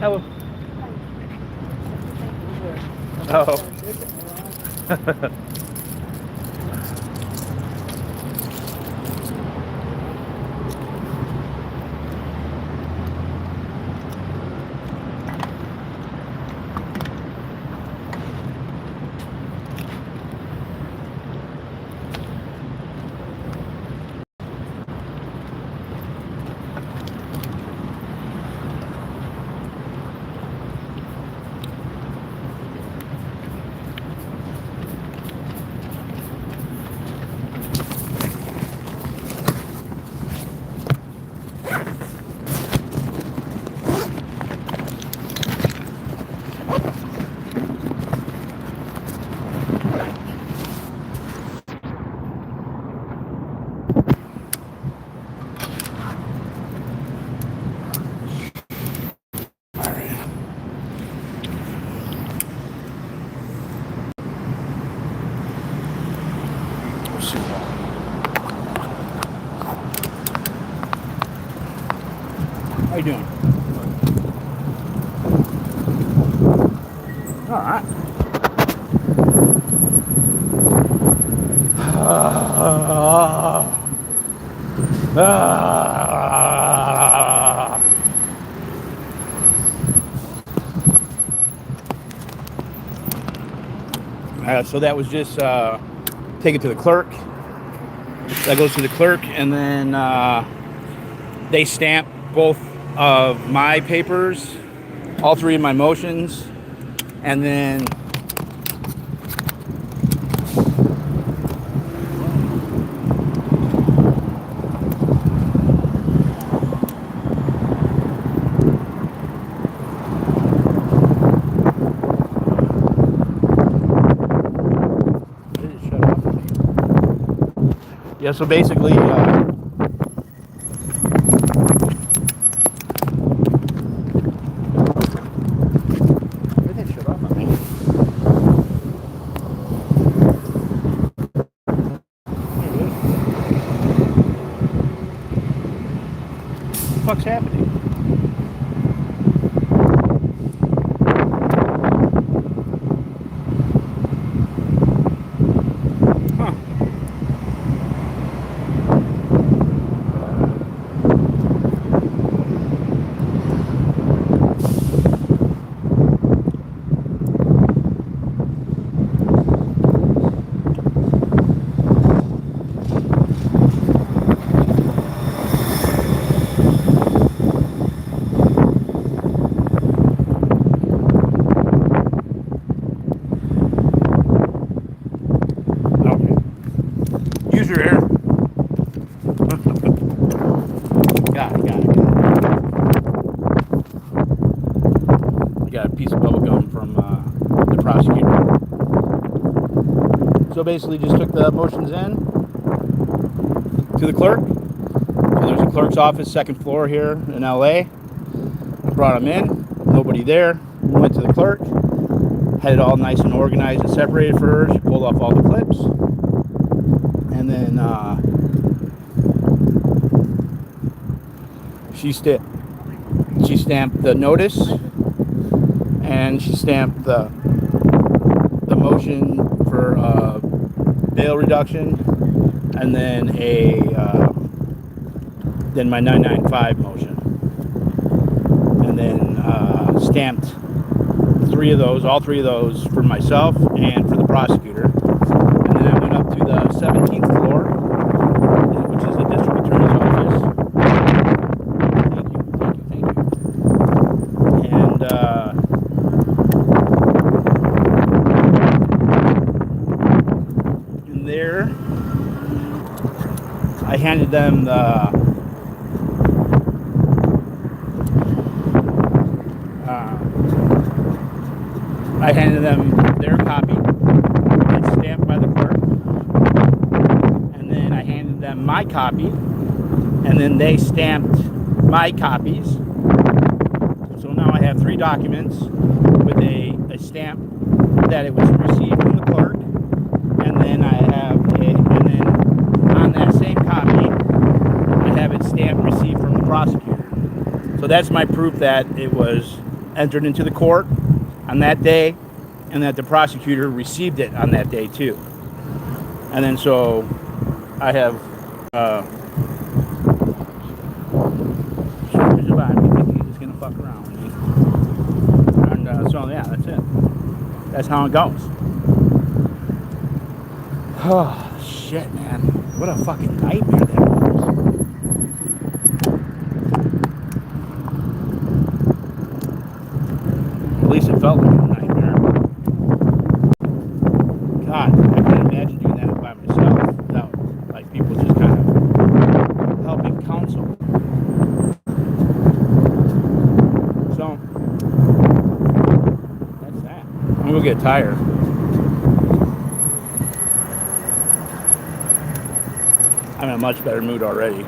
Hello. Oh. How you doing? All right. So that was just take it to the clerk. That goes to the clerk, and then they stamp both of my papers, all three of my motions, and then yeah, so basically, where did they shut off on me? What the fuck's happening? Use your air. Got it. I got a piece of bubble gum from the prosecutor. So basically just took the motions in to the clerk. So there's a clerk's office, second floor here in LA. I brought them in, nobody there. Went to the clerk, had it all nice and organized and separated for her. She pulled off all the clips. And then she stamped the notice, and she stamped the motion for bail reduction, and then then my 995 motion, and then stamped all three of those for myself and for the prosecutor. And then I went up to the 17th floor, which is the district attorney's office. Thank you. And in there, I handed them their copy. Stamped by the clerk, and then I handed them my copy, and then they stamped my copies. So now I have three documents with a stamp that it was received from the clerk, and then and then on that same copy I have it stamped received from the prosecutor. So that's my proof that it was entered into the court on that day, and that the prosecutor received it on that day too. And then so I have he's just gonna fuck around with me. And so yeah, that's it. That's how it goes. Oh shit, man. What a fucking nightmare that was. At least it felt like a nightmare. God, I can't imagine doing that by myself without like people just kind of helping counsel. So that's that. I'm gonna go get a tire. I'm in a much better mood already.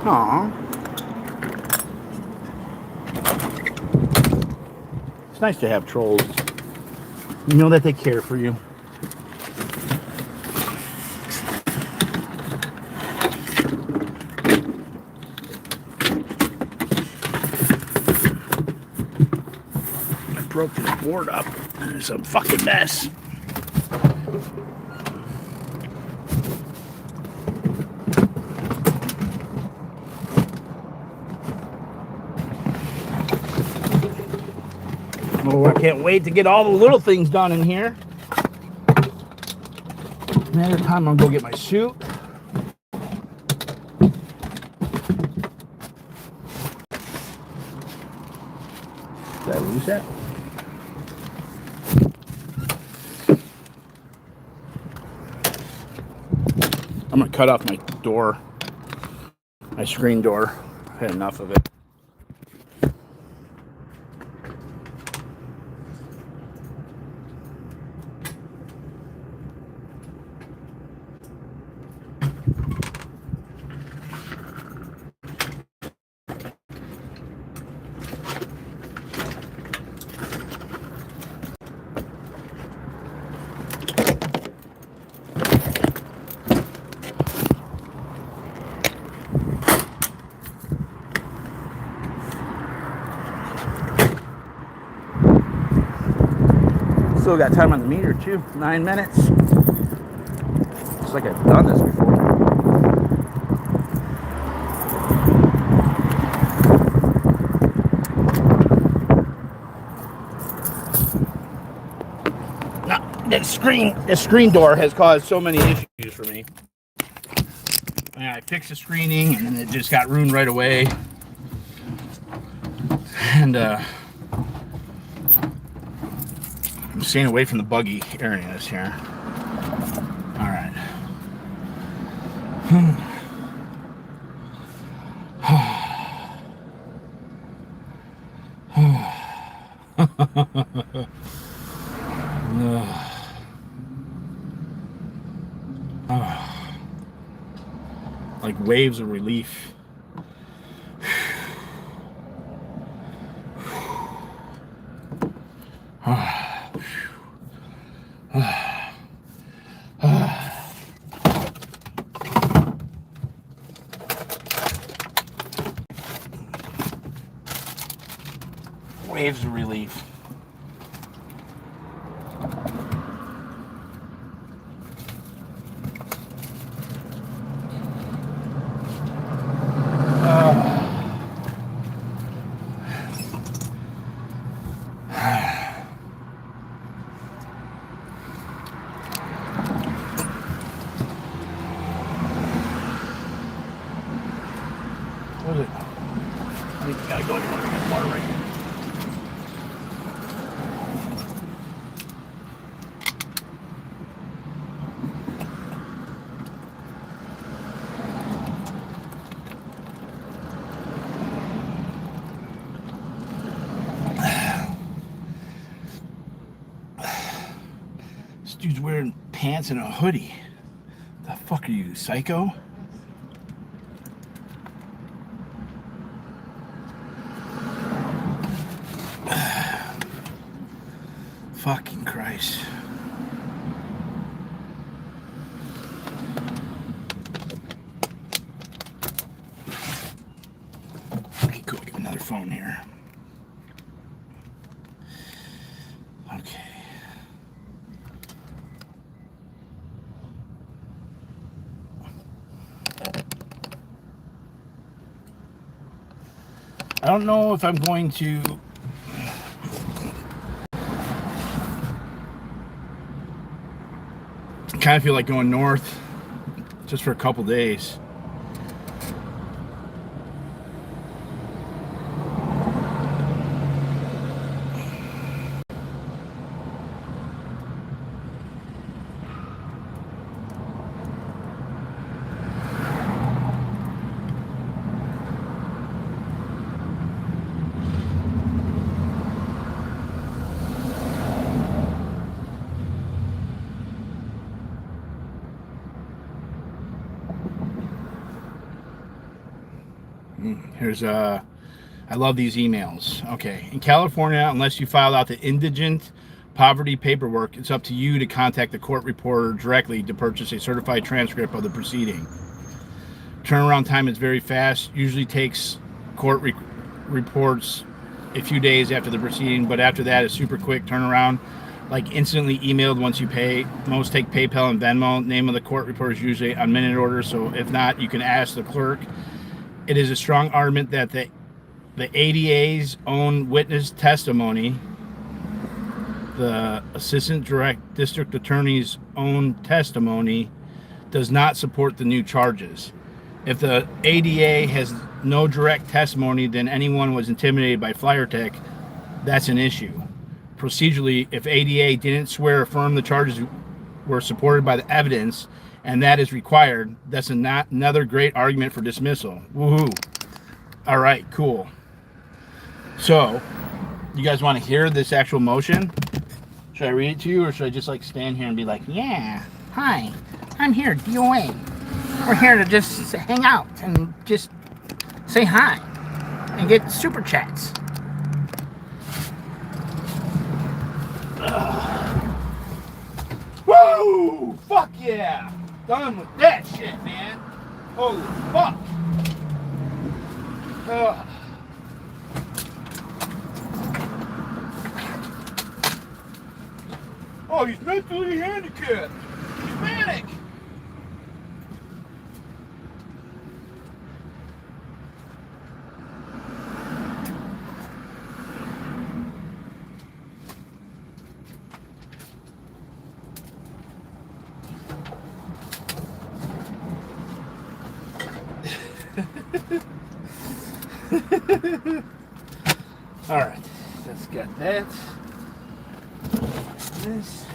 Aww. It's nice to have trolls. You know that they care for you. I broke this board up. It's a fucking mess. Oh, I can't wait to get all the little things done in here. Another time I'll go get my suit. Did I lose that? I'm gonna cut off my door, my screen door. I've had enough of it. Still got time on the meter too. 9 minutes. Looks like I've done this before. No, the screen door has caused so many issues for me. I fixed the screening and then it just got ruined right away. And I'm staying away from the buggy areas here. All right. Like waves of relief. Waves of relief. What is it? We gotta go to the water right now. This dude's wearing pants and a hoodie. The fuck are you, psycho? Fucking Christ. Okay, cool. Get another phone here. Okay. I don't know if I'm going to kind of feel like going north just for a couple days. Here's I love these emails. Okay, in California, unless you filed out the indigent poverty paperwork, it's up to you to contact the court reporter directly to purchase a certified transcript of the proceeding. Turnaround time is very fast. Usually takes court reports a few days after the proceeding, but after that, it's super quick turnaround. Like instantly emailed once you pay. Most take PayPal and Venmo. Name of the court reporter is usually on minute order, so if not, you can ask the clerk. It is a strong argument that the ADA's own witness testimony, the Assistant District Attorney's own testimony, does not support the new charges. If the ADA has no direct testimony, then anyone was intimidated by flyer tech, that's an issue. Procedurally, if ADA didn't swear or affirm the charges were supported by the evidence, and that is required, that's another great argument for dismissal. Woohoo. All right, cool. So, you guys want to hear this actual motion? Should I read it to you, or should I just like stand here and be like, yeah, hi, I'm here, D.o.A. We're here to just hang out and just say hi and get super chats. Woo! Fuck yeah! Done with that shit, man. Holy fuck. Oh, he's mentally handicapped. He's manic. All right, let's get that. This.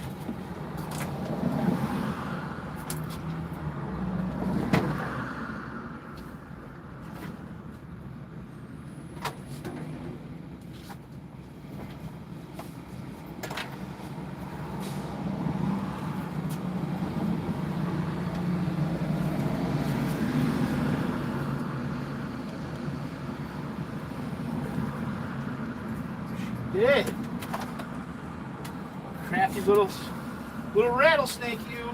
Yeah. Crafty little rattlesnake, you.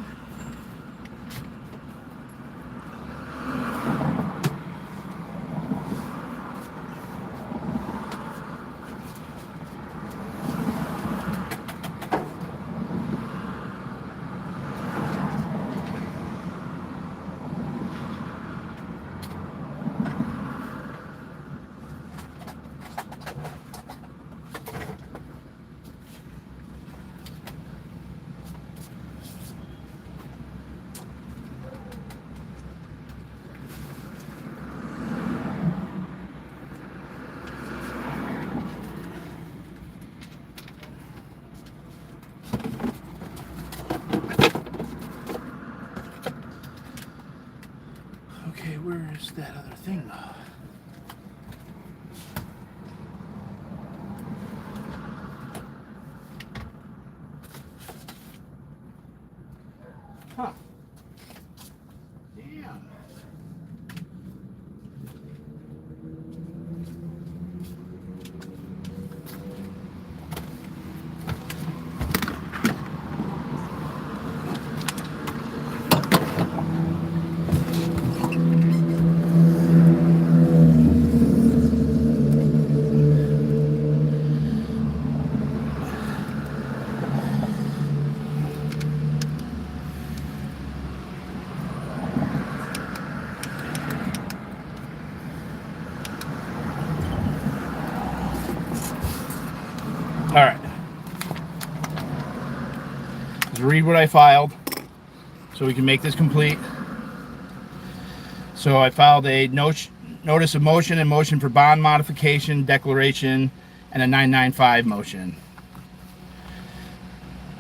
Where's that other thing though? Huh. Damn. All right. Let's read what I filed so we can make this complete. So I filed a notice of motion and motion for bond modification, declaration, and a 995 motion.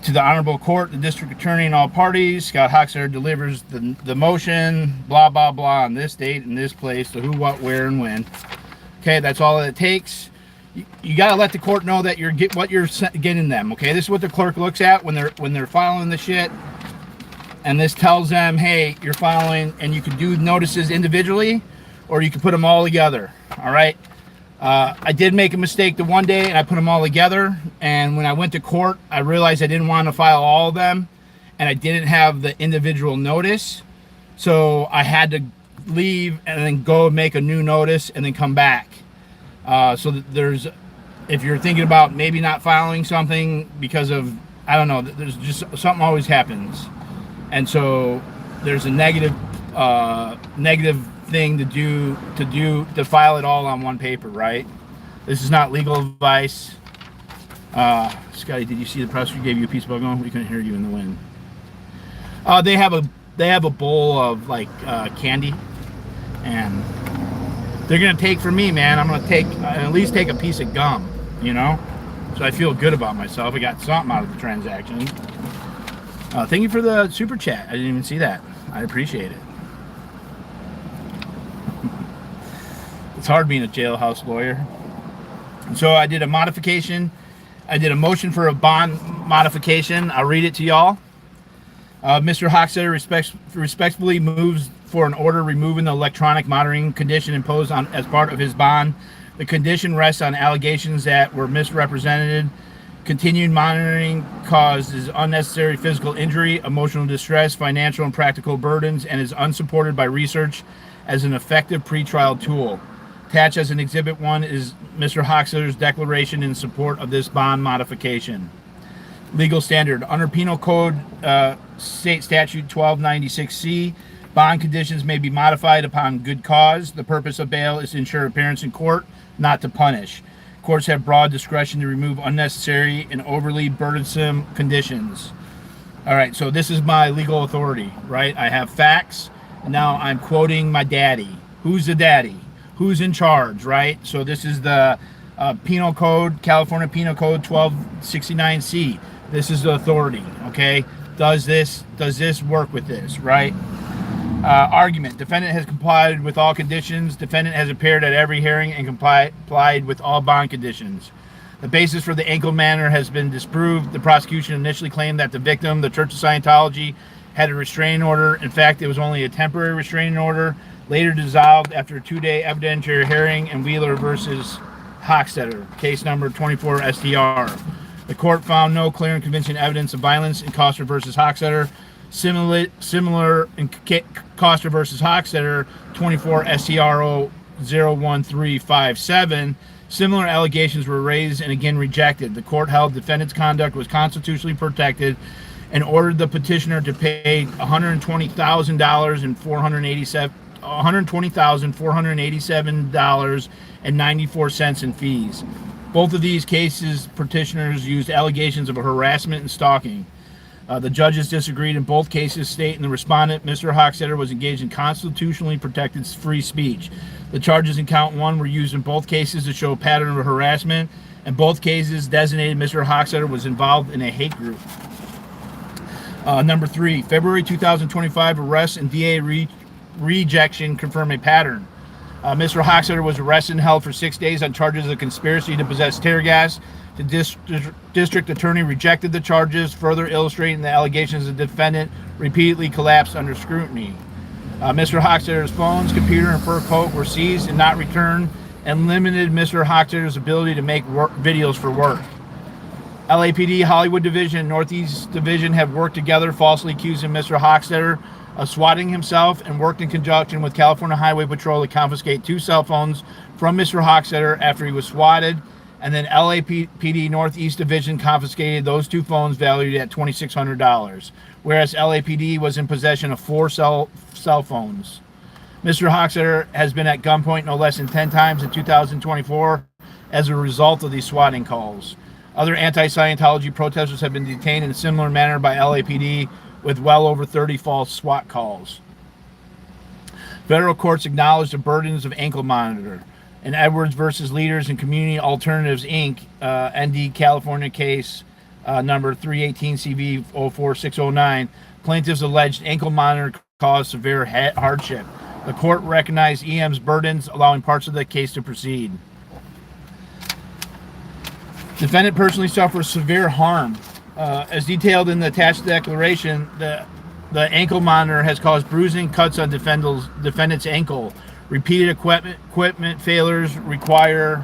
To the Honorable Court, the District Attorney and all parties, Scott-Hochstetter delivers the motion, blah, blah, blah, on this date and this place, so who, what, where, and when. Okay, that's all it takes. You got to let the court know that what you're getting them. Okay, this is what the clerk looks at when they're filing the shit, and this tells them, hey, you're filing, and you can do notices individually, or you can put them all together. All right. I did make a mistake the one day, and I put them all together. And when I went to court, I realized I didn't want to file all of them, and I didn't have the individual notice, so I had to leave and then go make a new notice and then come back. So there's, if you're thinking about maybe not filing something because of, I don't know, there's just something always happens. And so there's a negative thing to file it all on one paper, right? This is not legal advice. Scotty, did you see the prosecutor gave you a piece of bubble gum? We couldn't hear you in the wind. They have a bowl of like candy, and they're gonna take from me, man. I'm gonna at least take a piece of gum, you know? So I feel good about myself. I got something out of the transaction. Thank you for the super chat. I didn't even see that. I appreciate it. It's hard being a jailhouse lawyer. So I did a modification. I did a motion for a bond modification. I'll read it to y'all. Mr. Hochstetter respectfully moves for an order removing the electronic monitoring condition imposed on as part of his bond. The condition rests on allegations that were misrepresented. Continued monitoring causes unnecessary physical injury, emotional distress, financial and practical burdens, and is unsupported by research as an effective pretrial tool. Attached as an Exhibit 1 is Mr. Hochstetter's declaration in support of this bond modification. Legal standard. Under Penal Code State Statute 1296C, bond conditions may be modified upon good cause. The purpose of bail is to ensure appearance in court, not to punish. Courts have broad discretion to remove unnecessary and overly burdensome conditions. All right, so this is my legal authority, right? I have facts, and now I'm quoting my daddy. Who's the daddy? Who's in charge, right? So this is the Penal Code, California Penal Code 1269C. This is the authority, okay? Does this work with this, right? Argument. Defendant has complied with all conditions. Defendant has appeared at every hearing and complied with all bond conditions. The basis for the ankle manner has been disproved. The prosecution initially claimed that the victim, the Church of Scientology, had a restraining order. In fact, it was only a temporary restraining order, later dissolved after a 2-day evidentiary hearing in Wheeler versus Hochstetter, case number 24 STR. The court found no clear and convincing evidence of violence in Coster versus Hochstetter. Similar in Coster versus Hochstetter, 24 STRO 01357. Similar allegations were raised and again rejected. The court held defendant's conduct was constitutionally protected and ordered the petitioner to pay $120,487.94 in fees. Both of these cases, petitioners used allegations of harassment and stalking. The judges disagreed in both cases, stating the respondent, Mr. Hochstetter, was engaged in constitutionally protected free speech. The charges in count 1 were used in both cases to show a pattern of harassment, and both cases designated Mr. Hochstetter was involved in a hate group. Number 3, February 2025 arrest and D.A. rejection confirm a pattern. Mr. Hochstetter was arrested and held for 6 days on charges of conspiracy to possess tear gas. The district attorney rejected the charges, further illustrating the allegations the defendant repeatedly collapsed under scrutiny. Mr. Hochstetter's phones, computer, and fur coat were seized and not returned, and limited Mr. Hochstetter's ability to make videos for work. LAPD Hollywood Division and Northeast Division have worked together, falsely accusing Mr. Hochstetter of swatting himself, and worked in conjunction with California Highway Patrol to confiscate 2 cell phones from Mr. Hochstetter after he was swatted, and then LAPD Northeast Division confiscated those 2 phones valued at $2,600, whereas LAPD was in possession of 4 cell phones. Mr. Hochstetter has been at gunpoint no less than 10 times in 2024 as a result of these swatting calls. Other anti-Scientology protesters have been detained in a similar manner by LAPD, with well over 30 false SWAT calls. Federal courts acknowledged the burdens of ankle monitor. In Edwards versus Leaders and Community Alternatives, Inc., ND California case number 318 CV 04609, plaintiffs alleged ankle monitor caused severe hardship. The court recognized EM's burdens, allowing parts of the case to proceed. Defendant personally suffers severe harm. As detailed in the attached declaration, the ankle monitor has caused bruising, cuts on defendant's ankle. Repeated equipment failures require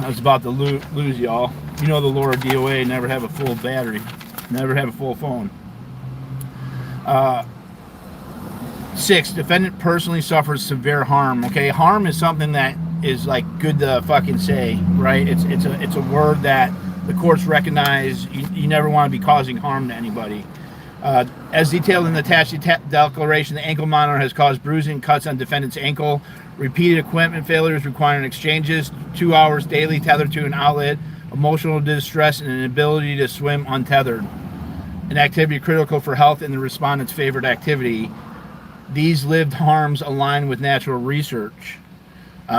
I was about to lose y'all. You know the law of D.o.A. Never have a full battery. Never have a full phone. 6, defendant personally suffers severe harm. Okay, harm is something that is like good to fucking say, right? It's a word that the courts recognize. You never want to be causing harm to anybody. As detailed in the attached declaration, the ankle monitor has caused bruising, cuts on defendant's ankle, repeated equipment failures requiring exchanges, 2 hours daily tethered to an outlet, emotional distress, and an inability to swim untethered. An activity critical for health and the respondent's favorite activity. These lived harms align with natural research.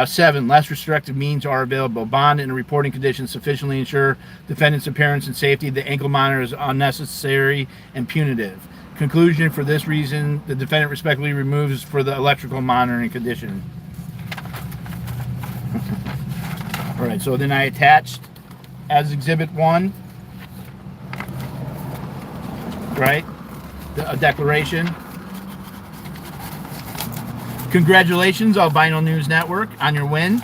7, less restrictive means are available. Bond and reporting conditions sufficiently ensure defendant's appearance and safety. The ankle monitor is unnecessary and punitive. Conclusion: for this reason, the defendant respectfully removes for the electrical monitoring condition. All right, so then I attached as Exhibit 1, right, a declaration. Congratulations, Albino News Network, on your win.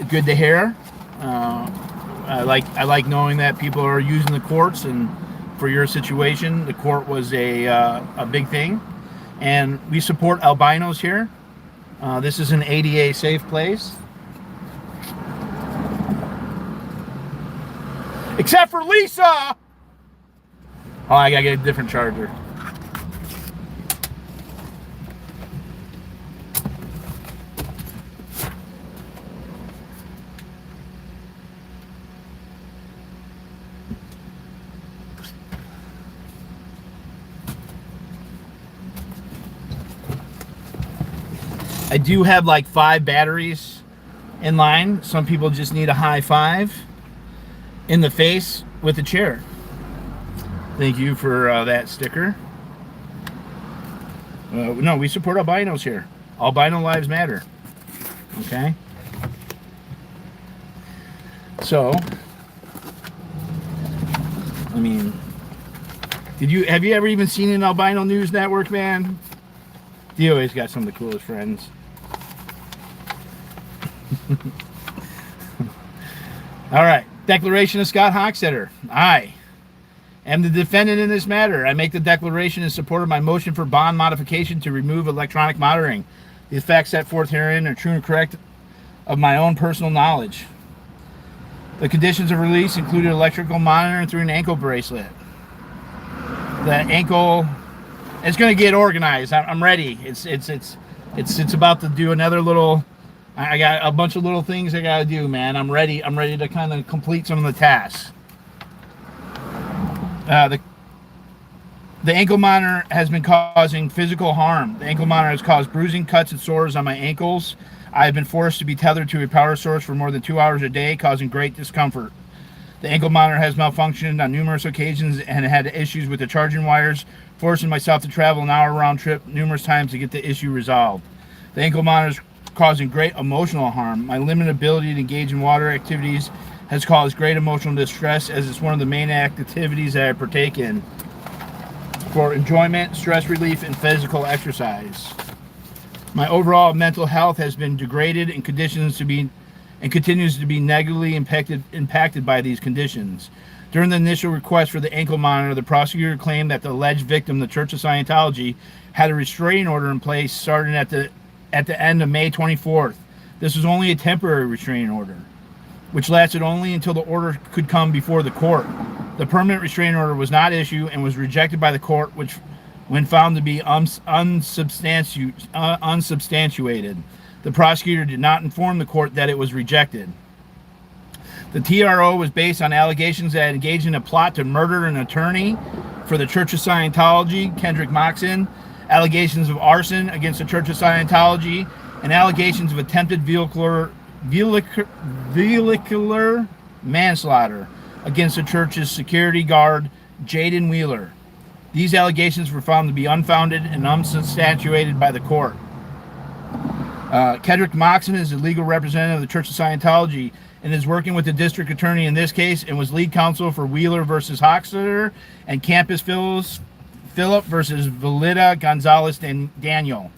Good to hear. I like knowing that people are using the courts, and for your situation, the court was a big thing. And we support albinos here. This is an ADA safe place. Except for Lisa! Oh, I gotta get a different charger. I do have like 5 batteries in line. Some people just need a high 5 in the face with a chair. Thank you for that sticker. No, we support albinos here. Albino lives matter. Okay. So, I mean, have you ever even seen an Albino News Network, man? D.o.A.'s got some of the coolest friends. All right. Declaration of Scott-Hochstetter. I am the defendant in this matter. I make the declaration in support of my motion for bond modification to remove electronic monitoring. The facts set forth herein are true and correct of my own personal knowledge. The conditions of release included electrical monitoring through an ankle bracelet. The ankle, it's going to get organized. I'm ready. It's about to do another little. I got a bunch of little things I got to do, man. I'm ready to kind of complete some of the tasks. The The ankle monitor has been causing physical harm. The ankle monitor has caused bruising, cuts, and sores on my ankles. I have been forced to be tethered to a power source for more than 2 hours a day, causing great discomfort. The ankle monitor has malfunctioned on numerous occasions and had issues with the charging wires, forcing myself to travel an hour round trip numerous times to get the issue resolved. The ankle monitor is causing great emotional harm. My limited ability to engage in water activities has caused great emotional distress, as it's one of the main activities that I partake in for enjoyment, stress relief, and physical exercise. My overall mental health has been degraded and continues to be negatively impacted by these conditions. During the initial request for the ankle monitor, the prosecutor claimed that the alleged victim, the Church of Scientology, had a restraining order in place starting at the end of May 24th. This was only a temporary restraining order, which lasted only until the order could come before the court. The permanent restraining order was not issued and was rejected by the court, which, when found to be unsubstantiated, the prosecutor did not inform the court that it was rejected. The TRO was based on allegations that engaged in a plot to murder an attorney for the Church of Scientology, Kendrick Moxon, allegations of arson against the Church of Scientology, and allegations of attempted vehicular manslaughter against the church's security guard, Jaden Wheeler. These allegations were found to be unfounded and unsubstantiated by the court. Kendrick Moxon is the legal representative of the Church of Scientology and is working with the district attorney in this case and was lead counsel for Wheeler versus Hochstetter and Campus Phillip versus Valida Gonzalez and Daniel.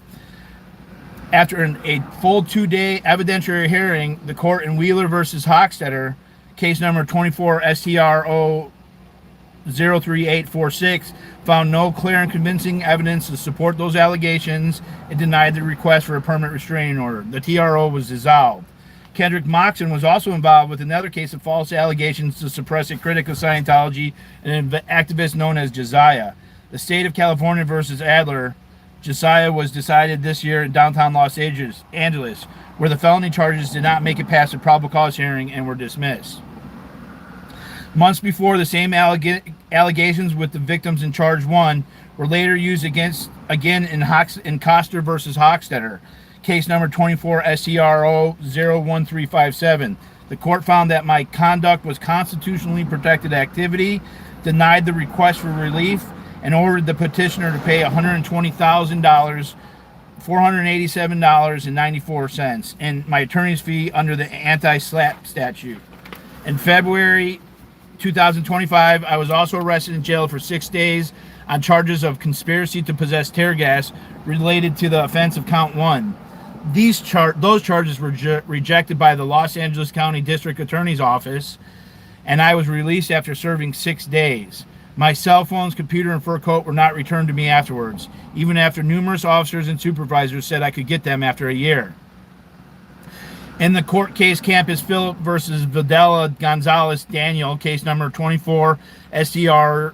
After a full 2-day evidentiary hearing, the court in Wheeler versus Hochstetter, case number 24 STRO 03846, found no clear and convincing evidence to support those allegations and denied the request for a permanent restraining order. The TRO was dissolved. Kendrick Moxon was also involved with another case of false allegations to suppress a critic of Scientology and an activist known as Josiah. The state of California versus Adler, Josiah was decided this year in downtown Los Angeles, where the felony charges did not make it past the probable cause hearing and were dismissed. Months before, the same allegations with the victims in charge 1 were later used again in Koster versus Hochstetter, case number 24 STRO 01357. The court found that my conduct was constitutionally protected activity, denied the request for relief, and ordered the petitioner to pay $120,000, $487.94, and my attorney's fee under the anti-SLAPP statute. In February 2025, I was also arrested and jailed for 6 days on charges of conspiracy to possess tear gas related to the offense of count 1. Those charges were rejected by the Los Angeles County District Attorney's Office, and I was released after serving 6 days. My cell phones, computer, and fur coat were not returned to me afterwards, even after numerous officers and supervisors said I could get them after a year. In the court case Campus Phillip versus Valida Gonzalez Daniel, case number 24 STRO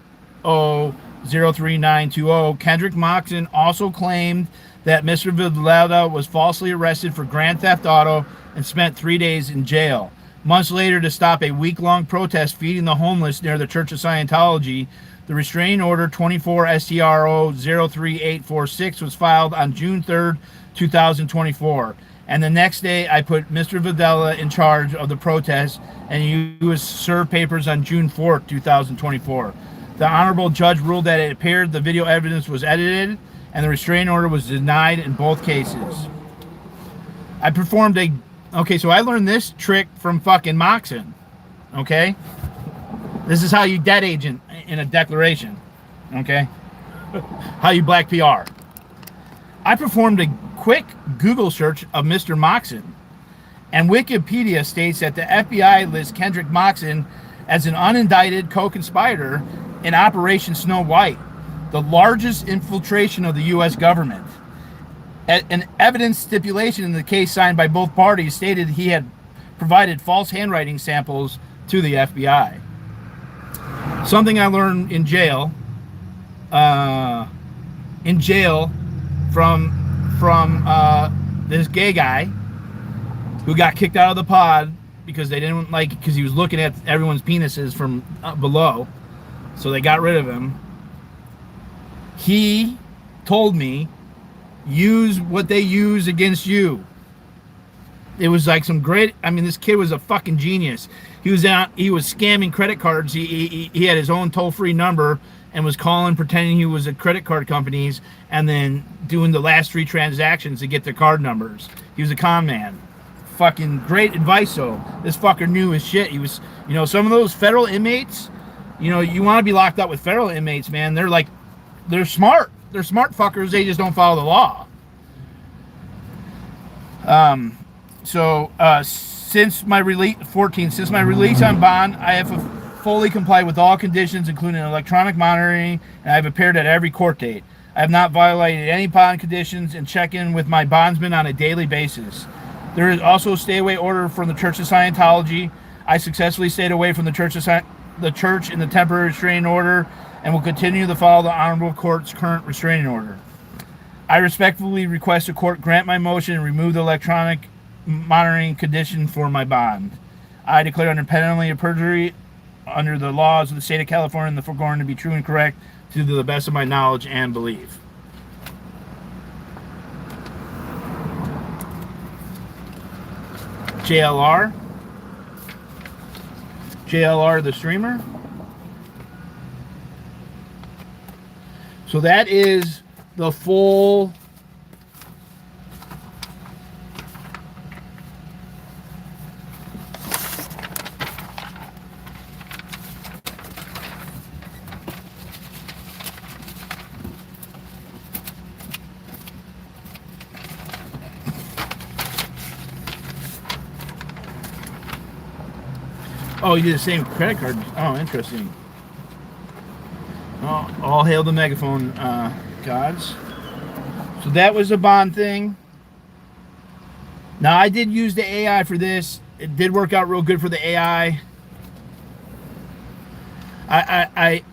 03920, Kendrick Moxon also claimed that Mr. Valida was falsely arrested for grand theft auto and spent 3 days in jail. Months later, to stop a week-long protest feeding the homeless near the Church of Scientology, the restraining order 24 STRO 03846 was filed on June 3rd, 2024. And the next day, I put Mr. Valida in charge of the protest, and he was served papers on June 4th, 2024. The Honorable Judge ruled that it appeared the video evidence was edited, and the restraining order was denied in both cases. So I learned this trick from fucking Moxon. Okay? This is how you dead agent in a declaration. Okay? How you black PR. I performed a quick Google search of Mr. Moxon, and Wikipedia states that the FBI lists Kendrick Moxon as an unindicted co-conspirator in Operation Snow White, the largest infiltration of the U.S. government. An evidence stipulation in the case signed by both parties stated he had provided false handwriting samples to the FBI. Something I learned in jail from this gay guy who got kicked out of the pod because they didn't because he was looking at everyone's penises from below, so they got rid of him. He told me, use what they use against you. It was like some great, I mean, this kid was a fucking genius. He was scamming credit cards. He had his own toll-free number and was calling, pretending he was at credit card companies, and then doing the last 3 transactions to get their card numbers. He was a con man. Fucking great advice, though. This fucker knew his shit. He was, you know, some of those federal inmates, you know, you want to be locked up with federal inmates, man. They're smart. They're smart fuckers. They just don't follow the law. Since my release on bond, I have fully complied with all conditions, including electronic monitoring, and I've appeared at every court date. I have not violated any bond conditions and check in with my bondsman on a daily basis. There is also a stay-away order from the Church of Scientology. I successfully stayed away from the church in the temporary restraining order and will continue to follow the Honorable Court's current restraining order. I respectfully request the court grant my motion and remove the electronic monitoring condition for my bond. I declare under penalty of perjury under the laws of the state of California and the foregoing to be true and correct to the best of my knowledge and belief. JLR the streamer. So that is the full Oh, you did the same credit card. Oh, interesting. Oh, all hail the megaphone gods. So that was a bond thing. Now, I did use the AI for this. It did work out real good for the AI. I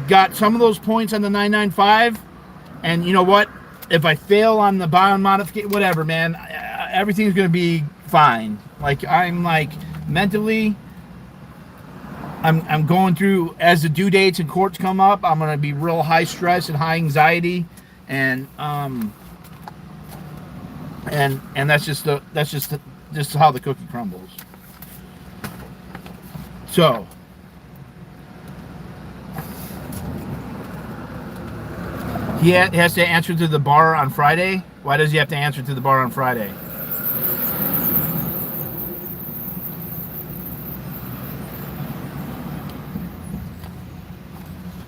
got some of those points on the 995, and you know what? If I fail on the bond modification, whatever, man, everything's gonna be fine. Like I'm like mentally, I'm going through as the due dates and courts come up. I'm gonna be real high stress and high anxiety, and that's just how the cookie crumbles. So he has to answer to the bar on Friday. Why does he have to answer to the bar on Friday?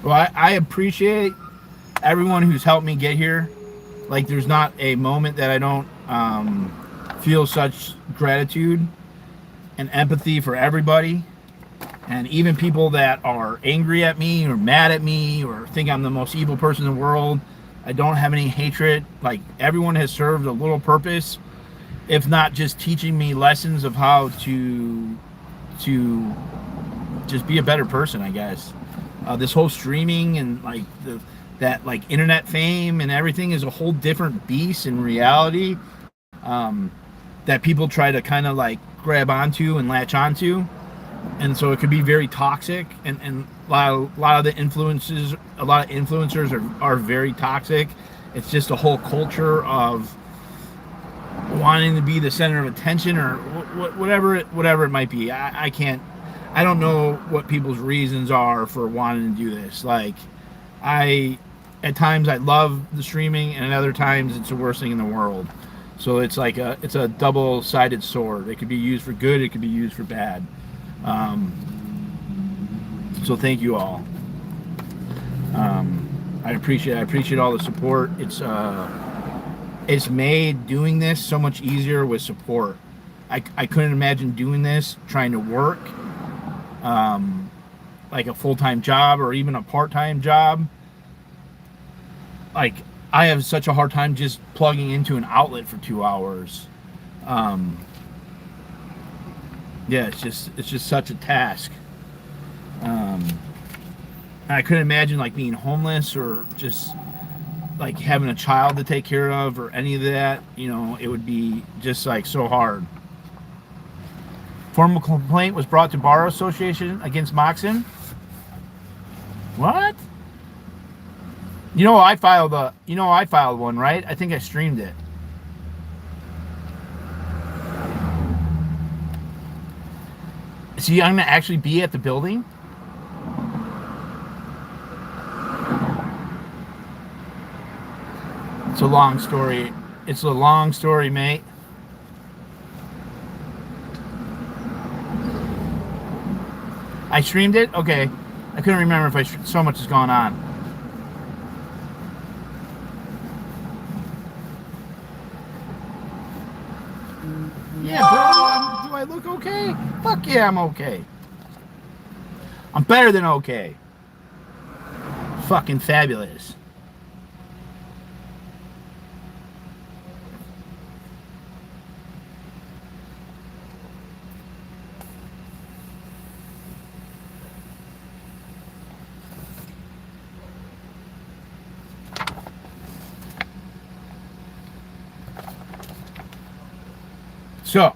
Well, I appreciate everyone who's helped me get here. Like, there's not a moment that I don't feel such gratitude and empathy for everybody. And even people that are angry at me or mad at me or think I'm the most evil person in the world, I don't have any hatred. Like, everyone has served a little purpose, if not just teaching me lessons of how to just be a better person, I guess. This whole streaming and like that internet fame and everything is a whole different beast in reality, that people try to kind of like grab onto and latch onto, and so it could be very toxic. And a lot of influencers are very toxic. It's just a whole culture of wanting to be the center of attention or whatever it might be. I don't know what people's reasons are for wanting to do this. Like, at times I love the streaming, and at other times it's the worst thing in the world. So it's like it's a double-sided sword. It could be used for good, it could be used for bad. So thank you all. I appreciate all the support. It's made doing this so much easier with support. I couldn't imagine doing this trying to work like a full-time job or even a part-time job. Like, I have such a hard time just plugging into an outlet for 2 hours. Yeah, it's just such a task. I couldn't imagine like being homeless or just like having a child to take care of or any of that. You know, it would be just like so hard. Formal complaint was brought to Bar Association against Moxon. What? I filed one, right? I think I streamed it. See, I'm gonna actually be at the building. It's a long story. It's a long story, mate. I streamed it? Okay. I couldn't remember if so much has gone on. Yeah, bro. Do I look okay? Fuck yeah, I'm okay. I'm better than okay. Fucking fabulous. So,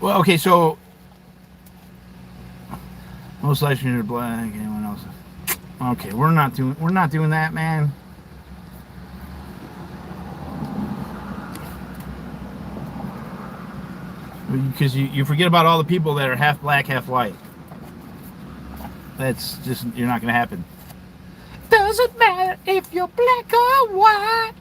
well, okay, so most likely you're black. Anyone else? Okay, we're not doing that, man. Because you forget about all the people that are half black, half white. That's just, you're not going to happen. Doesn't matter if you're black or white.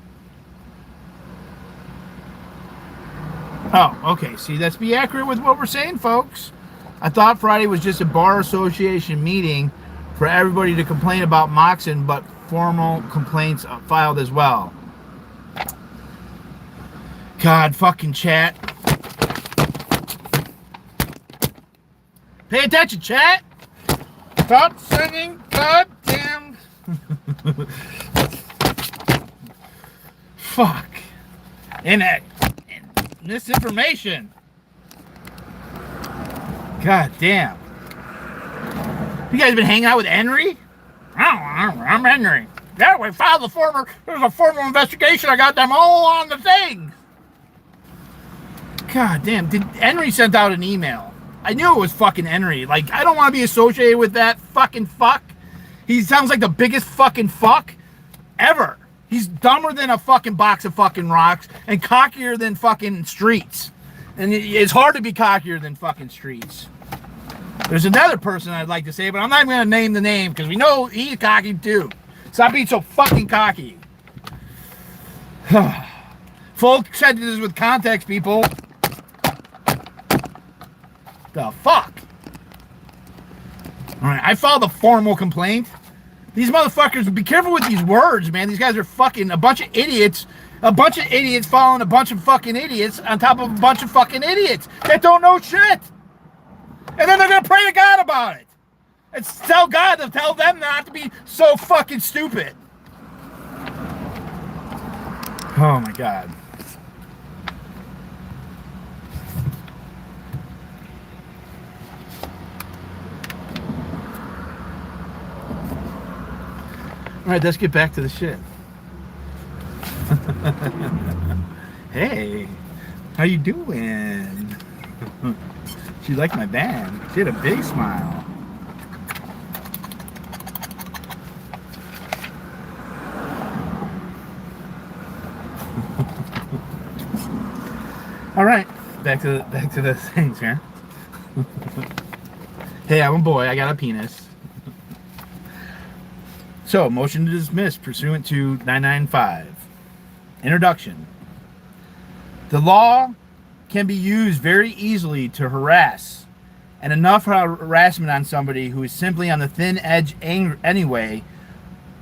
Oh, okay. See, let's be accurate with what we're saying, folks. I thought Friday was just a bar association meeting for everybody to complain about Moxon, but formal complaints filed as well. God, fucking chat. Pay attention, chat. Stop singing goddamn. Fuck. And misinformation. God damn. You guys been hanging out with Henry? I'm Henry. Yeah, we filed there's a formal investigation. I got them all on the thing. God damn. Henry sent out an email. I knew it was fucking Henry. Like, I don't want to be associated with that fucking fuck. He sounds like the biggest fucking fuck ever. He's dumber than a fucking box of fucking rocks and cockier than fucking Streets. And it's hard to be cockier than fucking Streets. There's another person I'd like to say, but I'm not even going to name the name because we know he's cocky too. Stop being so fucking cocky. Full sentences with context, people. The fuck? Alright, I filed a formal complaint. These motherfuckers, be careful with these words, man. These guys are fucking a bunch of idiots. A bunch of idiots following a bunch of fucking idiots on top of a bunch of fucking idiots that don't know shit. And then they're gonna pray to God about it. And tell God to tell them not to be so fucking stupid. Oh my God. All right, let's get back to the shit. Hey, how you doing? She liked my band. She had a big smile. All right, back to the things here. Hey, I'm a boy. I got a penis. So, motion to dismiss pursuant to 995. Introduction. The law can be used very easily to harass, and enough harassment on somebody who is simply on the thin edge anyway,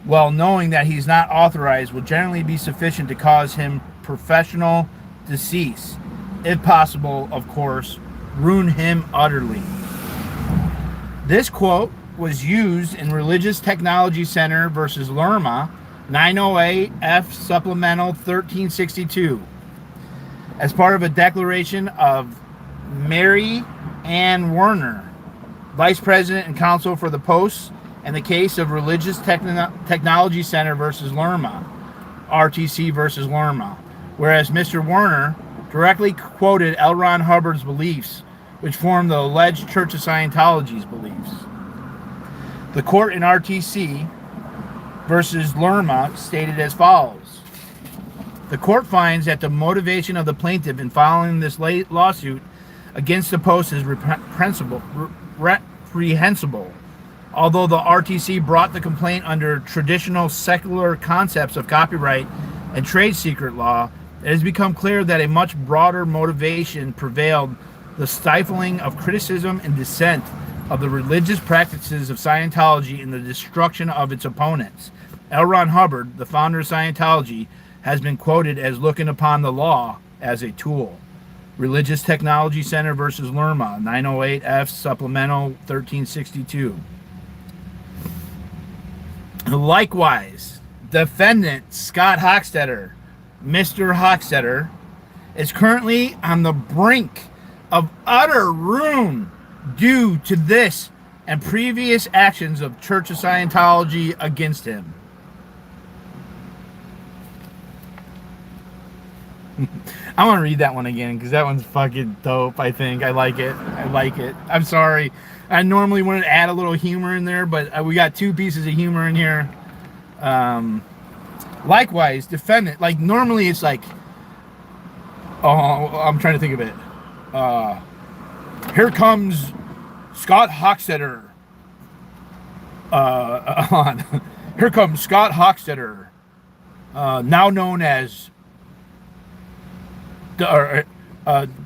while knowing that he's not authorized, will generally be sufficient to cause him professional decease. If possible, of course, ruin him utterly. This quote was used in Religious Technology Center versus Lerma, 908 F Supplemental 1362, as part of a declaration of Mary Ann Werner, Vice President and Counsel for the Post, and the case of Religious Technology Center versus Lerma, RTC versus Lerma, whereas Mr. Werner directly quoted L. Ron Hubbard's beliefs, which form the alleged Church of Scientology's beliefs. The court in RTC versus Lermont stated as follows. The court finds that the motivation of the plaintiff in filing this lawsuit against the Post is reprehensible. Although the RTC brought the complaint under traditional secular concepts of copyright and trade secret law, it has become clear that a much broader motivation prevailed: the stifling of criticism and dissent of the religious practices of Scientology and the destruction of its opponents. L. Ron Hubbard, the founder of Scientology, has been quoted as looking upon the law as a tool. Religious Technology Center versus Lerma, 908 F Supplemental 1362. Likewise, defendant Scott-Hochstetter, Mr. Hochstetter, is currently on the brink of utter ruin due to this and previous actions of Church of Scientology against him. I want to read that one again because that one's fucking dope. I think I like it. I'm sorry. I normally wouldn't add a little humor in there, but we got two pieces of humor in here. Likewise, defendant, like normally it's like, oh, I'm trying to think of it. Here comes Scott-Hochstetter. Here comes Scott-Hochstetter, now known as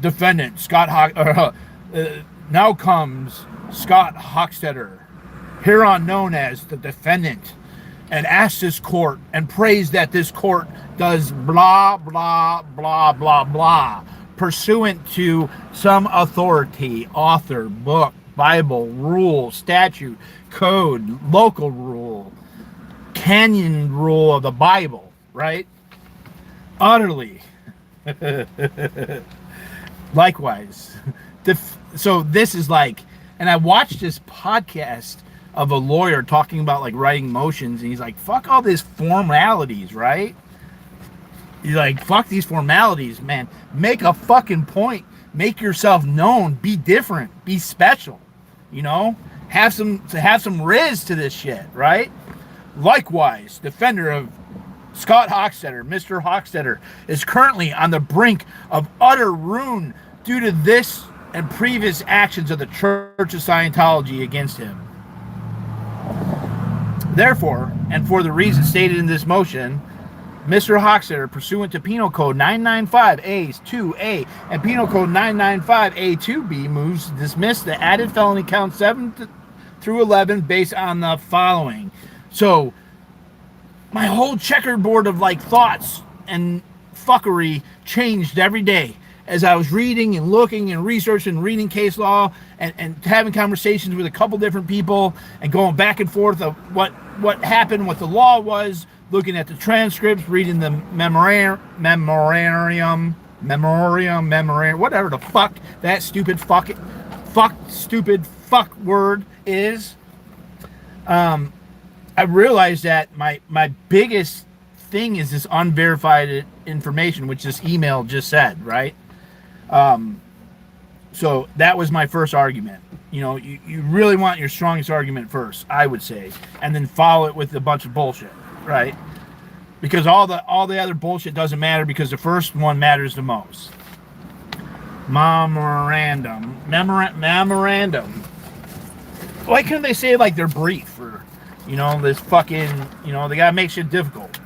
defendant now comes Scott-Hochstetter, hereon known as the defendant, and asks this court and prays that this court does blah blah blah blah blah pursuant to some authority, author, book, Bible, rule, statute, code, local rule, canon rule of the Bible, right? Utterly. Likewise. So this is like, and I watched this podcast of a lawyer talking about like writing motions, and he's like, fuck all these formalities, right? He's like, fuck these formalities, man. Make a fucking point. Make yourself known. Be different. Be special. You know? Have some riz to this shit, right? Likewise, defender of Scott-Hochstetter, Mr. Hochstetter, is currently on the brink of utter ruin due to this and previous actions of the Church of Scientology against him. Therefore, and for the reasons stated in this motion, Mr. Hochstetter, pursuant to Penal Code 995A2A and Penal Code 995A2B, moves to dismiss the added felony counts 7 through 11 based on the following. So, my whole checkerboard of like thoughts and fuckery changed every day as I was reading and looking and researching and reading case law and having conversations with a couple different people and going back and forth of what happened, what the law was, looking at the transcripts, reading the memorandum, whatever the fuck that stupid fuck word is. I realized that my biggest thing is this unverified information, which this email just said, right? So that was my first argument. You know, you really want your strongest argument first, I would say, and then follow it with a bunch of bullshit, right? Because all the other bullshit doesn't matter, because the first one matters the most. Memorandum. Why couldn't they say like they're brief, or you know, this fucking, you know, they gotta make shit difficult.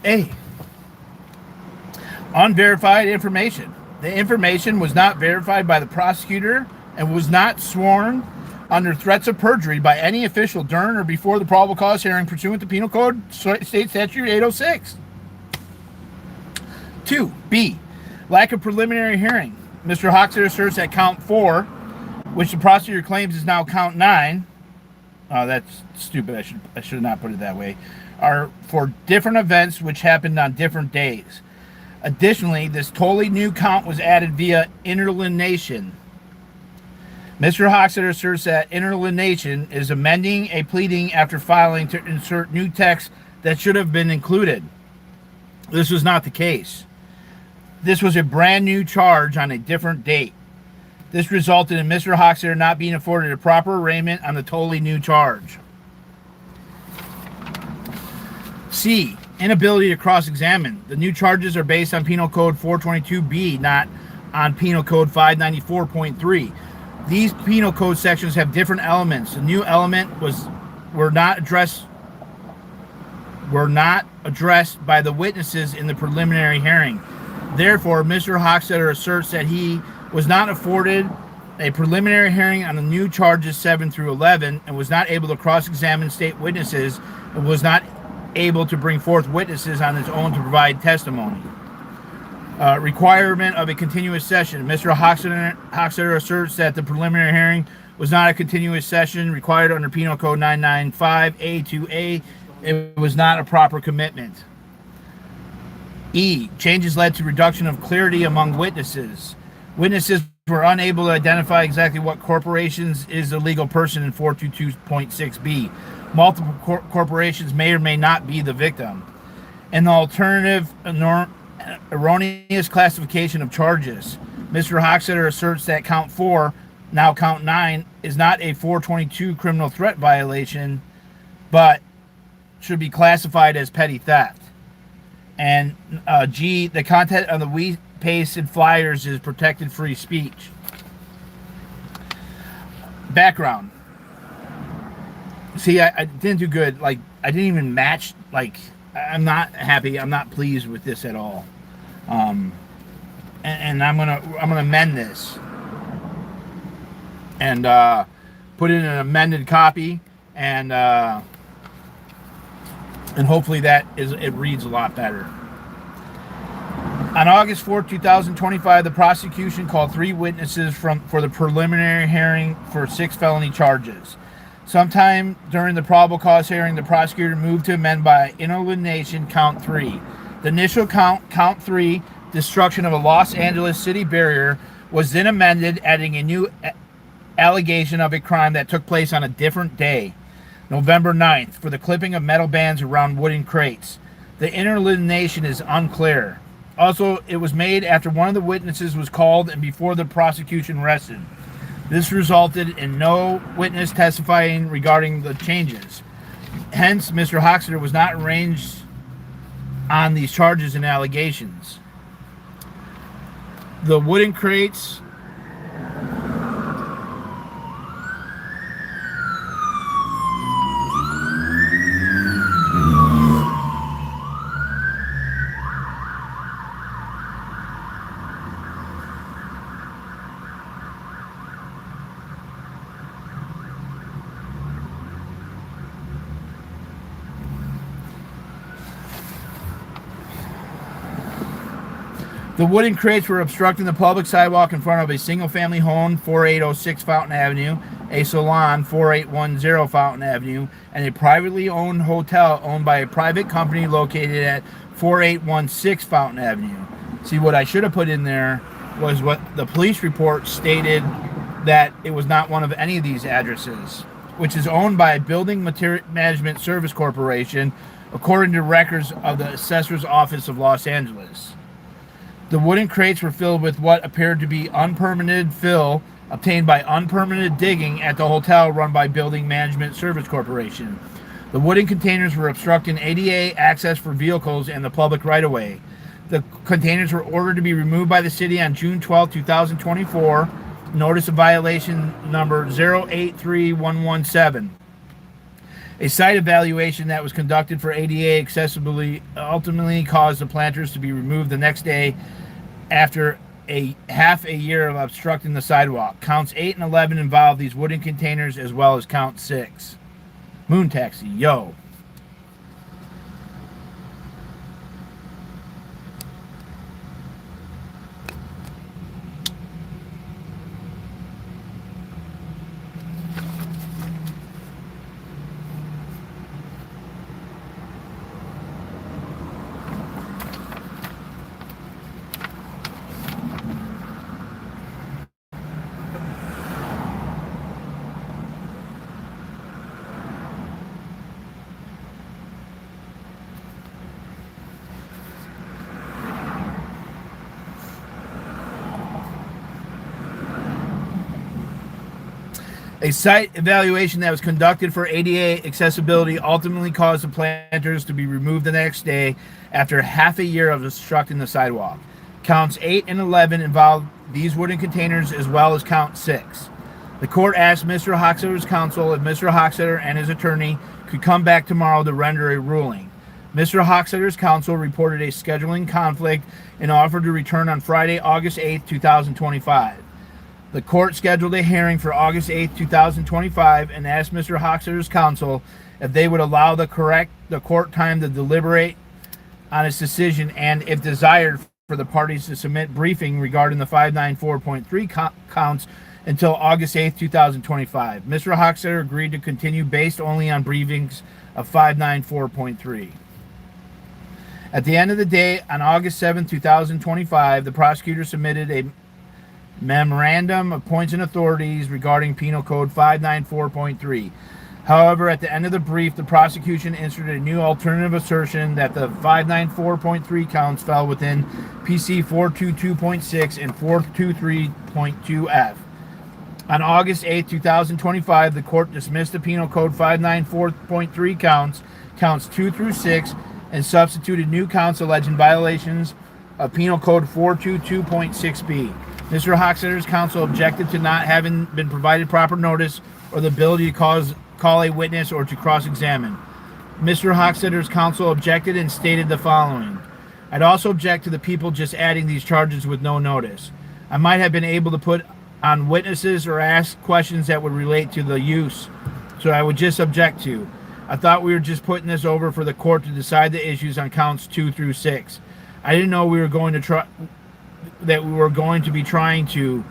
A. Unverified information. The information was not verified by the prosecutor and was not sworn under threats of perjury by any official during or before the probable cause hearing pursuant to Penal Code State Statute 806. 2. B. Lack of preliminary hearing. Mr. Hochstetter asserts that count 4, which the prosecutor claims is now count 9. Oh, that's stupid. I should have not put it that way. are for different events which happened on different days. Additionally, this totally new count was added via interlineation. Mr. Hochstetter asserts that interlineation is amending a pleading after filing to insert new text that should have been included. This was not the case. This was a brand new charge on a different date. This resulted in Mr. Hochstetter not being afforded a proper arraignment on the totally new charge. C. Inability to cross-examine. The new charges are based on Penal Code 422B, not on Penal Code 594.3. These Penal Code sections have different elements. The new element were not addressed by the witnesses in the preliminary hearing. Therefore, Mr. Hochstetter asserts that he was not afforded a preliminary hearing on the new charges 7 through 11 and was not able to cross-examine state witnesses and was not able to bring forth witnesses on his own to provide testimony. Requirement of a continuous session. Mr. Hochstetter asserts that the preliminary hearing was not a continuous session required under Penal Code 995A2A. It was not a proper commitment. E. Changes led to reduction of clarity among witnesses. Witnesses were unable to identify exactly what corporations is a legal person in 422.6b. Multiple corporations may or may not be the victim. An alternative erroneous classification of charges. Mr. Hochstetter asserts that count 4, now count 9, is not a 422 criminal threat violation, but should be classified as petty theft. And G, the content of the wheat paste and flyers is protected free speech. Background. See, I didn't do good. Like, I didn't even match. Like, I'm not happy. I'm not pleased with this at all. And I'm gonna amend this and put in an amended copy, and hopefully it reads a lot better. On August 4, 2025, the prosecution called 3 witnesses for the preliminary hearing for 6 felony charges. Sometime during the probable cause hearing, the prosecutor moved to amend by interlineation count 3. The initial count 3, destruction of a Los Angeles city barrier, was then amended, adding a new allegation of a crime that took place on a different day, November 9th, for the clipping of metal bands around wooden crates. The interlineation is unclear. Also, it was made after one of the witnesses was called and before the prosecution rested. This resulted in no witness testifying regarding the changes. Hence, Mr. Hochstetter was not arraigned on these charges and allegations. The wooden crates were obstructing the public sidewalk in front of a single-family home, 4806 Fountain Avenue, a salon, 4810 Fountain Avenue, and a privately owned hotel owned by a private company located at 4816 Fountain Avenue. See, what I should have put in there was what the police report stated, that it was not one of any of these addresses, which is owned by a Building Management Service Corporation, according to records of the Assessor's Office of Los Angeles. The wooden crates were filled with what appeared to be unpermitted fill obtained by unpermitted digging at the hotel run by Building Management Service Corporation. The wooden containers were obstructing ADA access for vehicles and the public right-of-way. The containers were ordered to be removed by the city on June 12, 2024. Notice of violation number 083117. A site evaluation that was conducted for ADA accessibility ultimately caused the planters to be removed the next day after a half a year of obstructing the sidewalk. Counts 8 and 11 involve these wooden containers as well as count 6. Moon taxi, yo. A site evaluation that was conducted for ADA accessibility ultimately caused the planters to be removed the next day after half a year of obstructing the sidewalk. Counts 8 and 11 involved these wooden containers as well as count 6. The court asked Mr. Hochstetter's counsel if Mr. Hochstetter and his attorney could come back tomorrow to render a ruling. Mr. Hochstetter's counsel reported a scheduling conflict and offered to return on Friday, August 8, 2025. The court scheduled a hearing for August 8, 2025 and asked Mr. Hochstetter's counsel if they would allow the court time to deliberate on its decision and, if desired, for the parties to submit briefing regarding the 594.3 counts until August 8, 2025. Mr. Hochstetter agreed to continue based only on briefings of 594.3. At the end of the day, on August 7, 2025, the prosecutor submitted a memorandum of points and authorities regarding Penal Code 594.3. However, at the end of the brief, the prosecution inserted a new alternative assertion that the 594.3 counts fell within PC 422.6 and 423.2F. On August 8, 2025, the court dismissed the Penal Code 594.3 counts 2 through 6, and substituted new counts alleging violations of Penal Code 422.6b. Mr. Hochstetter's counsel objected to not having been provided proper notice or the ability to call a witness or to cross-examine. Mr. Hochstetter's counsel objected and stated the following: I'd also object to the people just adding these charges with no notice. I might have been able to put on witnesses or ask questions that would relate to the use, so I would just object to. I thought we were just putting this over for the court to decide the issues on counts 2 through 6. I didn't know we were going to try that we were going to be trying to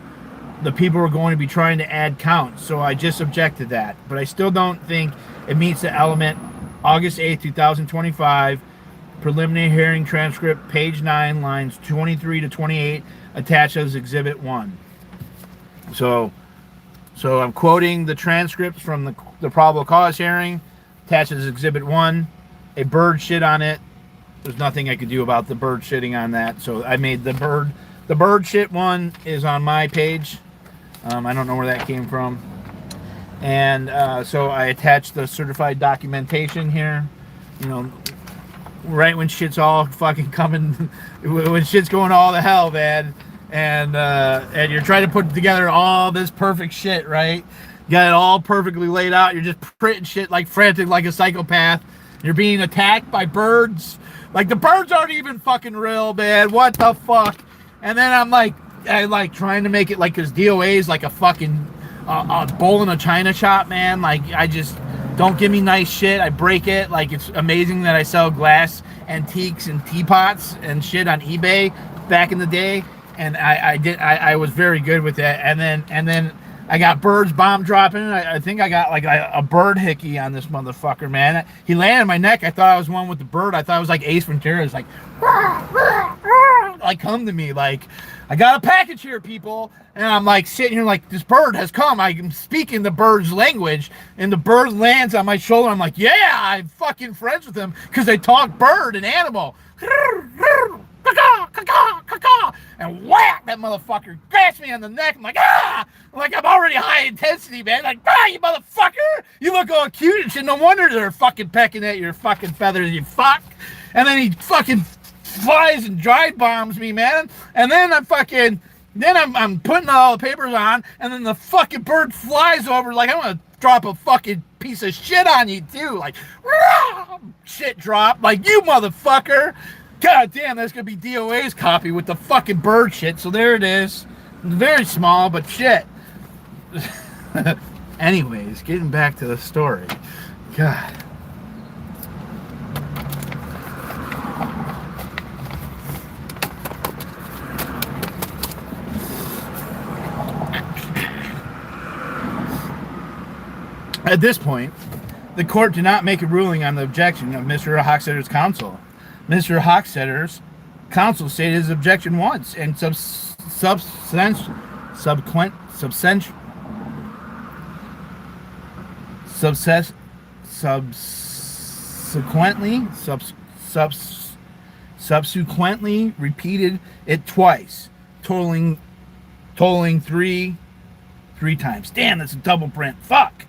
the people were going to be trying to add counts, so I just object to that. But I still don't think it meets the element. August 8, 2025, preliminary hearing transcript, page 9, lines 23 to 28, attached as Exhibit 1. So I'm quoting the transcripts from the probable cause hearing, attached as Exhibit 1. A bird shit on it. There's nothing I could do about the bird shitting on that, so I made the bird shit one is on my page. I don't know where that came from. And so I attached the certified documentation here. You know, right when shit's all fucking coming, when shit's going all to hell, man. And you're trying to put together all this perfect shit, right? You got it all perfectly laid out. You're just printing shit like frantic, like a psychopath. You're being attacked by birds. Like, the birds aren't even fucking real, man. What the fuck? And then I like trying to make it like, because D.o.A is like a fucking a bowl in a china shop, man. Like, I just don't give me nice shit. I break it. Like, it's amazing that I sell glass antiques and teapots and shit on eBay back in the day. And I was very good with that. And then I got birds bomb dropping. I think I got like a bird hickey on this motherfucker, man. He landed on my neck. I thought I was one with the bird. I thought it was like Ace Ventura. It's like, like, come to me. Like, I got a package here, people. And I'm like sitting here like, this bird has come. I'm speaking the bird's language. And the bird lands on my shoulder. I'm like, yeah, I'm fucking friends with him because they talk bird and animal. And whack, that motherfucker grabs me on the neck. I'm like, ah! Like, I'm already high intensity, man. Like, ah, you motherfucker! You look all cute and shit. No wonder they're fucking pecking at your fucking feathers, you fuck. And then he fucking flies and dry bombs me, man. And then I'm putting all the papers on, and then the fucking bird flies over like I'm gonna drop a fucking piece of shit on you too. Like, rah! Shit drop. Like, you motherfucker. God damn, that's gonna be D.o.A.'s copy with the fucking bird shit. So there it is. Very small, but shit. Anyways, getting back to the story. God. At this point, the court did not make a ruling on the objection of Mr. Hochstetter's counsel. Mr. Hochstetter's counsel stated his objection once and subsequently repeated it twice, totaling 3 3 times. Damn, that's a double print. Fuck.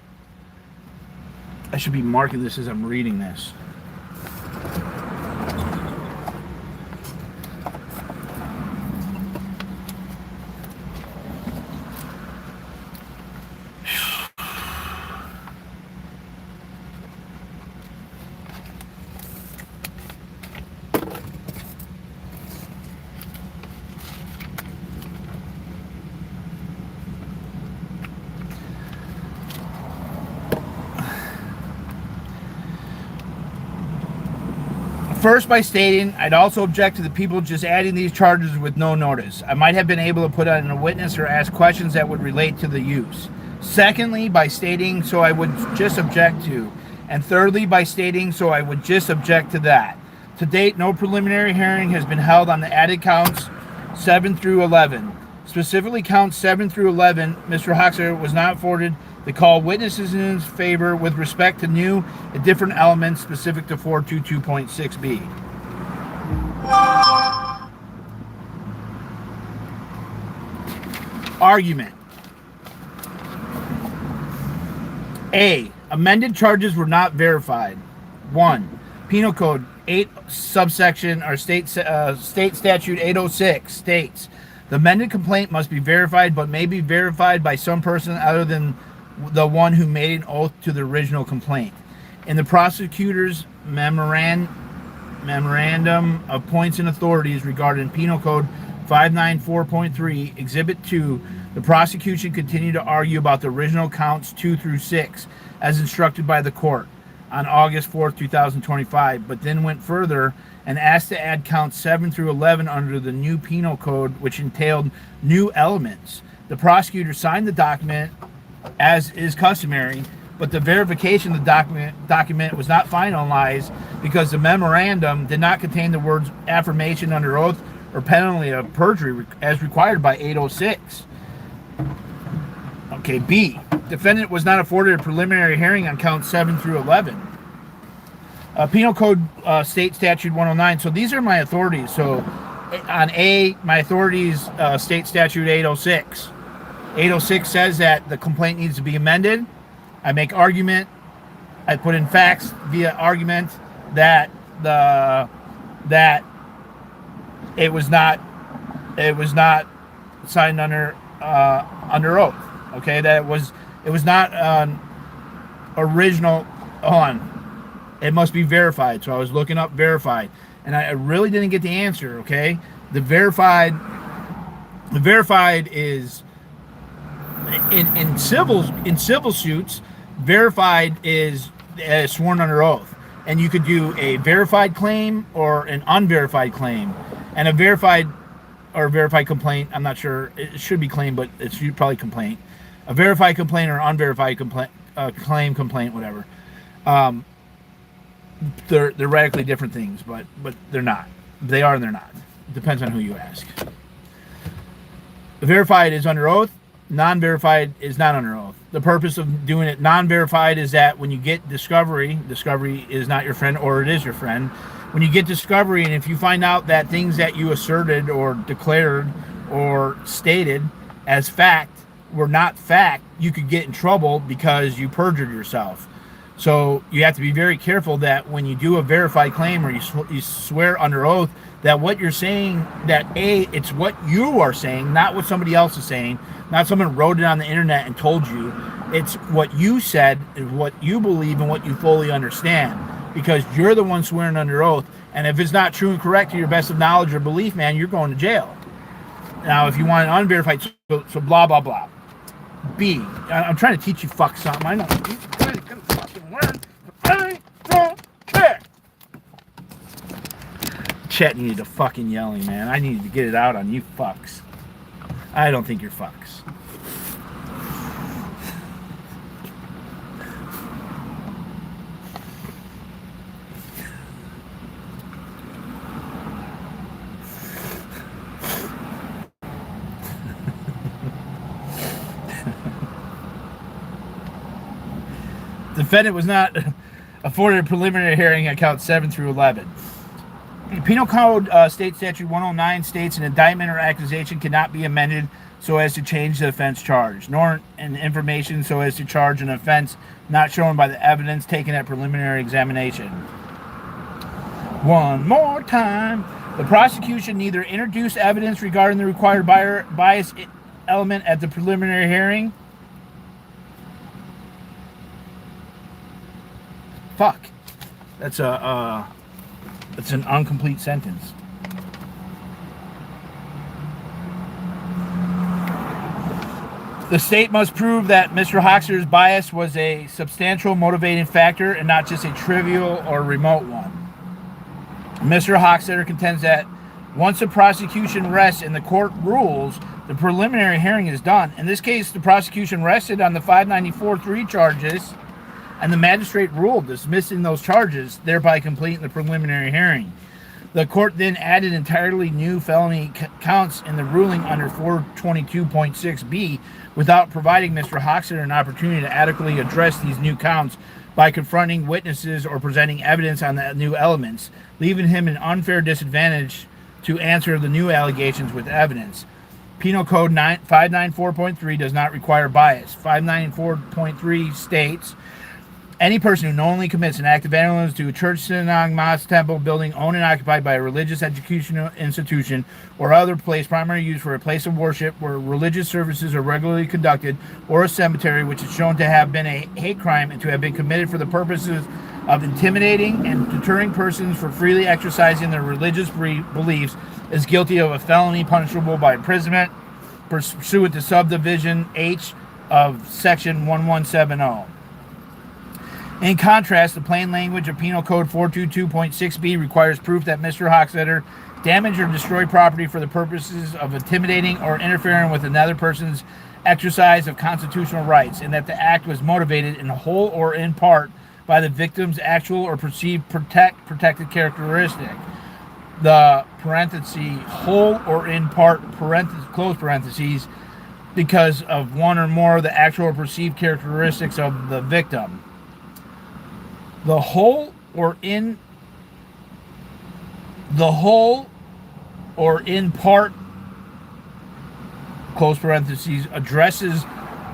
I should be marking this as I'm reading this. First, by stating, I'd also object to the people just adding these charges with no notice. I might have been able to put on a witness or ask questions that would relate to the use. Secondly, by stating, so I would just object to. And thirdly, by stating, so I would just object to that. To date, no preliminary hearing has been held on the added counts 7 through 11. Specifically, counts 7 through 11, Mr. Hochstetter was not afforded to call witnesses in his favor with respect to new and different elements specific to 422.6b. Argument. A. Amended charges were not verified. 1. Penal Code 8 subsection or state statute 806 states the amended complaint must be verified but may be verified by some person other than the one who made an oath to the original complaint. In the prosecutor's memorandum of points and authorities regarding Penal Code 594.3, Exhibit 2, the prosecution continued to argue about the original counts 2 through 6 as instructed by the court on August 4th, 2025, but then went further and asked to add counts 7 through 11 under the new Penal Code, which entailed new elements. The prosecutor signed the document as is customary, but the verification of the document was not finalized because the memorandum did not contain the words affirmation under oath or penalty of perjury as required by 806. Okay, B. Defendant was not afforded a preliminary hearing on counts 7 through 11. Penal Code State Statute 109. So these are my authorities. So on A, my authorities, State Statute 806. 806 says that the complaint needs to be amended. I make argument. I put in facts via argument that it was not signed under oath. Okay, that it was not original on. It must be verified. So I was looking up verified, and I really didn't get the answer. Okay, the verified is in civil suits. Verified is sworn under oath, and you could do a verified claim or an unverified claim, and a verified complaint. I'm not sure. It should be claim, but it's probably complaint. A verified complaint or unverified complaint, complaint, whatever. They're radically different things, but they're not. They are and they're not. It depends on who you ask. Verified is under oath. Non-verified is not under oath. The purpose of doing it non-verified is that when you get discovery is not your friend, or it is your friend. When you get discovery, and if you find out that things that you asserted or declared or stated as fact were not fact, you could get in trouble because you perjured yourself. So you have to be very careful that when you do a verified claim or you swear under oath, that what you're saying, that it's what you are saying, not what somebody else is saying, not someone wrote it on the internet and told you. It's what you said, is what you believe and what you fully understand, because you're the one swearing under oath. And if it's not true and correct to your best of knowledge or belief, man, you're going to jail. Now, if you want an unverified, so blah, blah, blah. B, I'm trying to teach you fuck something. I know. You guys can fucking learn. I don't care. Chet needed to fucking yelling, man. I needed to get it out on you fucks. I don't think you're fucks. Defendant was not afforded a preliminary hearing on counts 7 through 11. Penal Code State Statute 109 states an indictment or accusation cannot be amended so as to change the offense charge, nor an information so as to charge an offense not shown by the evidence taken at preliminary examination. One more time. The prosecution neither introduced evidence regarding the required bias element at the preliminary hearing. Fuck. That's an incomplete sentence. The state must prove that Mr. Hochstetter's bias was a substantial motivating factor and not just a trivial or remote one. Mr. Hochstetter contends that once the prosecution rests and the court rules, the preliminary hearing is done. In this case, the prosecution rested on the 594-3 charges, and the magistrate ruled dismissing those charges, thereby completing the preliminary hearing. The court then added entirely new felony counts in the ruling under 422.6b without providing Mr. Hochstetter an opportunity to adequately address these new counts by confronting witnesses or presenting evidence on the new elements, leaving him an unfair disadvantage to answer the new allegations with evidence. Penal Code 594.3 does not require bias. 594.3 states, any person who knowingly commits an act of vandalism to a church, synagogue, mosque, temple, building owned and occupied by a religious educational institution or other place primarily used for a place of worship where religious services are regularly conducted, or a cemetery which is shown to have been a hate crime and to have been committed for the purposes of intimidating and deterring persons for freely exercising their religious beliefs, is guilty of a felony punishable by imprisonment pursuant to subdivision H of section 1170. In contrast, the plain language of Penal Code 422.6b requires proof that Mr. Hochstetter damaged or destroyed property for the purposes of intimidating or interfering with another person's exercise of constitutional rights, and that the act was motivated in whole or in part by the victim's actual or perceived protected characteristic. The parenthesis, whole or in part, close parentheses, because of one or more of the actual or perceived characteristics of the victim. The whole or in part, close parentheses, addresses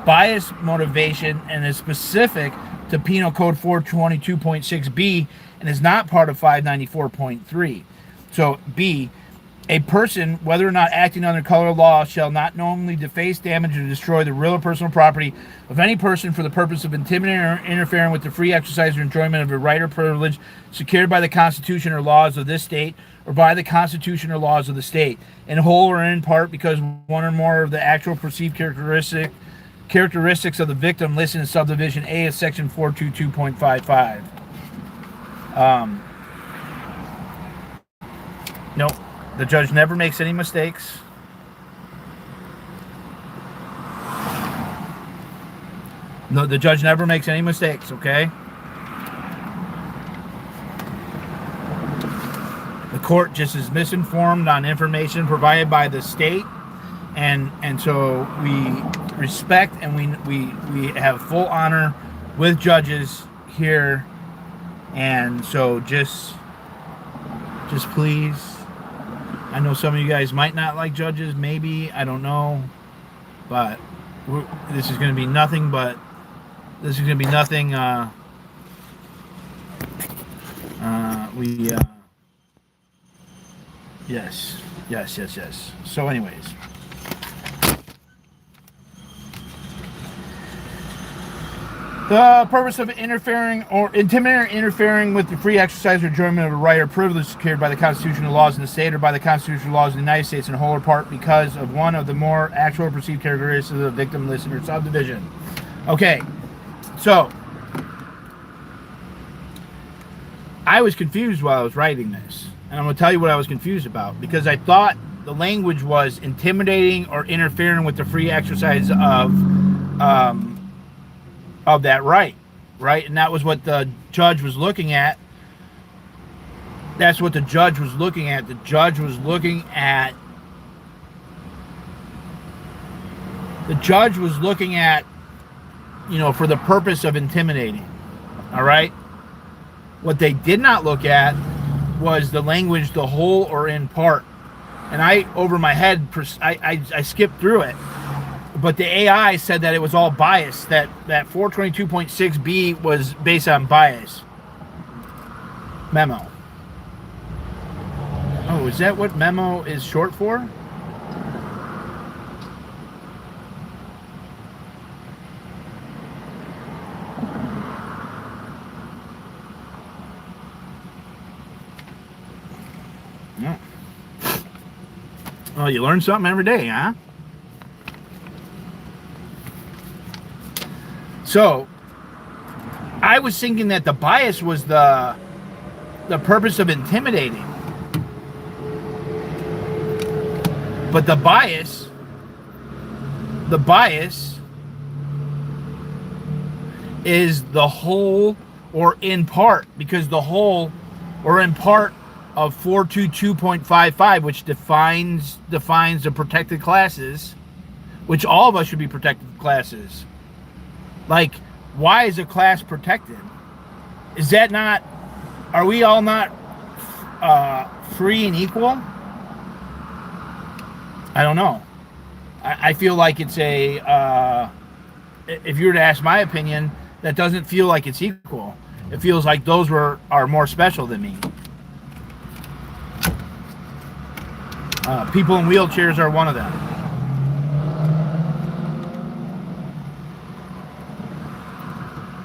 bias motivation and is specific to Penal Code 422.6b and is not part of 594.3. So B, a person, whether or not acting under color of law, shall not knowingly deface, damage, or destroy the real or personal property of any person for the purpose of intimidating or interfering with the free exercise or enjoyment of a right or privilege secured by the Constitution or laws of this state or by the Constitution or laws of the state, in whole or in part because one or more of the actual perceived characteristics of the victim listed in subdivision A of section 422.55. Nope. The judge never makes any mistakes. No, the judge never makes any mistakes, okay? The court just is misinformed on information provided by the state, and so we respect and we have full honor with judges here, and so just please, I know some of you guys might not like judges, maybe, I don't know, but this is going to be nothing yes. So anyways, the purpose of interfering or intimidating or interfering with the free exercise or enjoyment of a right or privilege secured by the constitutional laws in the state or by the constitutional laws of the United States in whole or part because of one of the more actual or perceived characteristics of the victim listed or subdivision. Okay, so I was confused while I was writing this, and I'm going to tell you what I was confused about, because I thought the language was intimidating or interfering with the free exercise of that right? And that was what the judge was looking at. That's what the judge was looking at. The judge was looking at for the purpose of intimidating. All right? What they did not look at was the language, the whole or in part. And I, over my head, I skipped through it. but the AI said that it was all bias, that 422.6b was based on bias. Memo. Oh, is that what memo is short for? Yeah. Oh, you learn something every day, huh? So, I was thinking that the bias was the purpose of intimidating. But the bias is the whole or in part, because the whole or in part of 422.55, which defines the protected classes, which all of us should be protected classes. Like, why is a class protected? Is that not, are we all not free and equal? I don't know. I feel like it's a, if you were to ask my opinion, that doesn't feel like it's equal. It feels like those are more special than me. People in wheelchairs are one of them.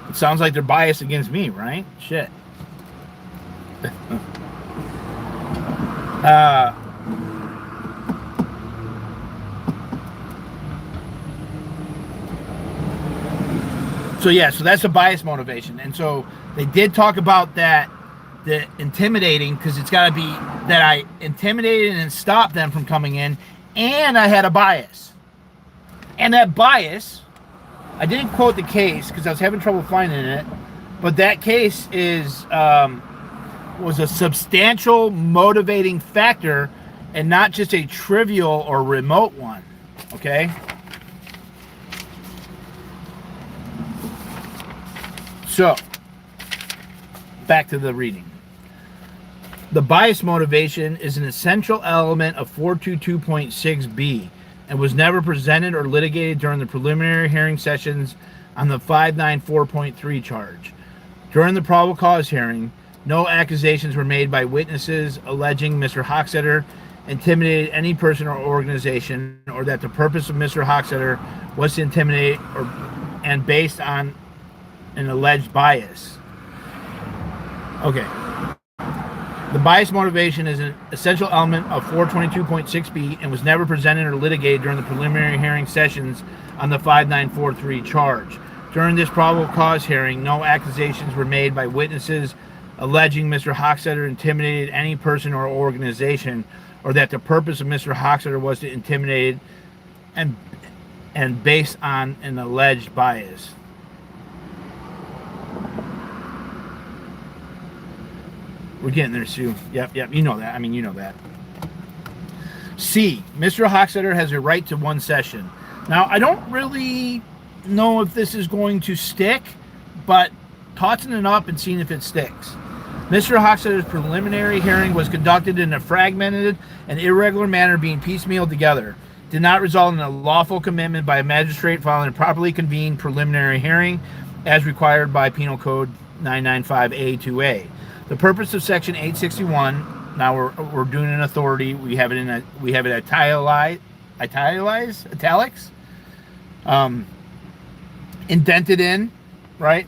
It sounds like they're biased against me, right? Shit. So that's a bias motivation. And so they did talk about that, the intimidating, because it's got to be that I intimidated and stopped them from coming in, and I had a bias. And that bias, I didn't quote the case because I was having trouble finding it, but that case was a substantial motivating factor and not just a trivial or remote one. Okay? So, back to the reading. The bias motivation is an essential element of 422.6b and was never presented or litigated during the preliminary hearing sessions on the 594.3 charge. During the probable cause hearing, no accusations were made by witnesses alleging Mr. Hochstetter intimidated any person or organization, or that the purpose of Mr. Hochstetter was to intimidate and based on an alleged bias. Okay. The bias motivation is an essential element of 422.6b and was never presented or litigated during the preliminary hearing sessions on the 5943 charge. During this probable cause hearing, no accusations were made by witnesses alleging Mr. Hochstetter intimidated any person or organization, or that the purpose of Mr. Hochstetter was to intimidate and based on an alleged bias. We're getting there, Sue. Yep, you know that. I mean, you know that. C, Mr. Hochstetter has a right to one session. Now, I don't really know if this is going to stick, but tossing it up and seeing if it sticks. Mr. Hochstetter's preliminary hearing was conducted in a fragmented and irregular manner, being piecemealed together. Did not result in a lawful commitment by a magistrate following a properly convened preliminary hearing as required by Penal Code 995A2A. The purpose of Section 861, now we're doing an authority. We have it italics, indented in, right?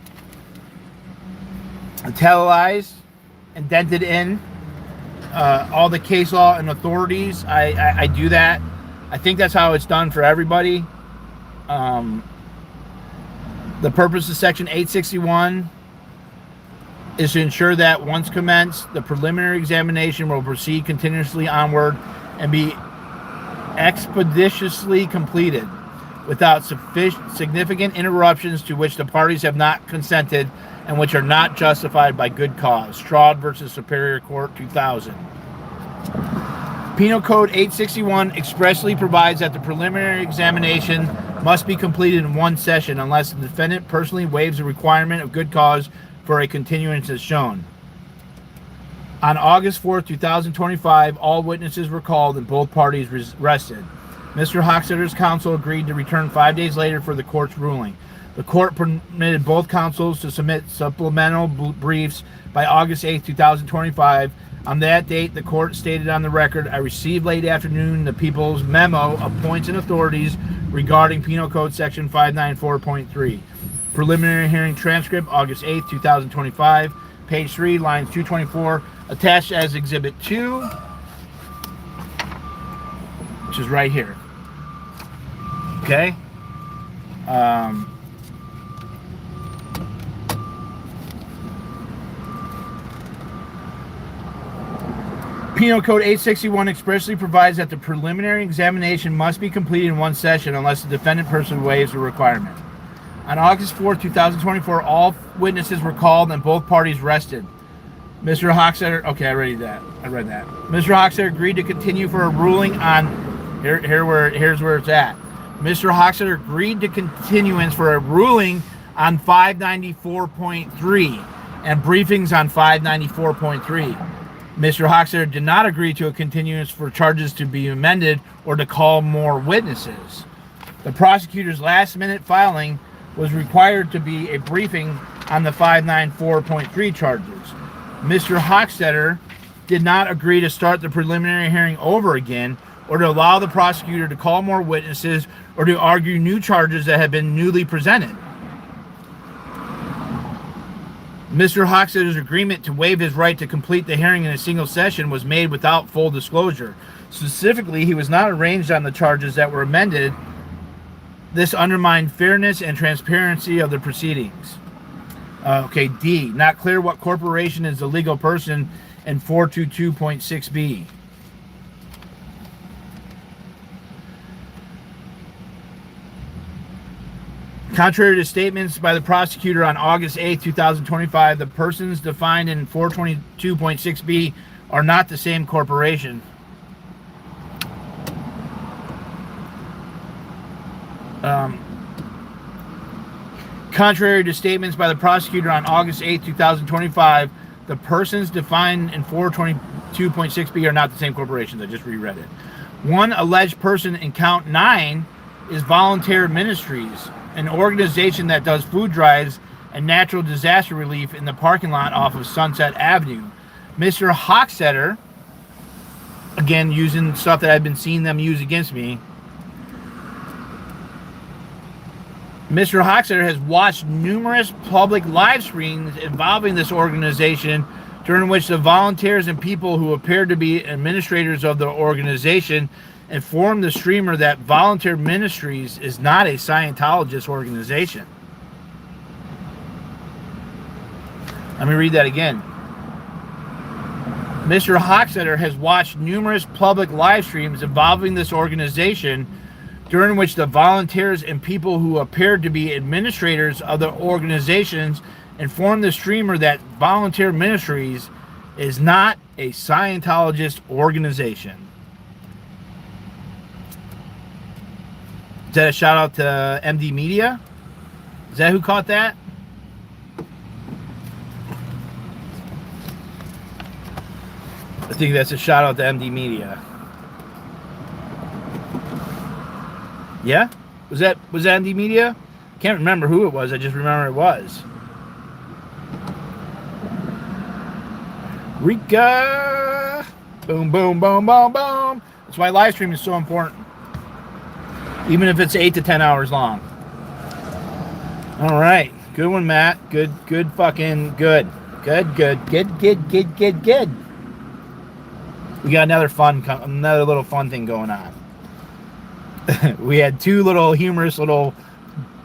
Italicized, indented in, all the case law and authorities. I do that. I think that's how it's done for everybody. The purpose of Section 861 is to ensure that once commenced, the preliminary examination will proceed continuously onward and be expeditiously completed without significant interruptions to which the parties have not consented and which are not justified by good cause. Stroud versus Superior Court, 2000. Penal Code 861 expressly provides that the preliminary examination must be completed in one session unless the defendant personally waives the requirement of good cause for a continuance as shown. On August 4th, 2025, all witnesses were called and both parties rested. Mr. Hochstetter's counsel agreed to return 5 days later for the court's ruling. The court permitted both counsels to submit supplemental briefs by August 8, 2025. On that date, the court stated on the record, I received late afternoon the people's memo of points and authorities regarding Penal Code Section 594.3. Preliminary hearing transcript, August 8, 2025, page 3, lines 224, attached as Exhibit 2, which is right here. Okay? Penal Code 861 expressly provides that the preliminary examination must be completed in one session unless the defendant person waives the requirement. On August 4, 2024, all witnesses were called and both parties rested. Mr. Hochstetter, okay, I read that. Mr. Hochstetter agreed to continue for a ruling on, here's where it's at. Mr. Hochstetter agreed to continuance for a ruling on 594.3 and briefings on 594.3. Mr. Hochstetter did not agree to a continuance for charges to be amended or to call more witnesses. The prosecutor's last-minute filing was required to be a briefing on the 594.3 charges. Mr. Hochstetter did not agree to start the preliminary hearing over again or to allow the prosecutor to call more witnesses or to argue new charges that had been newly presented. Mr. Hochstetter's agreement to waive his right to complete the hearing in a single session was made without full disclosure. Specifically, he was not arraigned on the charges that were amended. This undermined fairness and transparency of the proceedings. Okay, D. Not clear what corporation is the legal person in 422.6b. Contrary to statements by the prosecutor on August 8, 2025, the persons defined in 422.6b are not the same corporation. Contrary to statements by the prosecutor on August 8, 2025, the persons defined in 422.6b are not the same corporations. I just reread it. One alleged person in count 9 is Volunteer Ministries, an organization that does food drives and natural disaster relief in the parking lot off of Sunset Avenue. Mr. Hochstetter, again using stuff that I've been seeing them use against me, Mr. Hochstetter has watched numerous public live streams involving this organization during which the volunteers and people who appeared to be administrators of the organization informed the streamer that Volunteer Ministries is not a Scientologist organization. Let me read that again. Mr. Hochstetter has watched numerous public live streams involving this organization during which the volunteers and people who appeared to be administrators of the organizations informed the streamer that Volunteer Ministries is not a Scientologist organization. Is that a shout out to MD Media? Is that who caught that? I think that's a shout out to MD Media. Yeah? Was that MD Media? Can't remember who it was. I just remember it was. Rika! Boom, boom, boom, boom, boom. That's why live stream is so important. Even if it's 8 to 10 hours long. All right. Good one, Matt. Good fucking good. Good. We got another little fun thing going on. We had two little humorous little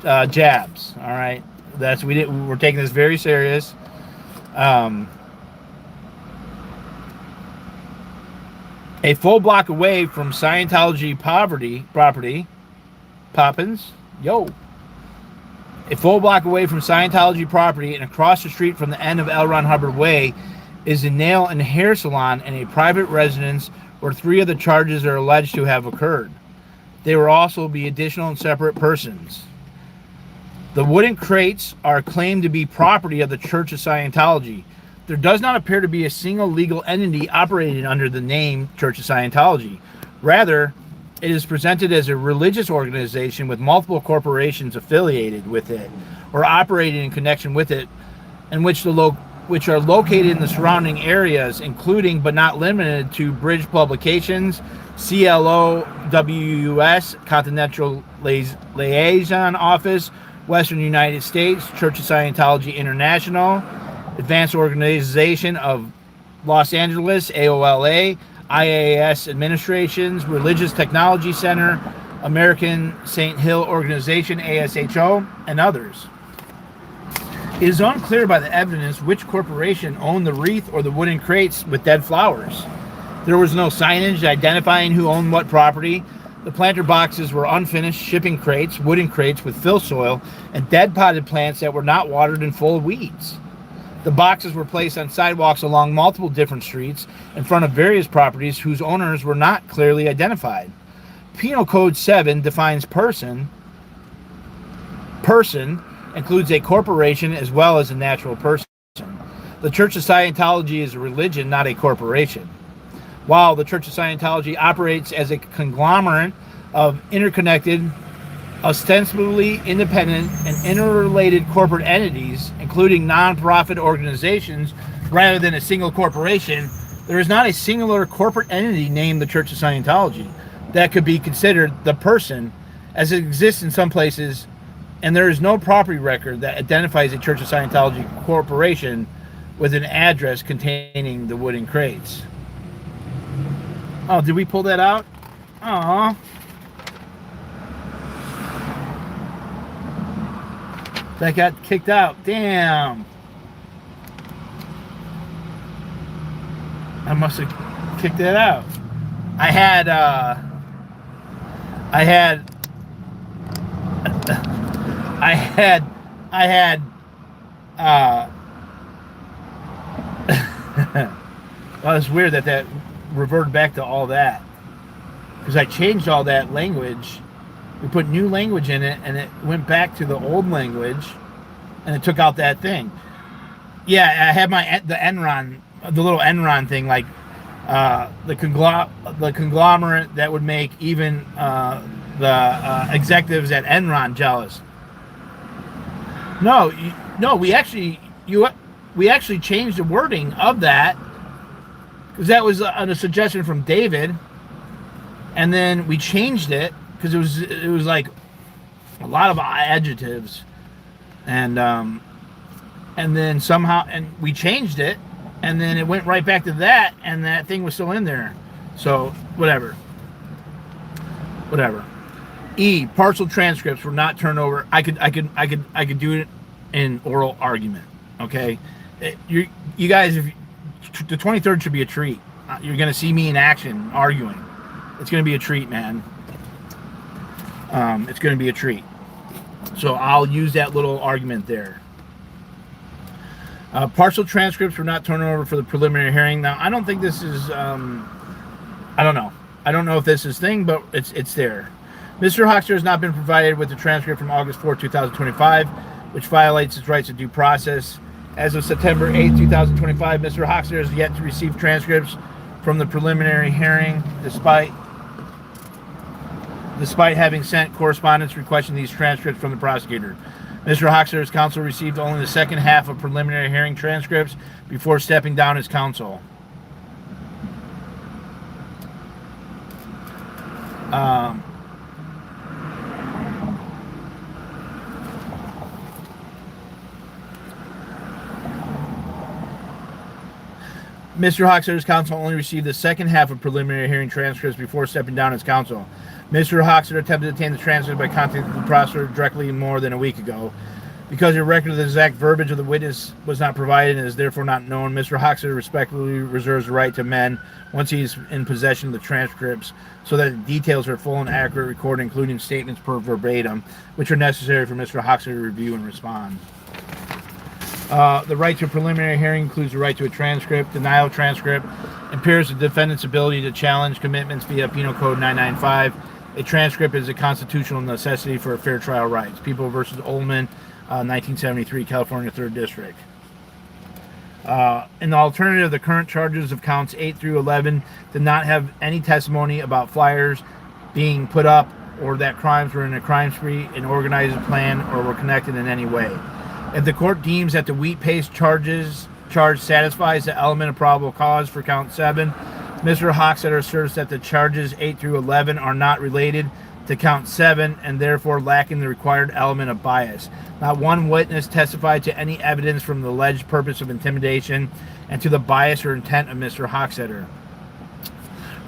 jabs. All right. We're taking this very serious. A full block away from Scientology property, Poppins, yo. A full block away from Scientology property and across the street from the end of L. Ron Hubbard Way is a nail and hair salon and a private residence where 3 of the charges are alleged to have occurred. They will also be additional and separate persons. The wooden crates are claimed to be property of the Church of Scientology. There does not appear to be a single legal entity operating under the name Church of Scientology. Rather, it is presented as a religious organization with multiple corporations affiliated with it or operating in connection with it, and which are located in the surrounding areas, including but not limited to Bridge Publications, CLOWUS, Continental Liaison Office, Western United States, Church of Scientology International, Advanced Organization of Los Angeles, AOLA, IAS Administrations, Religious Technology Center, American St. Hill Organization, ASHO, and others. It is unclear by the evidence which corporation owned the wreath or the wooden crates with dead flowers. There was no signage identifying who owned what property. The planter boxes were unfinished shipping crates, wooden crates with fill soil, and dead potted plants that were not watered and full of weeds. The boxes were placed on sidewalks along multiple different streets in front of various properties whose owners were not clearly identified. Penal Code 7 defines person. Person includes a corporation as well as a natural person. The Church of Scientology is a religion, not a corporation. While the Church of Scientology operates as a conglomerate of interconnected, ostensibly independent and interrelated corporate entities, including non-profit organizations, rather than a single corporation, there is not a singular corporate entity named the Church of Scientology that could be considered the person, as it exists in some places, and there is no property record that identifies a Church of Scientology corporation with an address containing the wooden crates. Oh, did we pull that out? Aww. That got kicked out. Damn. I must have kicked that out. I had well, it's weird that reverted back to all that, because I changed all that language. We put new language in it, and it went back to the old language, and it took out that thing. Yeah, I had the Enron, the little Enron thing, like the conglomerate that would make even the executives at Enron jealous. No, we actually changed the wording of that, because that was a suggestion from David, and then we changed it because it was like a lot of adjectives, and then somehow we changed it, and then it went right back to that, and that thing was still in there. So whatever. E, partial transcripts were not turned over. I could do it in oral argument. Okay, you guys, the 23rd should be a treat. You're gonna see me in action arguing. It's gonna be a treat, man. It's gonna be a treat. So I'll use that little argument there. Partial transcripts were not turned over for the preliminary hearing. Now, I don't think this is. I don't know. I don't know if this is thing, but it's there. Mr. Hochstetter has not been provided with the transcript from August 4, 2025, which violates his rights to due process. As of September 8, 2025, Mr. Hochstetter has yet to receive transcripts from the preliminary hearing, despite having sent correspondence requesting these transcripts from the prosecutor. Mr. Hochstetter's counsel received only the second half of preliminary hearing transcripts before stepping down as counsel. Mr. Hochstetter's counsel only received the second half of preliminary hearing transcripts before stepping down as counsel. Mr. Hochstetter attempted to obtain the transcript by contacting the prosecutor directly more than a week ago. Because a record of the exact verbiage of the witness was not provided and is therefore not known, Mr. Hochstetter respectfully reserves the right to amend once he is in possession of the transcripts so that the details are full and accurate recorded, including statements per verbatim, which are necessary for Mr. Hochstetter to review and respond. The right to a preliminary hearing includes the right to a transcript. Denial of transcript impairs the defendant's ability to challenge commitments via Penal Code 995. A transcript is a constitutional necessity for fair trial rights. People v. Ullman, 1973, California 3rd District. In the alternative, the current charges of counts 8 through 11 did not have any testimony about flyers being put up, or that crimes were in a crime spree, an organized plan, or were connected in any way. If the court deems that the wheat paste charge satisfies the element of probable cause for count 7, Mr. Hochstetter asserts that the charges 8 through 11 are not related to count 7 and therefore lacking the required element of bias. Not one witness testified to any evidence from the alleged purpose of intimidation and to the bias or intent of Mr. Hochstetter.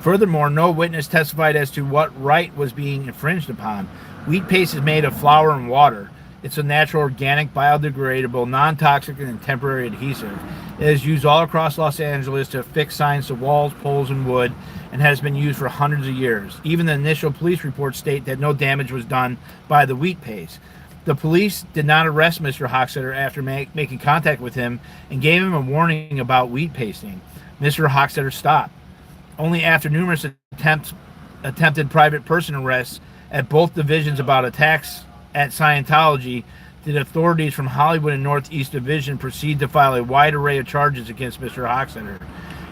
Furthermore, no witness testified as to what right was being infringed upon. Wheat paste is made of flour and water. It's a natural, organic, biodegradable, non-toxic, and temporary adhesive. It is used all across Los Angeles to affix signs to walls, poles, and wood, and has been used for hundreds of years. Even the initial police reports state that no damage was done by the wheat paste. The police did not arrest Mr. Hochstetter after making contact with him and gave him a warning about wheat pasting. Mr. Hochstetter stopped. Only after numerous attempted private person arrests at both divisions about attacks at Scientology did authorities from Hollywood and Northeast Division proceed to file a wide array of charges against Mr. Hochstetter.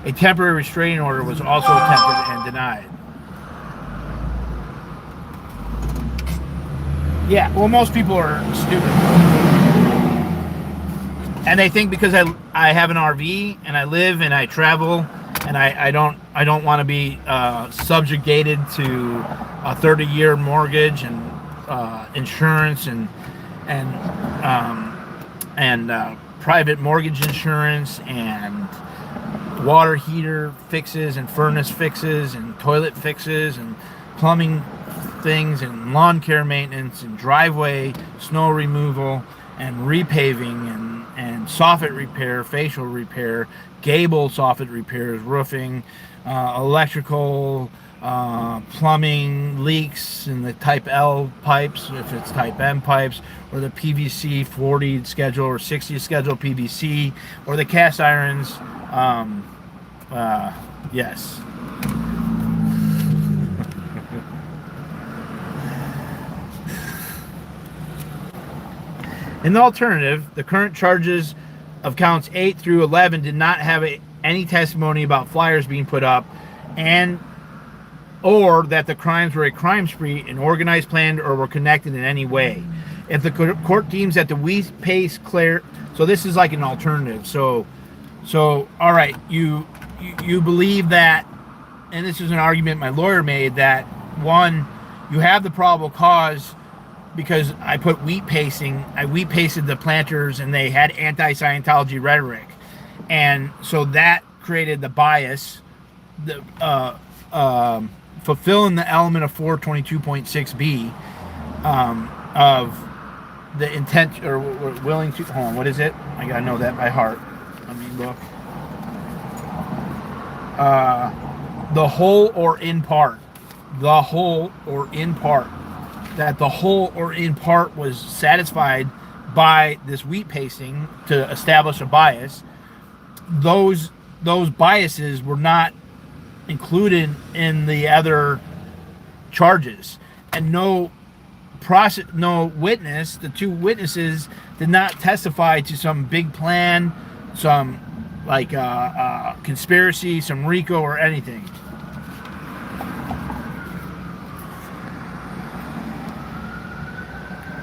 A temporary restraining order was also attempted and denied. Yeah, well, most people are stupid. And they think because I have an RV and I live and I travel and I don't want to be subjugated to a 30-year mortgage and insurance and private mortgage insurance and water heater fixes and furnace fixes and toilet fixes and plumbing things and lawn care maintenance and driveway snow removal and repaving and soffit repair, facial repair, gable soffit repairs, roofing, electrical, plumbing leaks in the type L pipes, if it's type M pipes, or the PVC 40 schedule or 60 schedule PVC, or the cast irons. Yes. In the alternative, the current charges of counts 8 through 11 did not have any testimony about flyers being put up or that the crimes were a crime spree, an organized plan, or were connected in any way. If the court deems that the wheat paste clear, so this is like an alternative. So all right, you believe that, and this is an argument my lawyer made, that one, you have the probable cause because I put wheat pasting, I wheat pasted the planters and they had anti-Scientology rhetoric. And so that created the bias, fulfilling the element of 422.6b of the intent or willing to, hold on, what is it? I gotta know that by heart. Let me look. The whole or in part. The whole or in part. That the whole or in part was satisfied by this wheat pasting to establish a bias. Those biases were not included in the other charges, and no witness, the two witnesses did not testify to some big plan, some like conspiracy, some RICO or anything.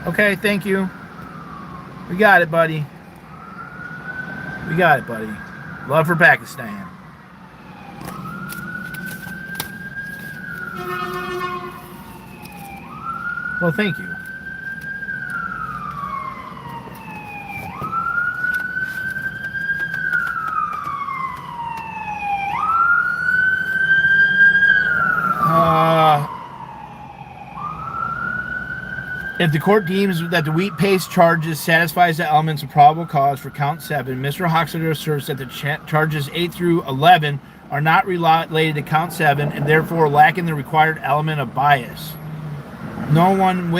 Okay, thank you. We got it, buddy. We got it, buddy. Love for Pakistan. Well, thank you. If the court deems that the wheat paste charges satisfies the elements of probable cause for count 7, Mr. Hochstetter asserts that the charges 8 through 11 are not related to count 7 and therefore lacking the required element of bias. Not one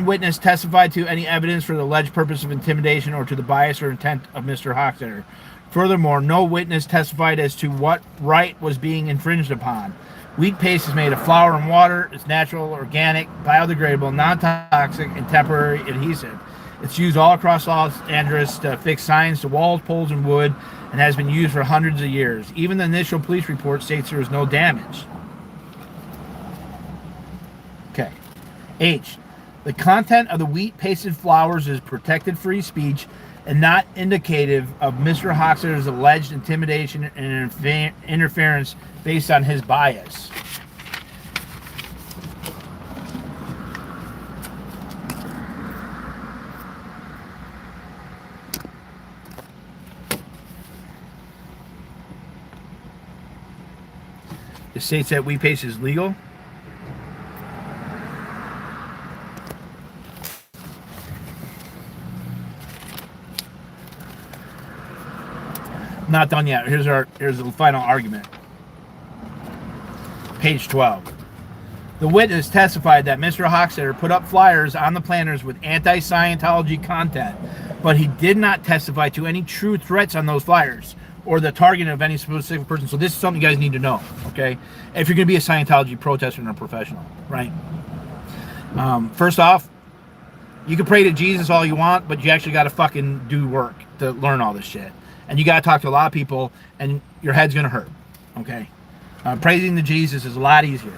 witness testified to any evidence for the alleged purpose of intimidation or to the bias or intent of Mr. Hochstetter. Furthermore, no witness testified as to what right was being infringed upon. Wheat paste is made of flour and water. It's natural, organic, biodegradable, non-toxic, and temporary adhesive. It's used all across Los Angeles to affix signs to walls, poles, and wood, and has been used for hundreds of years. Even the initial police report states there was no damage. H. The content of the wheat pasted flowers is protected free speech and not indicative of Mr. Hochstetter's alleged intimidation and interference based on his bias. It states that wheat paste is legal. Not done yet. Here's the final argument. Page 12. The witness testified that Mr. Hochstetter put up flyers on the planters with anti-Scientology content, but he did not testify to any true threats on those flyers or the targeting of any specific person. So this is something you guys need to know, okay? If you're going to be a Scientology protester and a professional, right? First off, you can pray to Jesus all you want, but you actually got to fucking do work to learn all this shit. And you got to talk to a lot of people, and your head's going to hurt, okay? Praising to Jesus is a lot easier.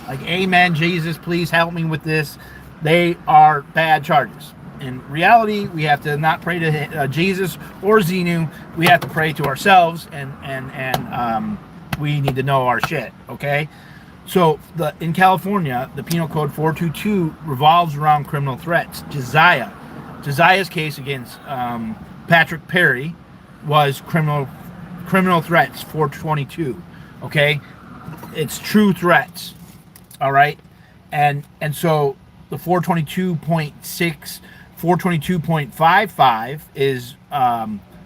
Like, amen, Jesus, please help me with this. They are bad charges. In reality, we have to not pray to Jesus or Xenu. We have to pray to ourselves, and we need to know our shit, okay? So, in California, the Penal Code 422 revolves around criminal threats. Josiah's case against Patrick Perry was criminal threats, 422, okay? It's true threats, all right? And so the 422.55 is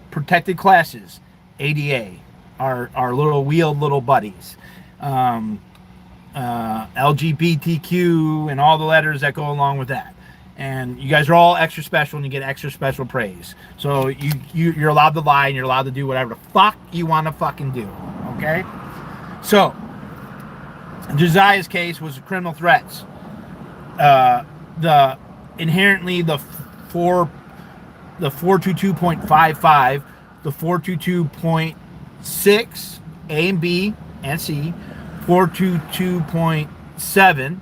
protected classes, ADA, our little wheeled little buddies, LGBTQ, and all the letters that go along with that. And you guys are all extra special, and you get extra special praise. So you're allowed to lie, and you're allowed to do whatever the fuck you want to fucking do, okay? So Josiah's case was criminal threats. The 422.55, the 422.6 A and B and C, 422.7,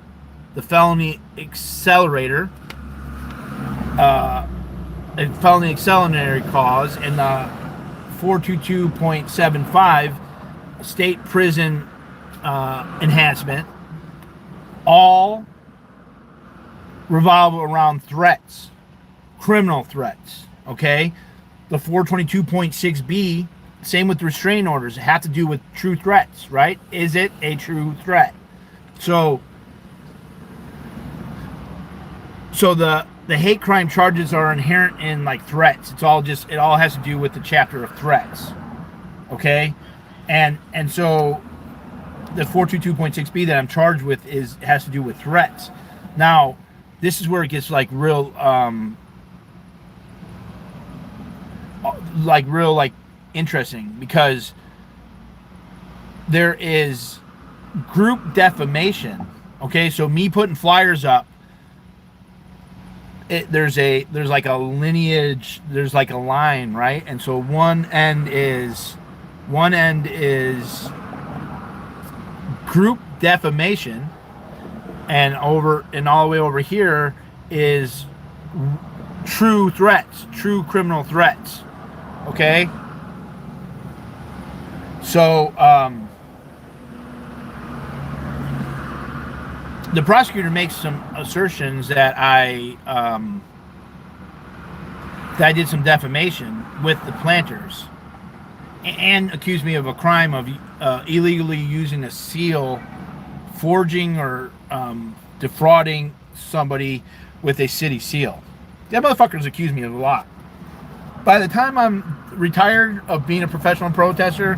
the felony accelerator, a felony acceleratory cause, and the 422.75 state prison enhancement, all revolve around threats, criminal threats, okay? The 422.6B, same with restraining orders, it have to do with true threats, right? Is it a true threat? So the hate crime charges are inherent in like threats. It all has to do with the chapter of threats, okay? And so the 422.6B that I'm charged with has to do with threats. Now, this is where it gets like real interesting, because there is group defamation. Okay, so me putting flyers up, there's like a lineage, there's like a line, right? And so one end is group defamation, and all the way over here is true threats, true criminal threats. Okay? So the prosecutor makes some assertions that I did some defamation with the planters, and accused me of a crime of illegally using a seal, forging or defrauding somebody with a city seal. That motherfuckers accused me of a lot. By the time I'm retired of being a professional protester,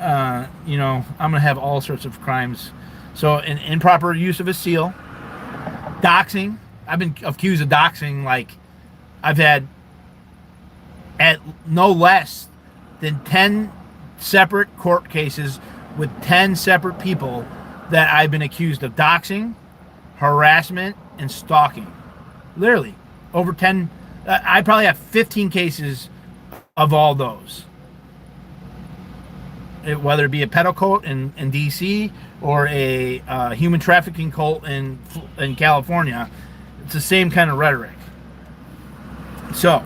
I'm gonna have all sorts of crimes. So an improper use of a seal, doxing. I've been accused of doxing. Like, I've had at no less than 10 separate court cases with 10 separate people that I've been accused of doxing, harassment, and stalking. Literally, over 10. I probably have 15 cases of all those. Whether it be a pedo cult in D.C. or a human trafficking cult in California, It's the same kind of rhetoric. So,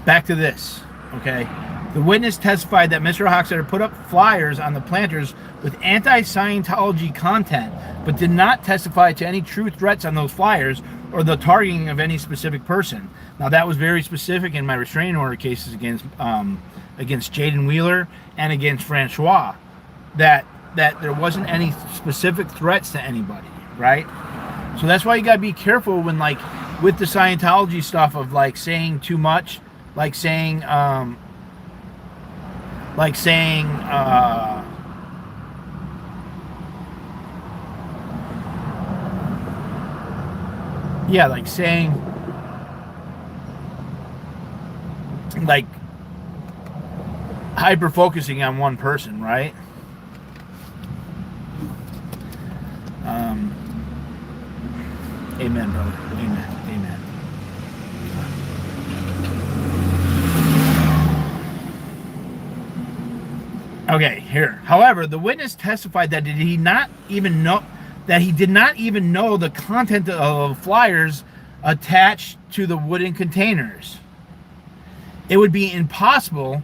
back to this, okay? The witness testified that Mr. Hochstetter put up flyers on the planters with anti-Scientology content, but did not testify to any true threats on those flyers or the targeting of any specific person. Now, that was very specific in my restraining order cases against Jaden Wheeler and against Francois, that there wasn't any specific threats to anybody, right? So that's why you gotta be careful when, like, with the Scientology stuff of like saying too much, like saying yeah, like saying, like, hyper focusing on one person, right? Amen, brother. Amen. Amen. Okay, here. However, the witness testified that he did not even know the content of flyers attached to the wooden containers. It would be impossible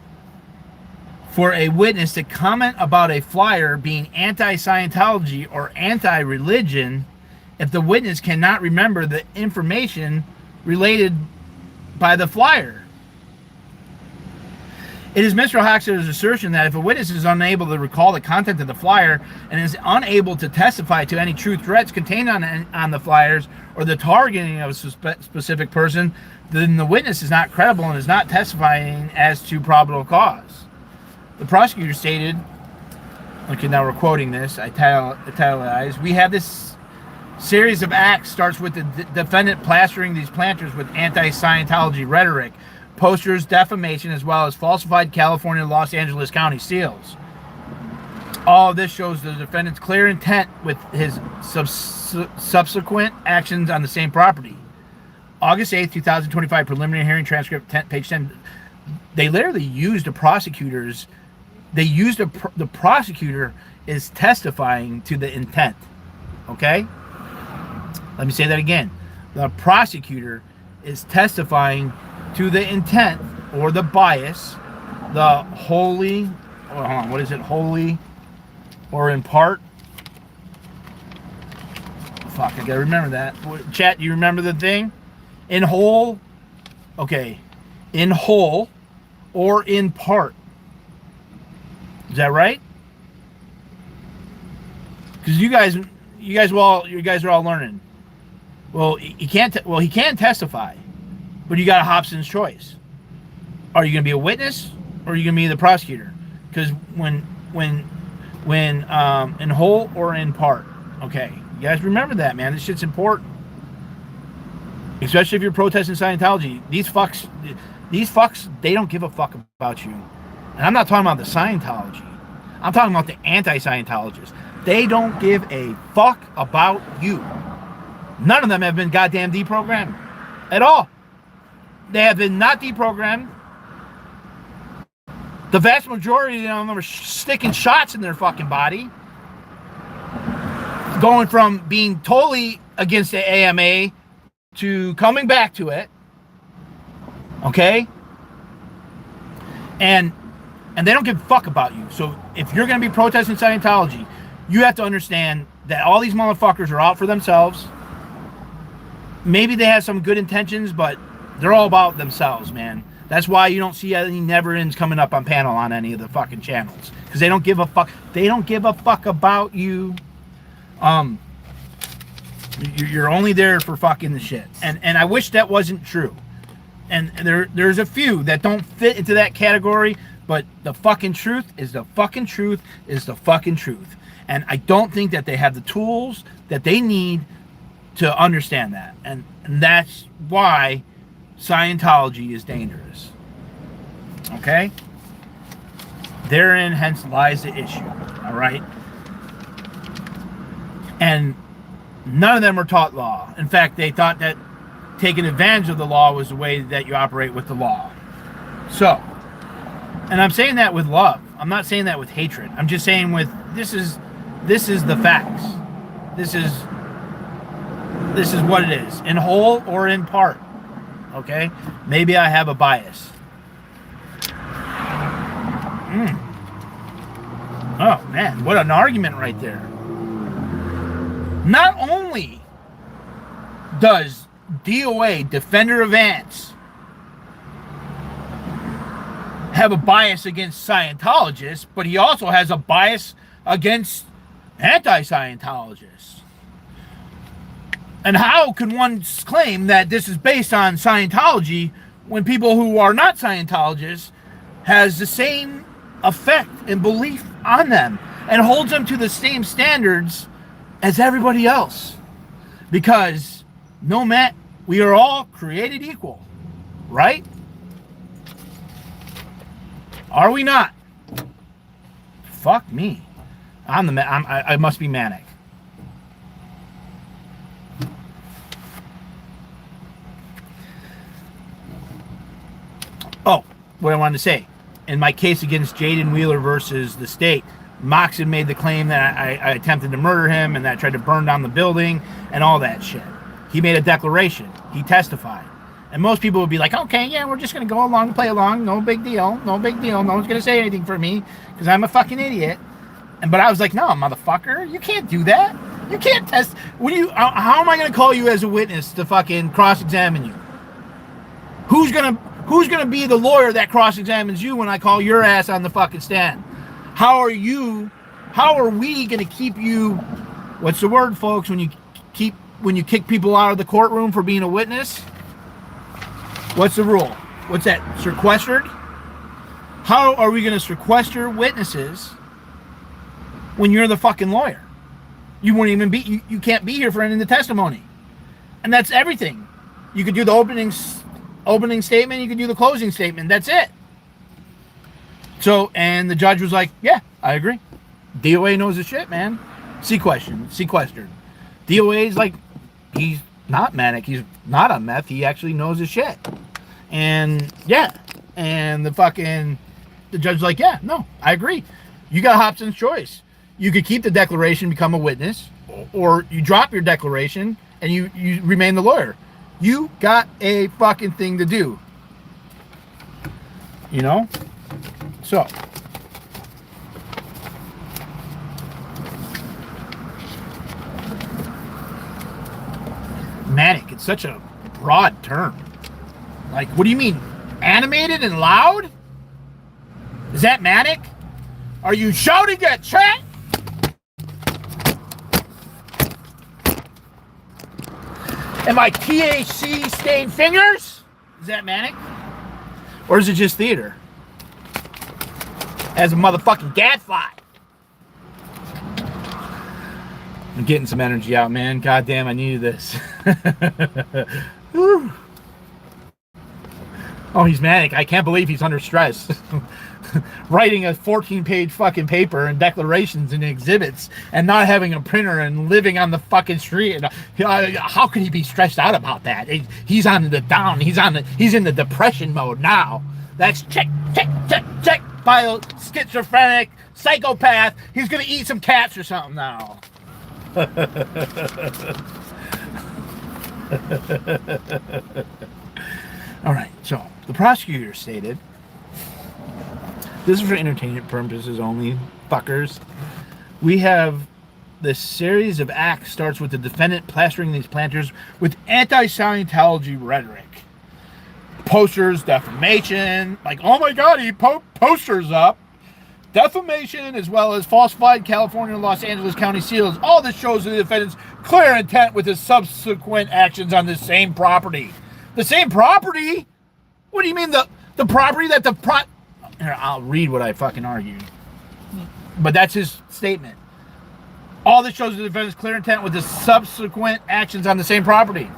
for a witness to comment about a flyer being anti-Scientology or anti-religion if the witness cannot remember the information related by the flyer. It is Mr. Hochstetter's assertion that if a witness is unable to recall the content of the flyer and is unable to testify to any true threats contained on the flyers or the targeting of a specific person, then the witness is not credible and is not testifying as to probable cause. The prosecutor stated, okay, now we're quoting this, italicized, we have this series of acts starts with the defendant plastering these planters with anti-Scientology rhetoric, posters, defamation, as well as falsified California and Los Angeles County seals. All of this shows the defendant's clear intent with his subsequent actions on the same property. August 8th, 2025, preliminary hearing transcript, page 10. They literally used the prosecutors. The prosecutor is testifying to the intent. Okay? Let me say that again. The prosecutor is testifying to the intent or the bias, the wholly, hold on, what is it? Wholly or in part? Fuck, I gotta remember that. Chat, you remember the thing? In whole, okay. In whole or in part. Is that right? Because you guys are all learning. Well, he can testify, but you got a Hobson's choice. Are you going to be a witness or are you going to be the prosecutor? Because when in whole or in part, okay, you guys remember that, man. This shit's important, especially if you're protesting Scientology. These fucks, they don't give a fuck about you. And I'm not talking about the Scientology. I'm talking about the anti-Scientologists. They don't give a fuck about you. None of them have been goddamn deprogrammed at all. They have been not deprogrammed. The vast majority of them are sticking shots in their fucking body. Going from being totally against the AMA to coming back to it. Okay? And they don't give a fuck about you. So if you're going to be protesting Scientology, you have to understand that all these motherfuckers are out for themselves. Maybe they have some good intentions, but they're all about themselves, man. That's why you don't see any never-ends coming up on panel on any of the fucking channels. Because they don't give a fuck. They don't give a fuck about you. You're only there for fucking the shit. And I wish that wasn't true. And there's a few that don't fit into that category, but the fucking truth is the fucking truth is the fucking truth. And I don't think that they have the tools that they need to understand that. And that's why Scientology is dangerous. Okay? Therein, hence, lies the issue. All right? And none of them were taught law. In fact, they thought that taking advantage of the law was the way that you operate with the law. So, and I'm saying that with love. I'm not saying that with hatred. I'm just saying with this is the facts. This is this is what it is, in whole or in part. Okay? Maybe I have a bias. Oh, man, what an argument right there. Not only does D.o.A, Defender of Ants, have a bias against Scientologists, but he also has a bias against anti-Scientologists. And how can one claim that this is based on Scientology when people who are not Scientologists has the same effect and belief on them and holds them to the same standards as everybody else? Because no matter, we are all created equal, right? Are we not? Fuck me. I must be manic. Oh, what I wanted to say. In my case against Jaden Wheeler versus the state, Moxon made the claim that I attempted to murder him and that I tried to burn down the building and all that shit. He made a declaration. He testified. And most people would be like, okay, yeah, we're just going to go along and play along. No big deal. No big deal. No one's going to say anything for me because I'm a fucking idiot. But I was like, no, motherfucker, you can't do that. You can't test. How am I going to call you as a witness to fucking cross-examine you? Who's gonna be the lawyer that cross-examines you when I call your ass on the fucking stand? How are we gonna keep you, what's the word, folks, when you kick people out of the courtroom for being a witness? What's the rule? What's that? Sequestered? How are we gonna sequester witnesses when you're the fucking lawyer? You won't even be, you can't be here for any of the testimony. And that's everything. You could do the opening statement, you could do the closing statement. That's it. So, and the judge was like, yeah, I agree. D.o.A knows his shit, man. Sequestered. D.o.A is like, he's not manic. He's not on meth. He actually knows his shit. And, yeah. And the judge's like, yeah, no, I agree. You got Hobson's choice. You could keep the declaration, become a witness, or you drop your declaration and you remain the lawyer. You got a fucking thing to do. You know? So. Manic. It's such a broad term. Like, what do you mean? Animated and loud? Is that manic? Are you shouting at chat? Am I THC stained fingers? Is that manic? Or is it just theater? As a motherfucking gadfly. I'm getting some energy out, man. God damn, I needed this. Oh, he's manic. I can't believe he's under stress. Writing a 14-page fucking paper and declarations and exhibits and not having a printer and living on the fucking street. And how could he be stressed out about that? He's on the down. He's in the depression mode now. That's check. Bio schizophrenic, psychopath. He's gonna eat some cats or something now. All right, so the prosecutor stated, this is for entertainment purposes only, fuckers. We have this series of acts starts with the defendant plastering these planters with anti-Scientology rhetoric. Posters, defamation, like, oh my God, he posters up. Defamation, as well as falsified California and Los Angeles County seals. All this shows the defendant's clear intent with his subsequent actions on the same property. The same property? What do you mean the property that Here, I'll read what I fucking argued. But that's his statement. All this shows the defendant's clear intent with his subsequent actions on the same property.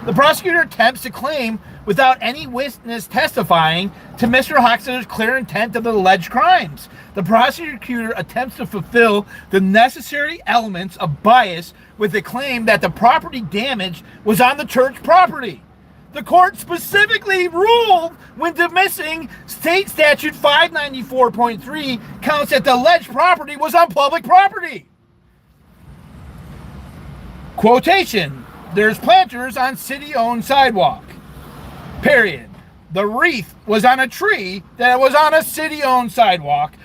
The prosecutor attempts to claim, without any witness testifying, to Mr. Hochstetter's clear intent of the alleged crimes. The prosecutor attempts to fulfill the necessary elements of bias with the claim that the property damage was on the church property. The court specifically ruled when dismissing State Statute 594.3 counts that the alleged property was on public property. Quotation, There's planters on city-owned sidewalk. Period. The wreath was on a tree that was on a city-owned sidewalk,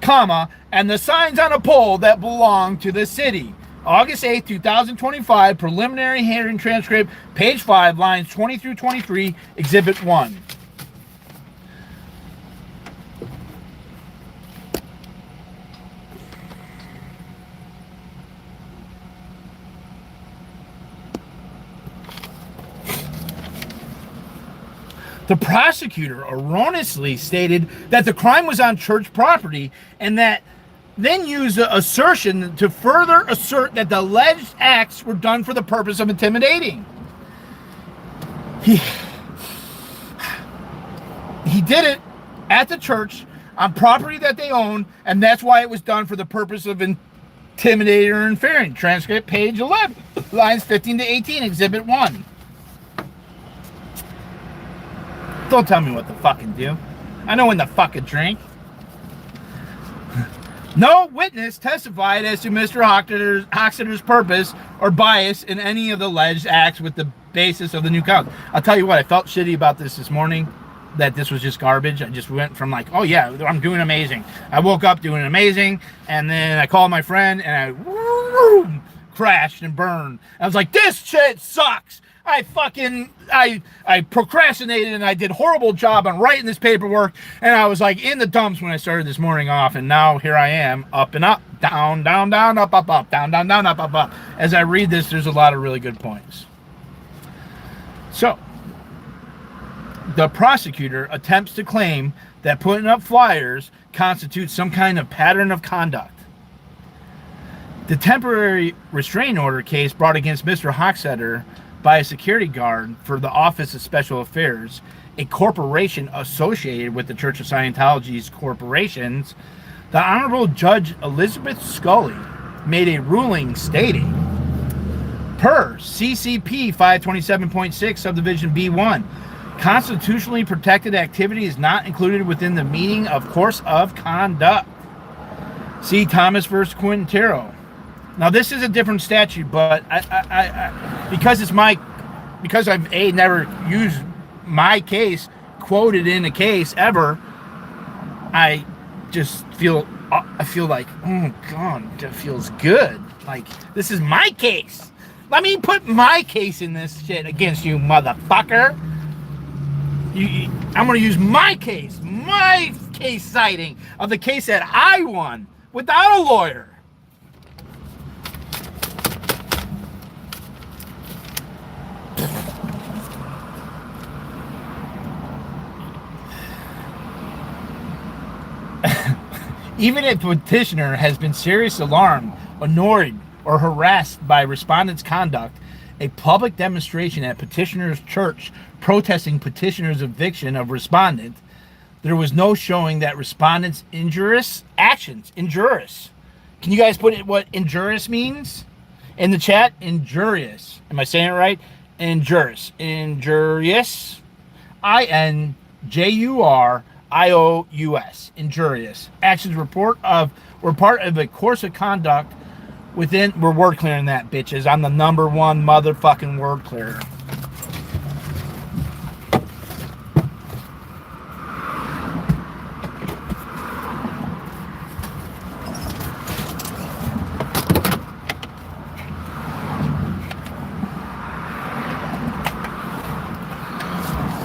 comma, and the signs on a pole that belong to the city. August 8th, 2025, preliminary hearing transcript, page 5, lines 20 through 23, Exhibit 1. The prosecutor erroneously stated that the crime was on church property and that then used the assertion to further assert that the alleged acts were done for the purpose of intimidating. He did it at the church on property that they own, and that's why it was done for the purpose of intimidating or interfering. Transcript, page 11, lines 15 to 18, Exhibit 1. Don't tell me what to fucking do. I know when to fucking drink. No witness testified as to Mr. Hochstetter's purpose or bias in any of the alleged acts with the basis of the new count. I'll tell you what, I felt shitty about this morning, that this was just garbage. I just went from like, oh yeah, I'm doing amazing. I woke up doing amazing, and then I called my friend, and I crashed and burned. I was like, this shit sucks. I procrastinated, and I did a horrible job on writing this paperwork, and I was like in the dumps when I started this morning off, and now here I am, up and up, down, down, down, up, up, up, down, down, down, up, up, up. As I read this, there's a lot of really good points. So, the prosecutor attempts to claim that putting up flyers constitutes some kind of pattern of conduct. The temporary restraining order case brought against Mr. Hochstetter by a security guard for the Office of Special Affairs, a corporation associated with the Church of Scientology's corporations, the Honorable Judge Elizabeth Scully made a ruling stating, per CCP 527.6 subdivision B1, constitutionally protected activity is not included within the meaning of course of conduct. See Thomas versus Quintero. Now this is a different statute, but because I've never used my case quoted in a case ever, I feel like, oh God, that feels good. Like, this is my case. Let me put my case in this shit against you, motherfucker. I'm going to use my case citing of the case that I won without a lawyer. Even if the petitioner has been seriously alarmed, annoyed, or harassed by respondents' conduct, a public demonstration at petitioner's church protesting petitioner's eviction of respondent, there was no showing that respondent's injurious actions, injurious. Can you guys put what injurious means in the chat? Injurious. Am I saying it right? Injurious. Injurious. INJURIOUS. Injurious. Actions were part of a course of conduct within. We're word clearing that, bitches. I'm the number one motherfucking word clearer.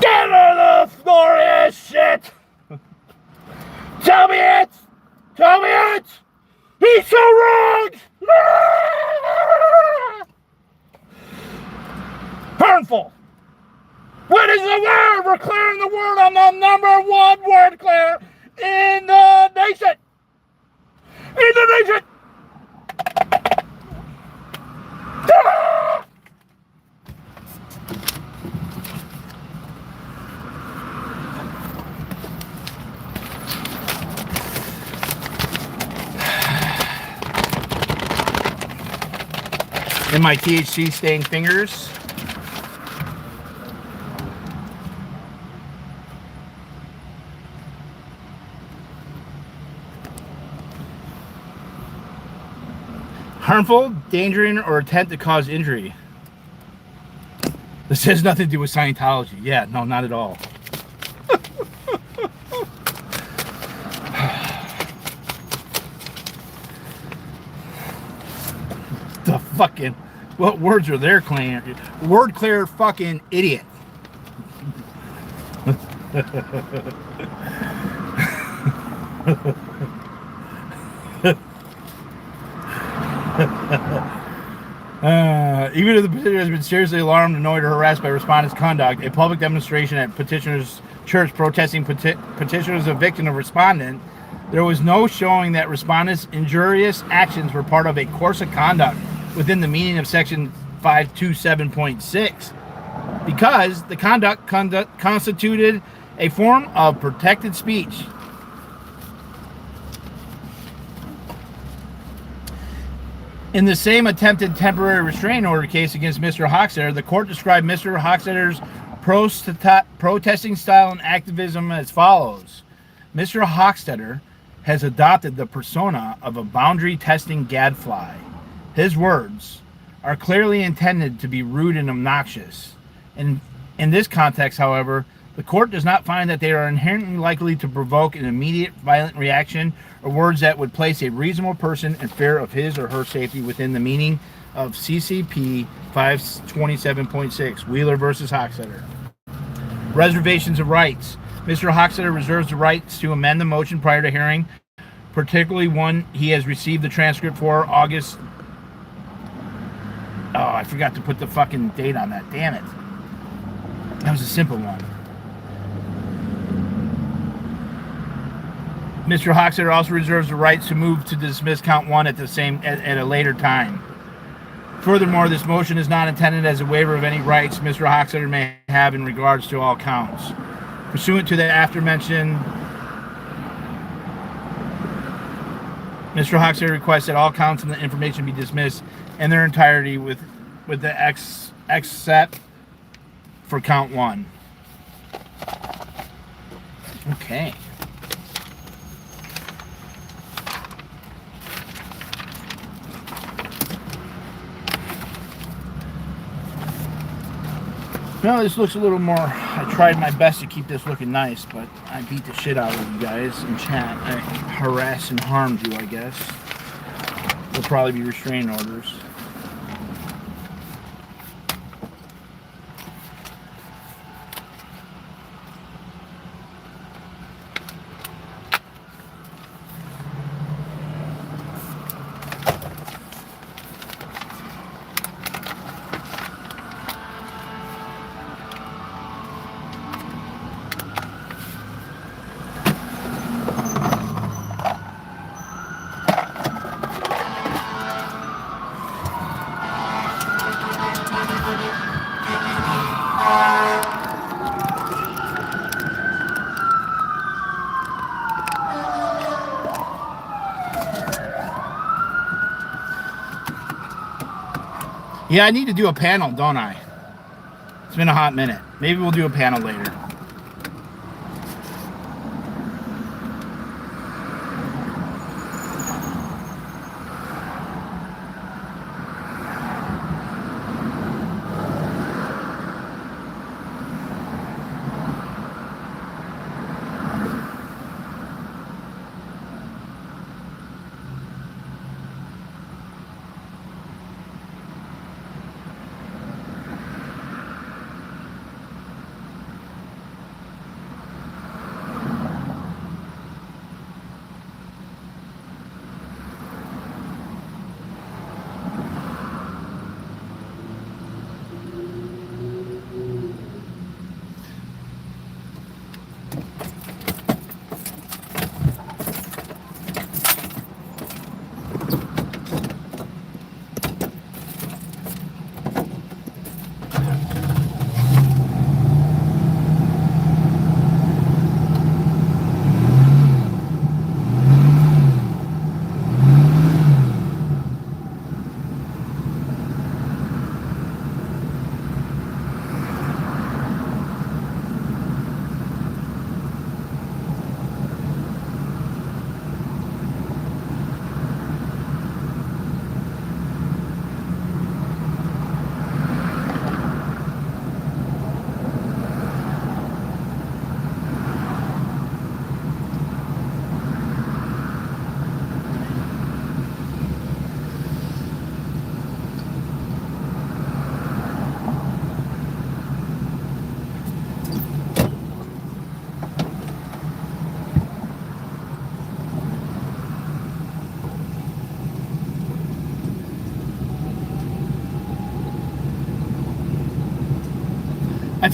Get on the glorious shit! Tell me it! Tell me it! He's so wrong! Harmful! What is the word? We're clearing the word. I'm the number one word clearer in the nation! In the nation! In my THC stained fingers. Harmful, endangering, or attempt to cause injury. This has nothing to do with Scientology. Yeah, no, not at all. The fucking, what words are there, clear? Word clear fucking idiot. Even if the petitioner has been seriously alarmed, annoyed, or harassed by respondents' conduct, a public demonstration at petitioner's church protesting petitioner as a victim of respondent, there was no showing that respondents' injurious actions were part of a course of conduct within the meaning of Section 527.6, because the conduct constituted a form of protected speech. In the same attempted temporary restraining order case against Mr. Hochstetter, the court described Mr. Hochstetter's protesting style and activism as follows. Mr. Hochstetter has adopted the persona of a boundary-testing gadfly. His words are clearly intended to be rude and obnoxious. In this context, however, the court does not find that they are inherently likely to provoke an immediate violent reaction or words that would place a reasonable person in fear of his or her safety within the meaning of CCP 527.6, Wheeler versus Hochstetter. Reservations of rights. Mr. Hochstetter reserves the rights to amend the motion prior to hearing, particularly one he has received the transcript for August. Oh, I forgot to put the fucking date on that. Damn it. That was a simple one. Mr. Hochstetter also reserves the rights to move to dismiss count 1 at a later time. Furthermore, this motion is not intended as a waiver of any rights Mr. Hochstetter may have in regards to all counts. Pursuant to the aforementioned, Mr. Hochstetter requests that all counts and the information be dismissed in their entirety with the except for count 1. Okay. Well, this looks a little more, I tried my best to keep this looking nice, but I beat the shit out of you guys in chat. I harassed and harmed you, I guess. There'll probably be restraining orders. Yeah, I need to do a panel, don't I? It's been a hot minute. Maybe we'll do a panel later.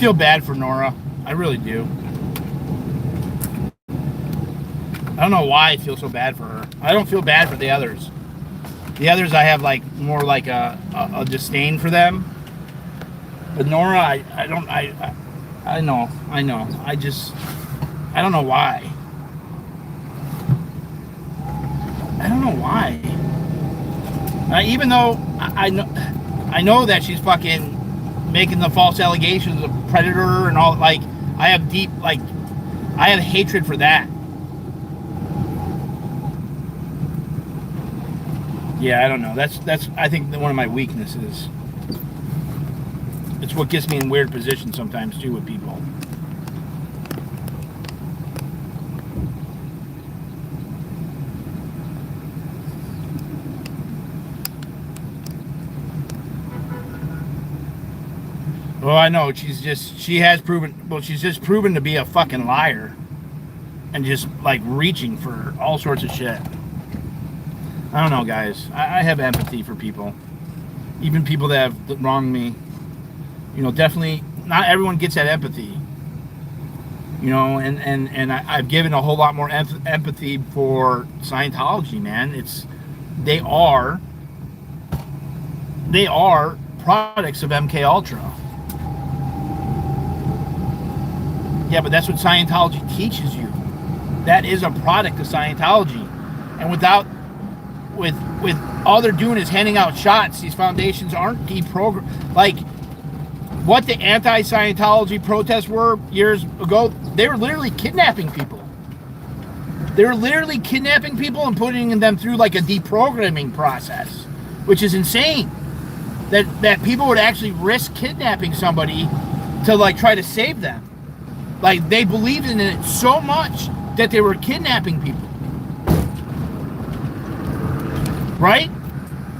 feel bad for Nora. I really do. I don't know why I feel so bad for her. I don't feel bad for the others. The others, I have like more like a disdain for them. But Nora, I know. I don't know why. I don't know why. Even though I know that she's fucking making the false allegations of predator and all, like, I have deep, like, I have hatred for that. Yeah, I don't know. That's I think one of my weaknesses. It's what gets me in weird positions sometimes too with people. Well, I know she's just proven to be a fucking liar and just like reaching for all sorts of shit. I don't know, guys. I have empathy for people, even people that have wronged me. You know, definitely not everyone gets that empathy. You know, and I've given a whole lot more empathy for Scientology, man. They are products of MK Ultra. Yeah, but that's what Scientology teaches you. That is a product of Scientology. And with all they're doing is handing out shots, these foundations aren't deprogrammed. Like, what the anti-Scientology protests were years ago, they were literally kidnapping people. They were literally kidnapping people and putting them through like a deprogramming process, which is insane. That people would actually risk kidnapping somebody to like try to save them. Like, they believed in it so much that they were kidnapping people. Right?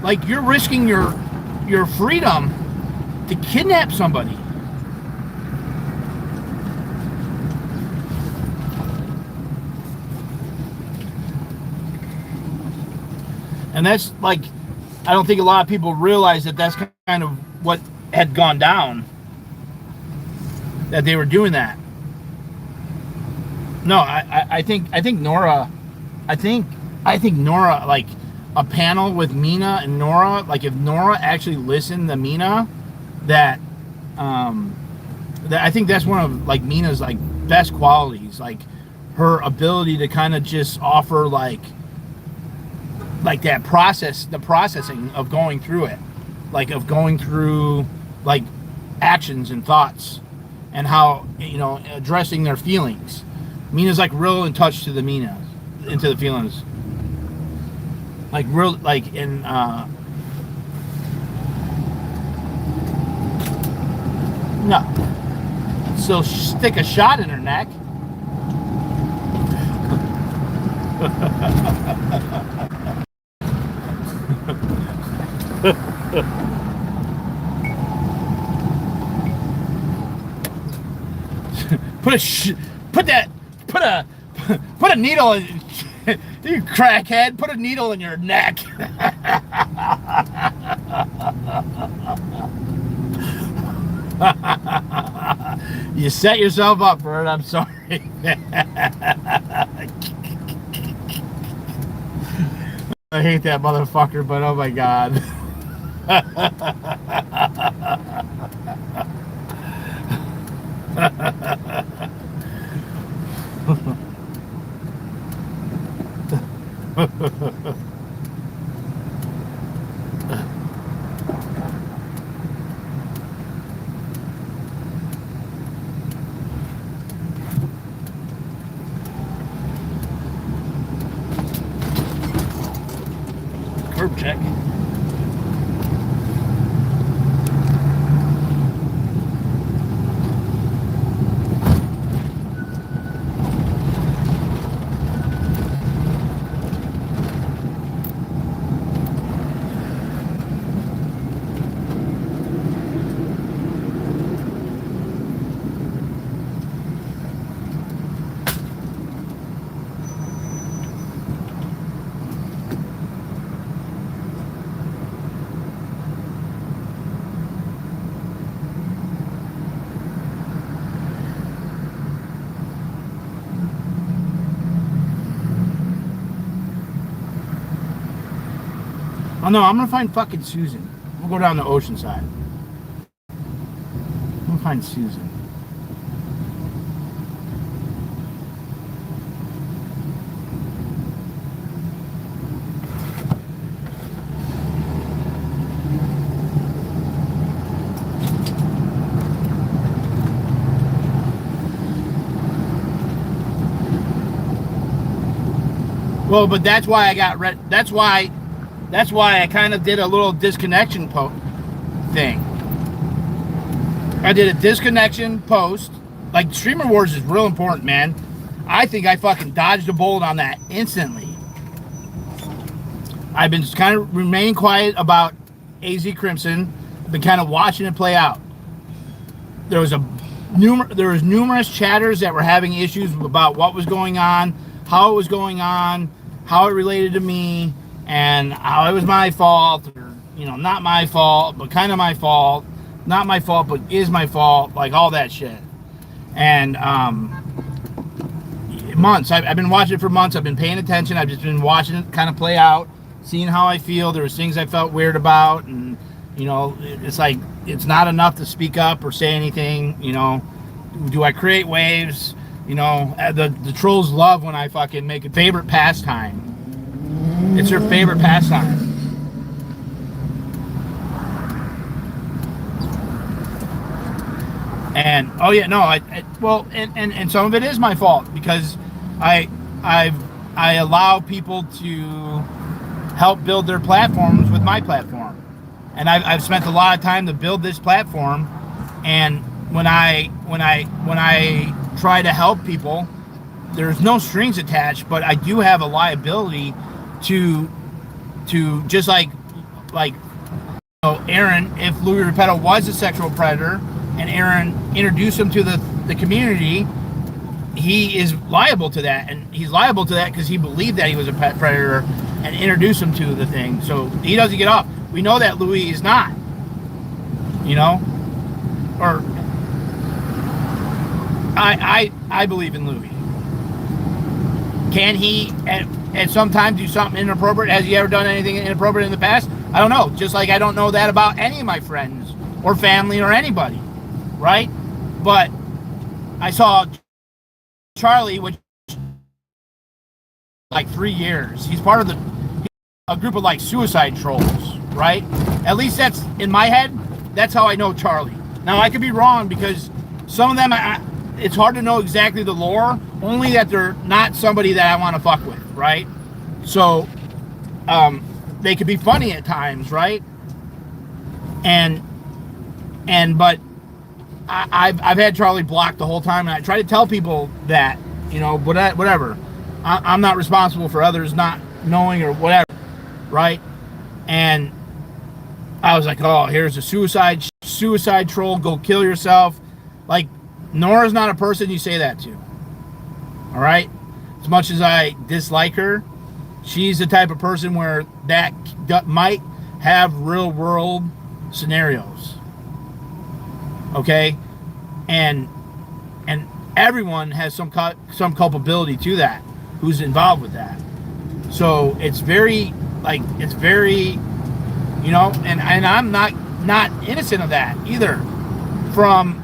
Like, you're risking your freedom to kidnap somebody. And that's like, I don't think a lot of people realize that that's kind of what had gone down, that they were doing that. No, I think Nora, like a panel with Mina and Nora, like if Nora actually listened to Mina, that I think that's one of like Mina's like best qualities, like her ability to kind of just offer like that process, the processing of going through it, like of going through like actions and thoughts and how, you know, addressing their feelings. Mina's like real in touch to the into the feelings. Like real, like in, no. So stick a shot in her neck. Put a needle in, you crackhead, put a needle in your neck. You set yourself up for it, I'm sorry. I hate that motherfucker, but oh my God. Curb check. Oh no, I'm gonna find fucking Susan. We'll go down to Oceanside. I'm gonna find Susan. Well, but that's why I got that's why I kind of did a little disconnection thing. I did a disconnection post. Like, Streamer Wars is real important, man. I think I fucking dodged a bullet on that instantly. I've been just kind of remaining quiet about AZ Crimson. I've been kind of watching it play out. There was numerous chatters that were having issues about what was going on, how it was going on, how it related to me, and how it was my fault, or, you know, not my fault, but kind of my fault, not my fault, but is my fault, like all that shit. And months, I've been watching it for months. I've been paying attention. I've just been watching it kind of play out, seeing how I feel. There was things I felt weird about, and, you know, it's like, it's not enough to speak up or say anything. You know, do I create waves? You know, the trolls love when I fucking make a favorite pastime. It's their favorite pastime. And oh yeah, no, well, and some of it is my fault, because I allow people to help build their platforms with my platform, and I've spent a lot of time to build this platform, and when I try to help people, there's no strings attached, but I do have a liability to just like you know, Aaron, if Louis Repetto was a sexual predator and Aaron introduced him to the community, he is liable to that, and he's liable to that because he believed that he was a pet predator and introduced him to the thing, so he doesn't get off. We know that Louis is not, you know, or I believe in Louis. Can he at some time do something inappropriate? Has he ever done anything inappropriate in the past? I don't know. Just like I don't know that about any of my friends or family or anybody, right? But I saw Charlie, which like 3 years. He's part of a group of like suicide trolls, right? At least that's in my head. That's how I know Charlie. Now I could be wrong, because some of them it's hard to know exactly the lore, only that they're not somebody that I want to fuck with, right? So they could be funny at times, right? But I've had Charlie blocked the whole time, and I try to tell people that, you know, whatever. I'm not responsible for others not knowing or whatever, right? And I was like, oh, here's a suicide troll, go kill yourself. Like, Nora's not a person you say that to. All right? As much as I dislike her, she's the type of person where that might have real world scenarios. Okay? And everyone has some culpability to that, who's involved with that. So it's very, you know, and I'm not innocent of that either. From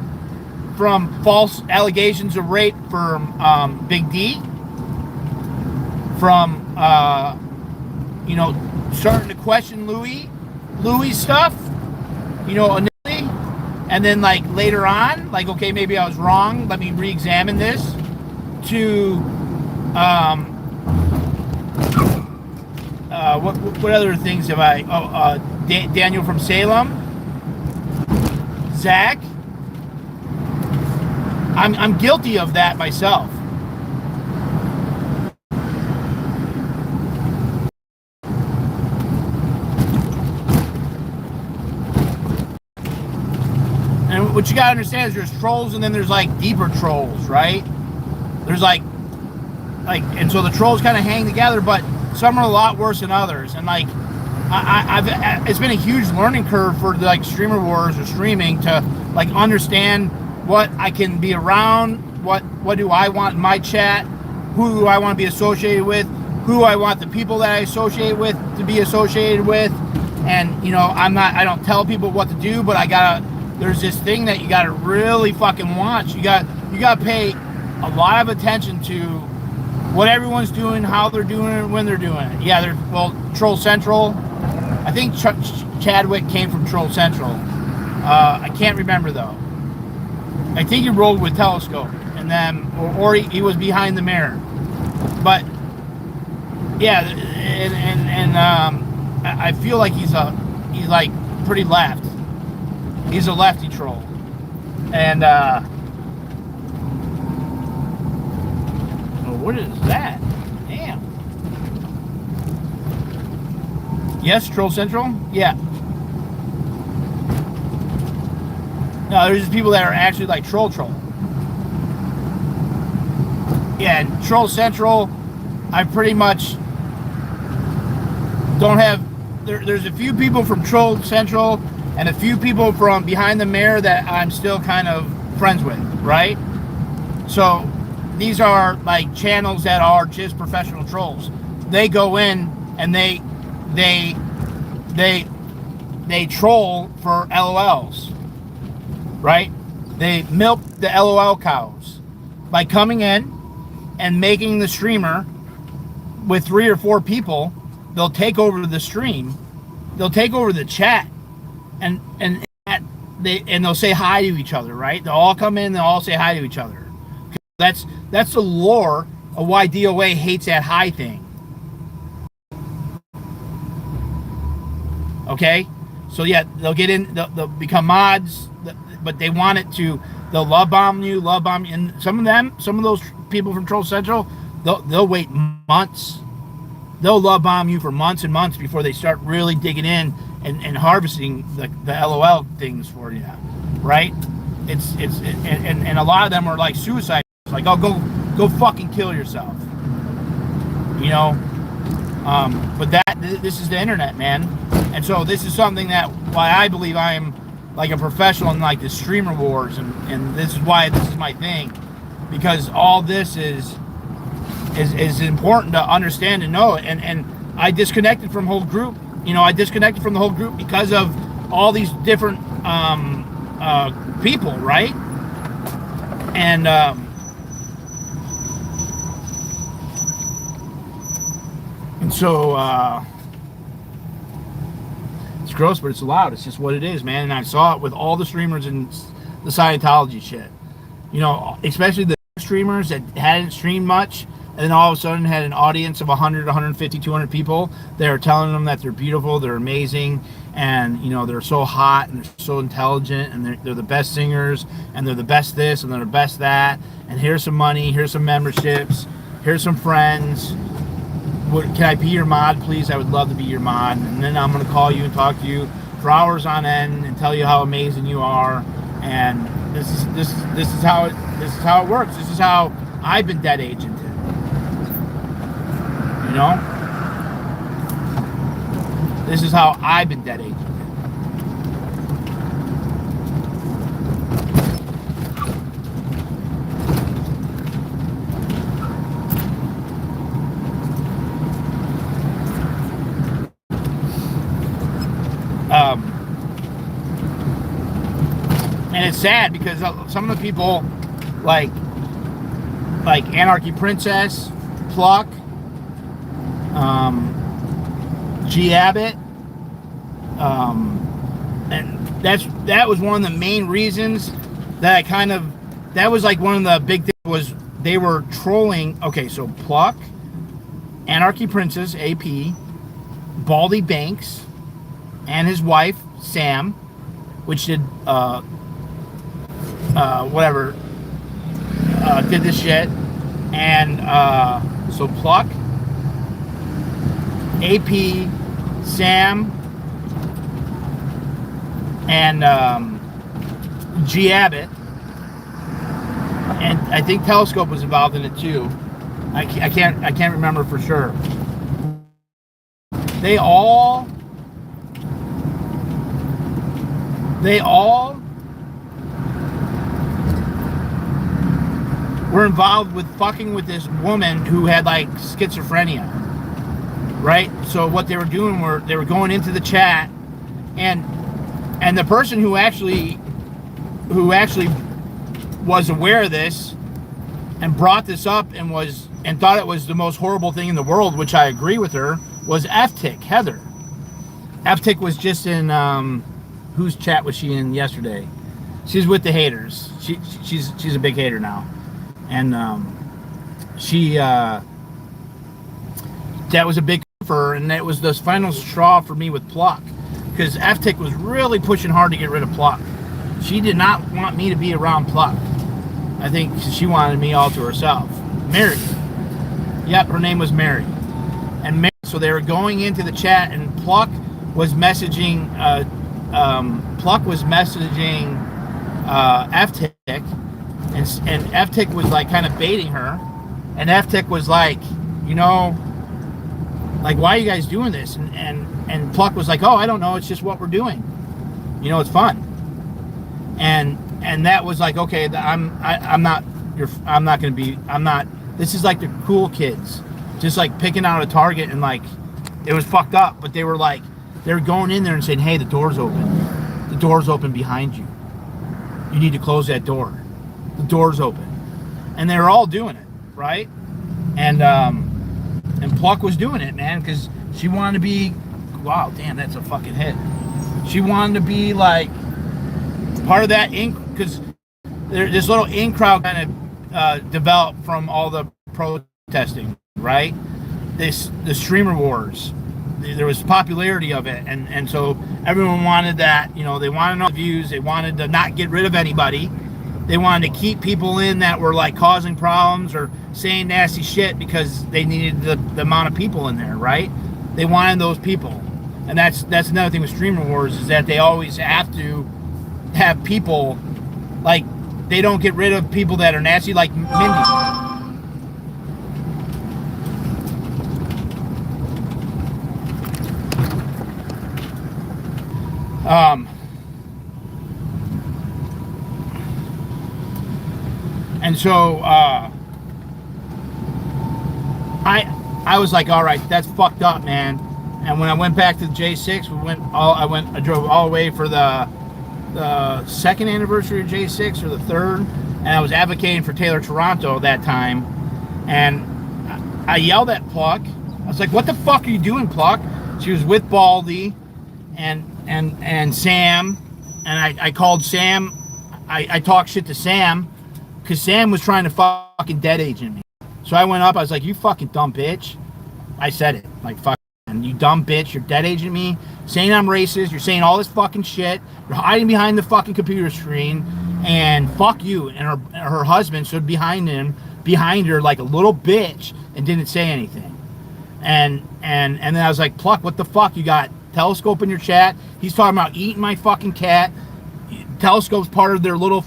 false allegations of rape from Big D, from you know, starting to question Louis stuff, you know, initially, and then like later on, like, okay, maybe I was wrong, let me re-examine this, to what other things have I? Daniel from Salem, Zach. I'm guilty of that myself. And what you gotta understand is there's trolls, and then there's like deeper trolls, right? There's like, and so the trolls kind of hang together, but some are a lot worse than others. And like, it's been a huge learning curve for like Streamer Wars or streaming to like understand what I can be around, what do I want in my chat, who do I want to be associated with, who I want the people that I associate with to be associated with, And you know, I don't tell people what to do, but there's this thing that you gotta really fucking watch. You gotta pay a lot of attention to what everyone's doing, how they're doing it, when they're doing it. Yeah, Troll Central. I think Chadwick came from Troll Central. I can't remember though. I think he rolled with Telescope, and then or he was behind the mirror. But yeah, and I feel like he's like pretty left. He's a lefty troll, and what is that? Damn. Yes, Troll Central. Yeah. No, there's just people that are actually like troll. Yeah, and Troll Central, I pretty much don't have. There's a few people from Troll Central and a few people from behind the mirror that I'm still kind of friends with, right? So these are like channels that are just professional trolls. They go in and they troll for LOLs, right? They milk the LOL cows by coming in and making the streamer with 3 or 4 people. They'll take over the stream, they'll take over the chat, and they'll say hi to each other, right? They'll all come in, they'll all say hi to each other. That's the lore of why D.o.A hates that hi thing. Okay, so yeah, they'll get in, they'll become mods, but they want it to. They'll love bomb you, and some of those people from Troll Central, they'll wait months. They'll love bomb you for months and months before they start really digging in and harvesting the LOL things for you, right? And a lot of them are like suicide, like, oh, go fucking kill yourself, you know. But this is the internet, man, and so this is something that why I believe I am like a professional in like the streamer wars, and this is why this is my thing, because all this is important to understand and know. And I disconnected from whole group. You know, I disconnected from the whole group because of all these different people, right? And so it's gross, but it's allowed. It's just what it is, man. And I saw it with all the streamers and the Scientology shit. You know, especially the streamers that hadn't streamed much, and then all of a sudden had an audience of 100, 150, 200 people. They're telling them that they're beautiful, they're amazing, and you know, they're so hot and they're so intelligent, and they're the best singers, and they're the best this, and they're the best that, and here's some money, here's some memberships, here's some friends. Can I be your mod, please? I would love to be your mod. And then I'm going to call you and talk to you for hours on end and tell you how amazing you are. And this is how it works. This is how I've been dead agented. You know? This is how I've been dead agented. And it's sad because some of the people, like Anarchy Princess, Pluck, G Abbott, and that was one of the main reasons that that was like one of the big things was they were trolling. Okay, so Pluck, Anarchy Princess, AP, Baldy Banks, and his wife Sam, which did did this shit, and so Pluck, AP, Sam, and G Abbott, and I think Telescope was involved in it too. I can't remember for sure. They all were involved with fucking with this woman who had like schizophrenia. right? So what they were doing were they were going into the chat, and the person who actually was aware of this and brought this up and thought it was the most horrible thing in the world, which I agree with her, was F-Tick, Heather. F-Tick was just in whose chat was she in yesterday? She's with the haters. She's a big hater now, and that was a big for her, and that was the final straw for me with Pluck, because F-Tick was really pushing hard to get rid of Pluck. She did not want me to be around Pluck. I think she wanted me all to herself. Mary. Yep, her name was Mary. And Mary, so they were going into the chat, and Pluck was messaging F-Tick, and F-Tick was like kind of baiting her, and F-Tick was like, you know, like, why are you guys doing this? And Pluck was like, oh, I don't know, it's just what we're doing. You know, it's fun. And that was like, okay, this is like the cool kids, just like picking out a target, and like, it was fucked up, but they were going in there and saying, hey, the door's open behind you. You need to close that door. The door's open. And they were all doing it, right? And Pluck was doing it, man, because she wanted to be, wow, damn, that's a fucking hit. She wanted to be like part of that because this little in crowd kind of developed from all the protesting, right? The streamer wars. There was popularity of it, and so everyone wanted that. You know, they wanted all the views. They wanted to not get rid of anybody. They wanted to keep people in that were like causing problems or saying nasty shit because they needed the amount of people in there, right? They wanted those people, and that's another thing with streamer wars, is that they always have to have people, like, they don't get rid of people that are nasty, like Mindy. And so I was like, all right, that's fucked up, man. And when I went back to the J6, I drove all the way for the second anniversary of J6 or the third, and I was advocating for Taylor Toronto that time, and I yelled at Pluck. I was like, what the fuck are you doing, Pluck? She was with Baldy and Sam, and I called Sam. I talked shit to Sam because Sam was trying to fucking dead agent me. So I went up, I was like, you fucking dumb bitch. I said it, like, fuck, and you dumb bitch, you're dead agenting me, saying I'm racist, you're saying all this fucking shit, you're hiding behind the fucking computer screen, and fuck you. And her husband stood behind her like a little bitch and didn't say anything. And then I was like, Pluck, what the fuck? You got Telescope in your chat? He's talking about eating my fucking cat. Telescope's part of their little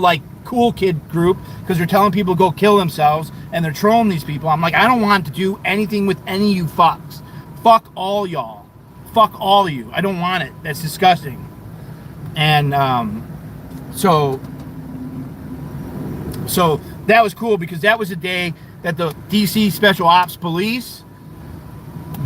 like cool kid group because they're telling people to go kill themselves, and they're trolling these people. I'm like, I don't want to do anything with any of you fucks. Fuck all y'all. Fuck all of you. I don't want it. That's disgusting. And so that was cool because that was the day that the DC Special Ops Police,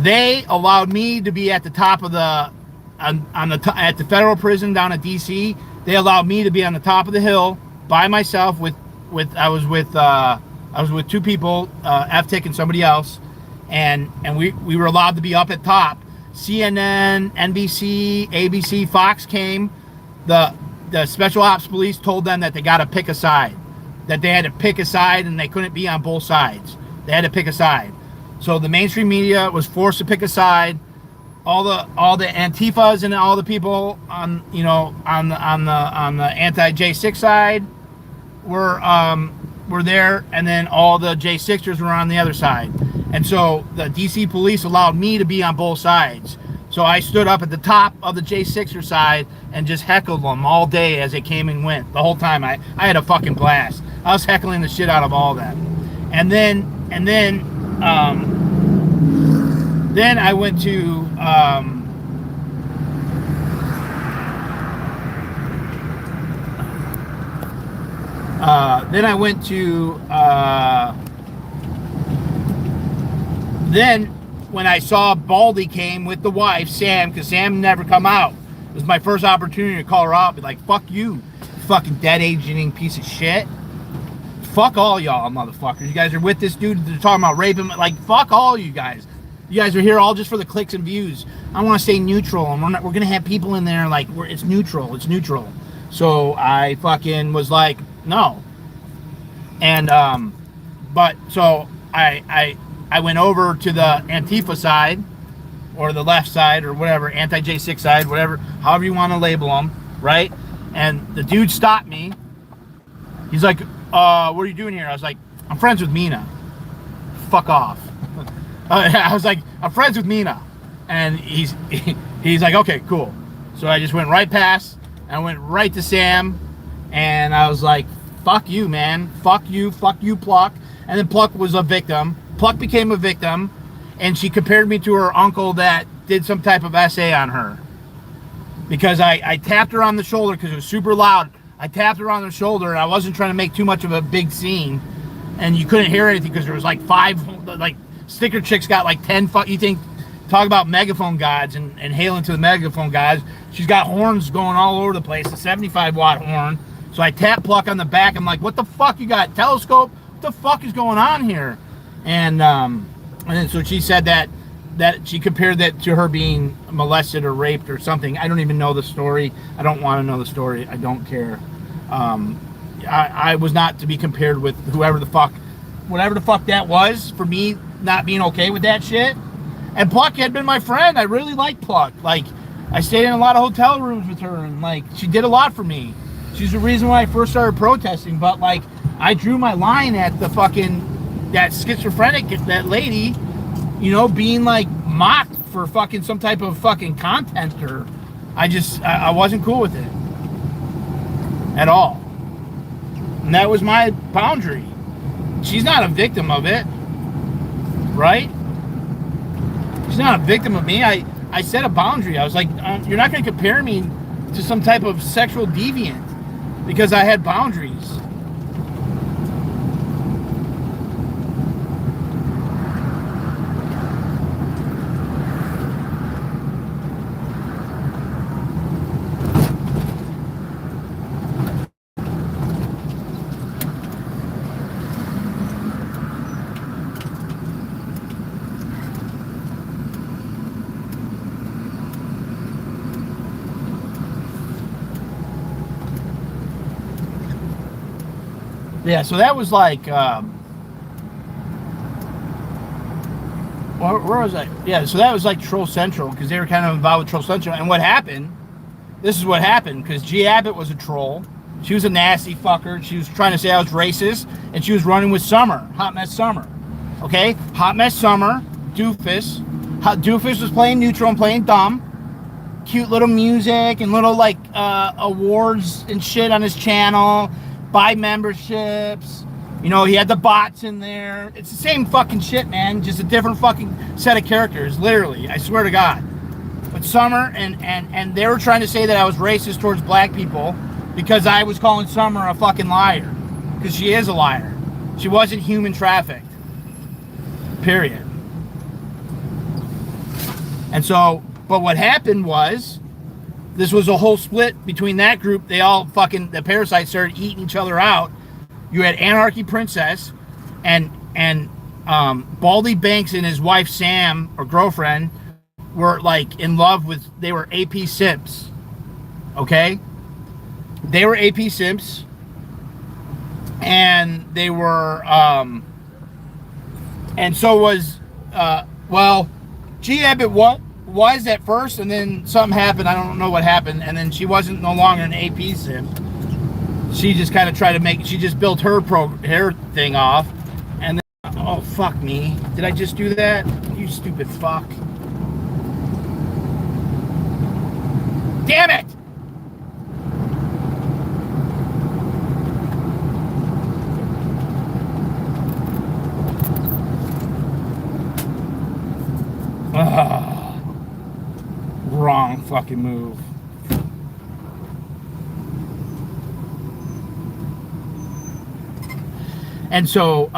they allowed me to be at the top of at the federal prison down at DC. They allowed me to be on the top of the hill by myself I was with two people, F-Tick and somebody else, and we were allowed to be up at top. CNN, NBC, ABC, Fox came. The Special Ops Police told them that they got to pick a side, that they had to pick a side, and they couldn't be on both sides. They had to pick a side. So the mainstream media was forced to pick a side. All the Antifas and all the people on the anti J6 side were there, and then all the J6ers were on the other side. And so the DC police allowed me to be on both sides. So I stood up at the top of the J6er side and just heckled them all day as they came and went. The whole time I had a fucking blast. I was heckling the shit out of all of them. And then I went to when I saw Baldy came with the wife, Sam, because Sam never come out. It was my first opportunity to call her out, be like, fuck you, fucking dead aging piece of shit. Fuck all y'all motherfuckers. You guys are with this dude, they're talking about raping, like, fuck all you guys. You guys are here all just for the clicks and views. I want to stay neutral, and we're gonna have people in there like it's neutral. So I fucking was like, no. And but so I went over to the Antifa side, or the left side, or whatever, anti-J6 side, whatever, however you want to label them, right? And the dude stopped me. He's like, what are you doing here? I was like, I'm friends with Mina. Fuck off. I was like, I'm friends with Mina. And he's like, okay, cool. So I just went right past, and I went right to Sam, and I was like, fuck you, man. Fuck you, Pluck. And then Pluck was a victim. Pluck became a victim, and she compared me to her uncle that did some type of essay on her. Because I tapped her on the shoulder because it was super loud. I tapped her on the shoulder, and I wasn't trying to make too much of a big scene. And you couldn't hear anything because there was like 5, like, sticker chicks got like 10, you think, talk about megaphone gods and hailing to the megaphone gods. She's got horns going all over the place, a 75-watt horn. So I tap Pluck on the back. I'm like, what the fuck? You got telescope? What the fuck is going on here? And then so she said that she compared that to her being molested or raped or something. I don't even know the story. I don't want to know the story. I don't care. I was not to be compared with whatever the fuck that was, for me not being okay with that shit. And Pluck had been my friend. I really liked Pluck. Like, I stayed in a lot of hotel rooms with her, and like, she did a lot for me. She's the reason why I first started protesting. But like, I drew my line at the fucking, that schizophrenic, that lady, you know, being like mocked for fucking some type of fucking content. Or I wasn't cool with it at all. And that was my boundary. She's not a victim of it, right? She's not a victim of me. I set a boundary. I was like, you're not going to compare me to some type of sexual deviant because I had boundaries. Yeah, so that was like, where was I? Yeah, so that was like Troll Central, because they were kind of involved with Troll Central. And what happened, this is what happened, because G. Abbott was a troll. She was a nasty fucker. She was trying to say I was racist, and she was running with Summer, Hot Mess Summer. Okay? Hot Mess Summer, Doofus. Doofus was playing neutral and playing dumb. Cute little music and little, like, awards and shit on his channel. Buy memberships. You know, he had the bots in there. It's the same fucking shit, man. Just a different fucking set of characters, literally. I swear to God. But Summer, and they were trying to say that I was racist towards black people because I was calling Summer a fucking liar. Because she is a liar. She wasn't human trafficked. Period. And so, but what happened was, this was a whole split between that group. They all fucking, the parasites started eating each other out. You had Anarchy Princess and Baldy Banks and his wife Sam, or girlfriend, were like in love with, they were AP simps. Okay? They were AP simps. And they were, and so was, well, G. Abbott was at first, and then something happened. I don't know what happened, and then she wasn't no longer an AP simp. She just kind of tried to make, she just built her thing off, and then, oh fuck me, did I just do that? You stupid fuck. Damn it! Wrong fucking move. And so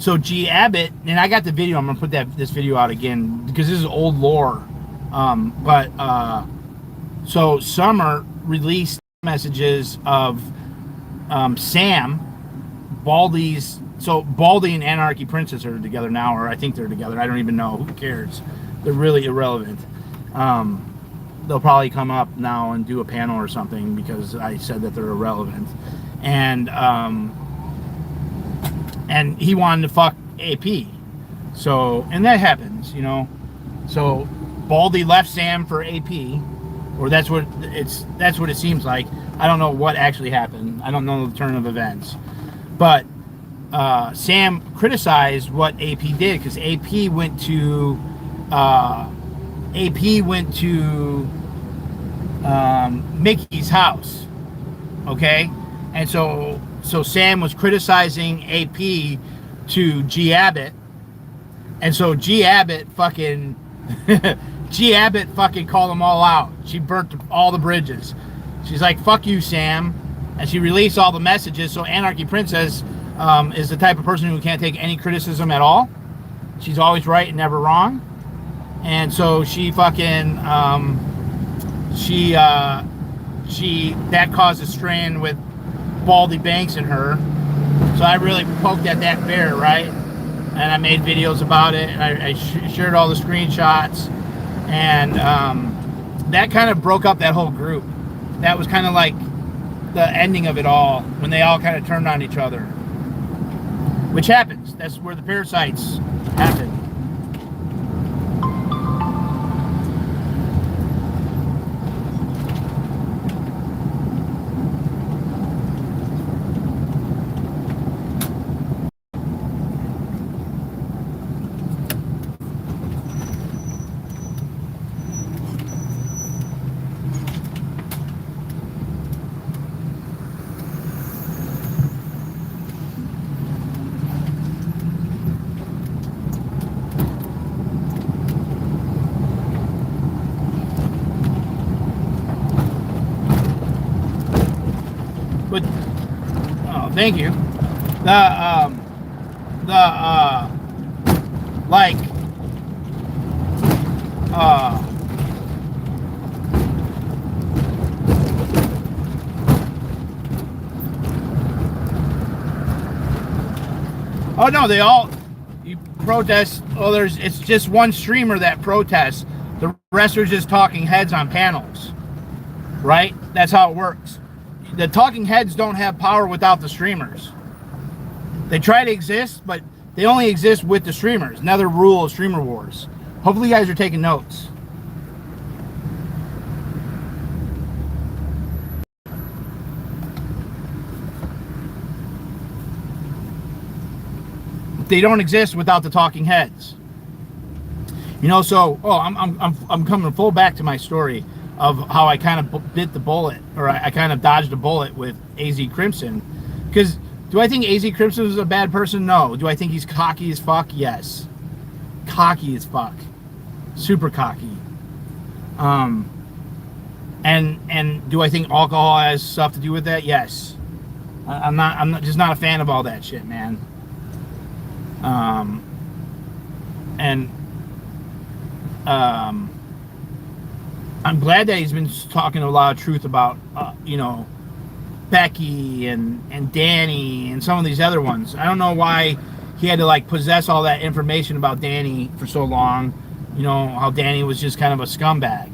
So G Abbott, and I got the video. I'm gonna put this video out again because this is old lore. So Summer released messages of Sam, Baldy's. So Baldy and Anarchy Princess are together now, or I think they're together. I don't even know. Who cares? They're really irrelevant. They'll probably come up now and do a panel or something because I said that they're irrelevant. And he wanted to fuck AP. So, and that happens, you know. So Baldy left Sam for AP, or that's what it seems like. I don't know what actually happened. I don't know the turn of events. But Sam criticized what AP did because AP went to Mickey's house, okay, and so Sam was criticizing AP to G Abbott, and so G Abbott fucking called them all out. She burnt all the bridges. She's like, "Fuck you, Sam," and she released all the messages. So Anarchy Princess is the type of person who can't take any criticism at all. She's always right and never wrong. And so she fucking that caused a strain with Baldy Banks and her. So I really poked at that bear, right? And I made videos about it, and I shared all the screenshots, and that kind of broke up that whole group. That was kind of like the ending of it all, when they all kind of turned on each other. Which happens. That's where the parasites happen. But thank you. Oh no, you protest. Oh, it's just one streamer that protests. The rest are just talking heads on panels, right? That's how it works. The talking heads don't have power without the streamers. They try to exist, but they only exist with the streamers. Another rule of streamer wars. Hopefully you guys are taking notes. They don't exist without the talking heads. You know, so I'm coming full back to my story of how I kind of bit the bullet, or I kind of dodged a bullet with AZ Crimson. Because do I think AZ Crimson is a bad person? No. Do I think he's cocky as fuck? Yes. Cocky as fuck. Super cocky. And do I think alcohol has stuff to do with that? Yes. I'm just not a fan of all that shit, man. I'm glad that he's been talking a lot of truth about, you know, Becky and Danny and some of these other ones. I don't know why he had to like possess all that information about Danny for so long. You know, how Danny was just kind of a scumbag.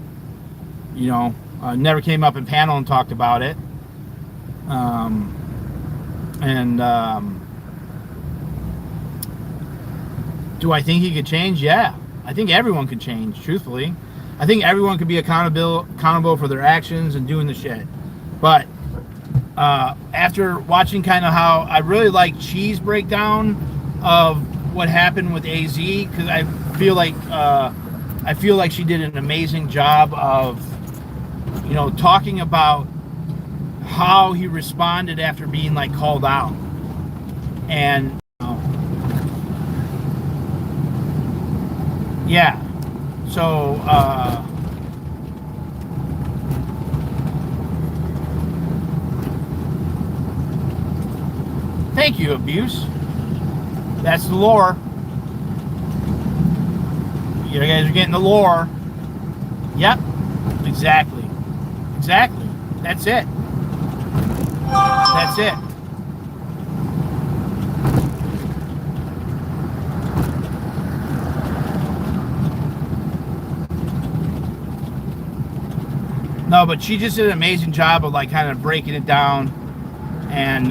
You know, never came up in panel and talked about it. Do I think he could change? Yeah. I think everyone could change, truthfully. I think everyone could be accountable for their actions and doing the shit. But after watching kind of how I really like Cheese breakdown of what happened with AZ, because I feel like she did an amazing job of, you know, talking about how he responded after being like called out. And yeah. So, thank you, Abuse. That's the lore. You guys are getting the lore. Yep. Exactly. Exactly. That's it. That's it. No, but she just did an amazing job of like kind of breaking it down and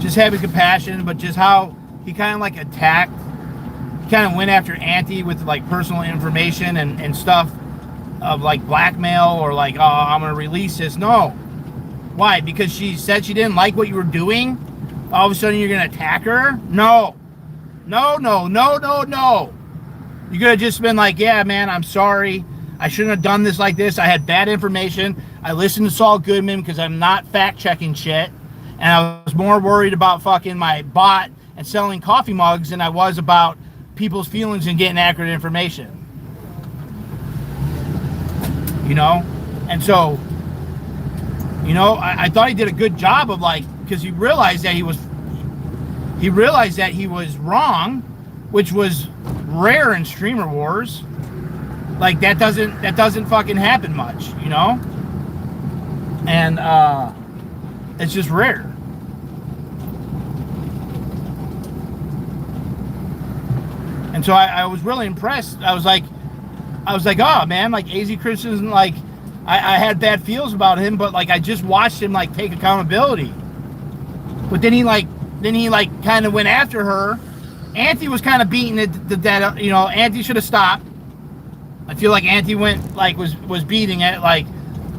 just having compassion, but just how he kind of like attacked, kind of went after Auntie with like personal information and stuff of like blackmail or like, oh, I'm gonna release this. No. Why? Because she said she didn't like what you were doing? All of a sudden you're gonna attack her? No. No, no, no, no, no. You could have just been like, yeah, man, I'm sorry. I shouldn't have done this like this. I had bad information. I listened to Saul Goodman because I'm not fact-checking shit. And I was more worried about fucking my bot and selling coffee mugs than I was about people's feelings and getting accurate information. You know? And so, you know, I thought he did a good job of like, because he realized that he was wrong, which was rare in streamer wars. Like that doesn't fucking happen much, you know? And it's just rare. And so I was really impressed. I was like, oh man, like AZ Christian, like I had bad feels about him, but like I just watched him like take accountability. But then he kind of went after her. Auntie was kind of beating it that, you know, Auntie should have stopped. I feel like Auntie went like was beating it, like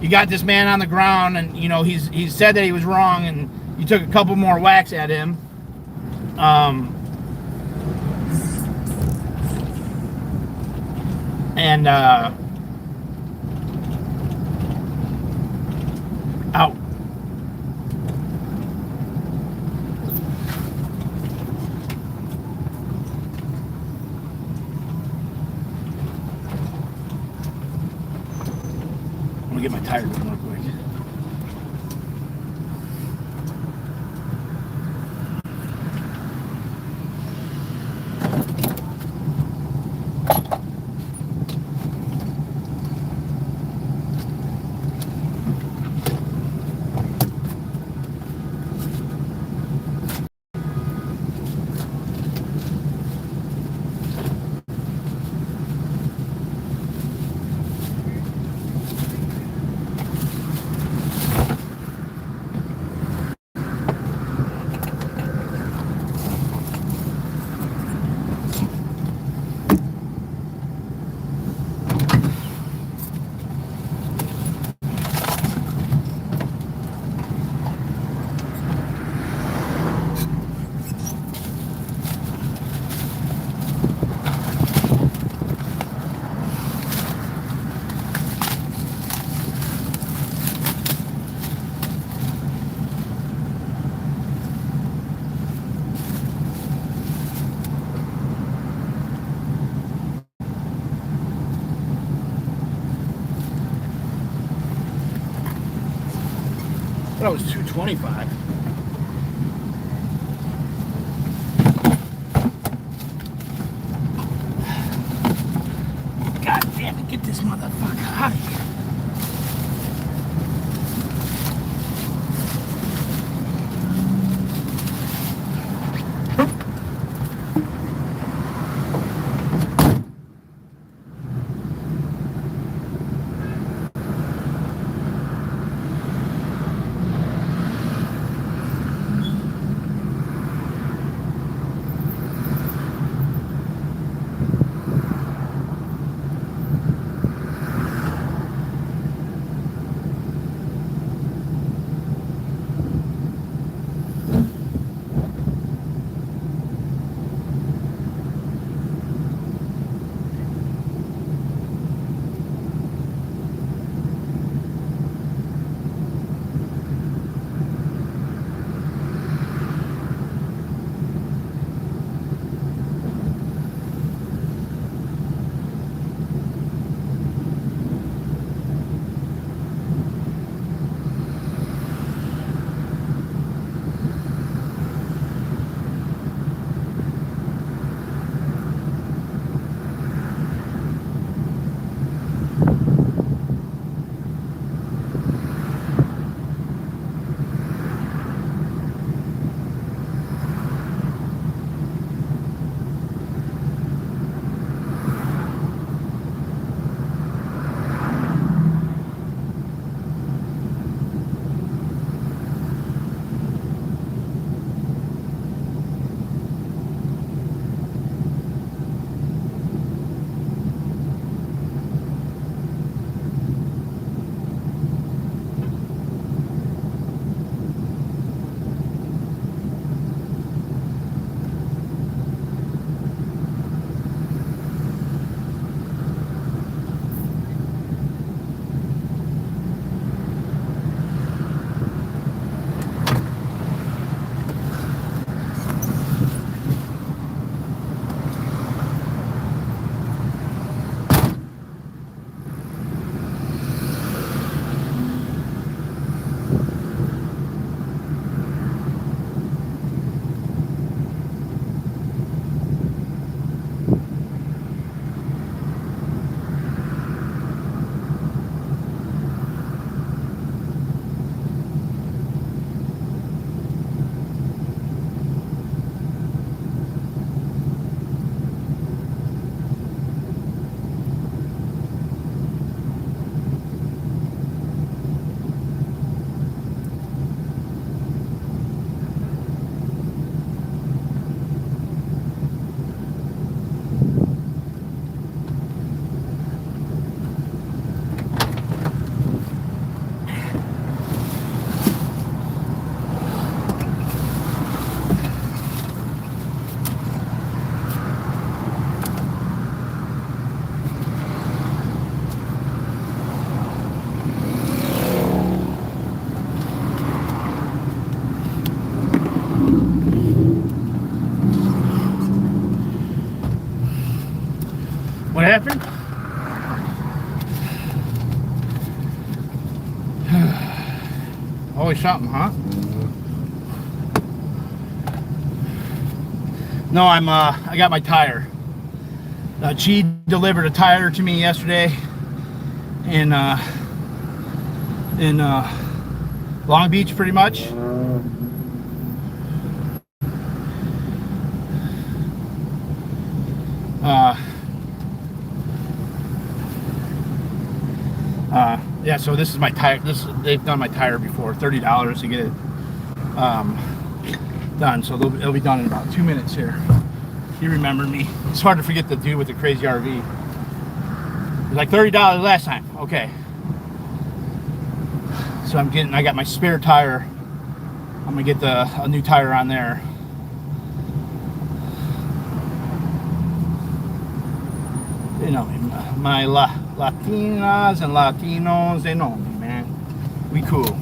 you got this man on the ground and you know he's said that he was wrong and you took a couple more whacks at him. Out. I'm gonna get my tire real quick. I thought it was 225. God damn it, get this motherfucker out of here. What happened? Always something, huh? No, I got my tire. She delivered a tire to me yesterday in Long Beach, pretty much. Yeah, so this is my tire. They've done my tire before. $30 to get it done. So it'll be done in about 2 minutes here. You remember me. It's hard to forget the dude with the crazy RV. It was like $30 last time. Okay. So I got my spare tire. I'm gonna get a new tire on there. You know, my Latinas and Latinos, they know me, man. We cool.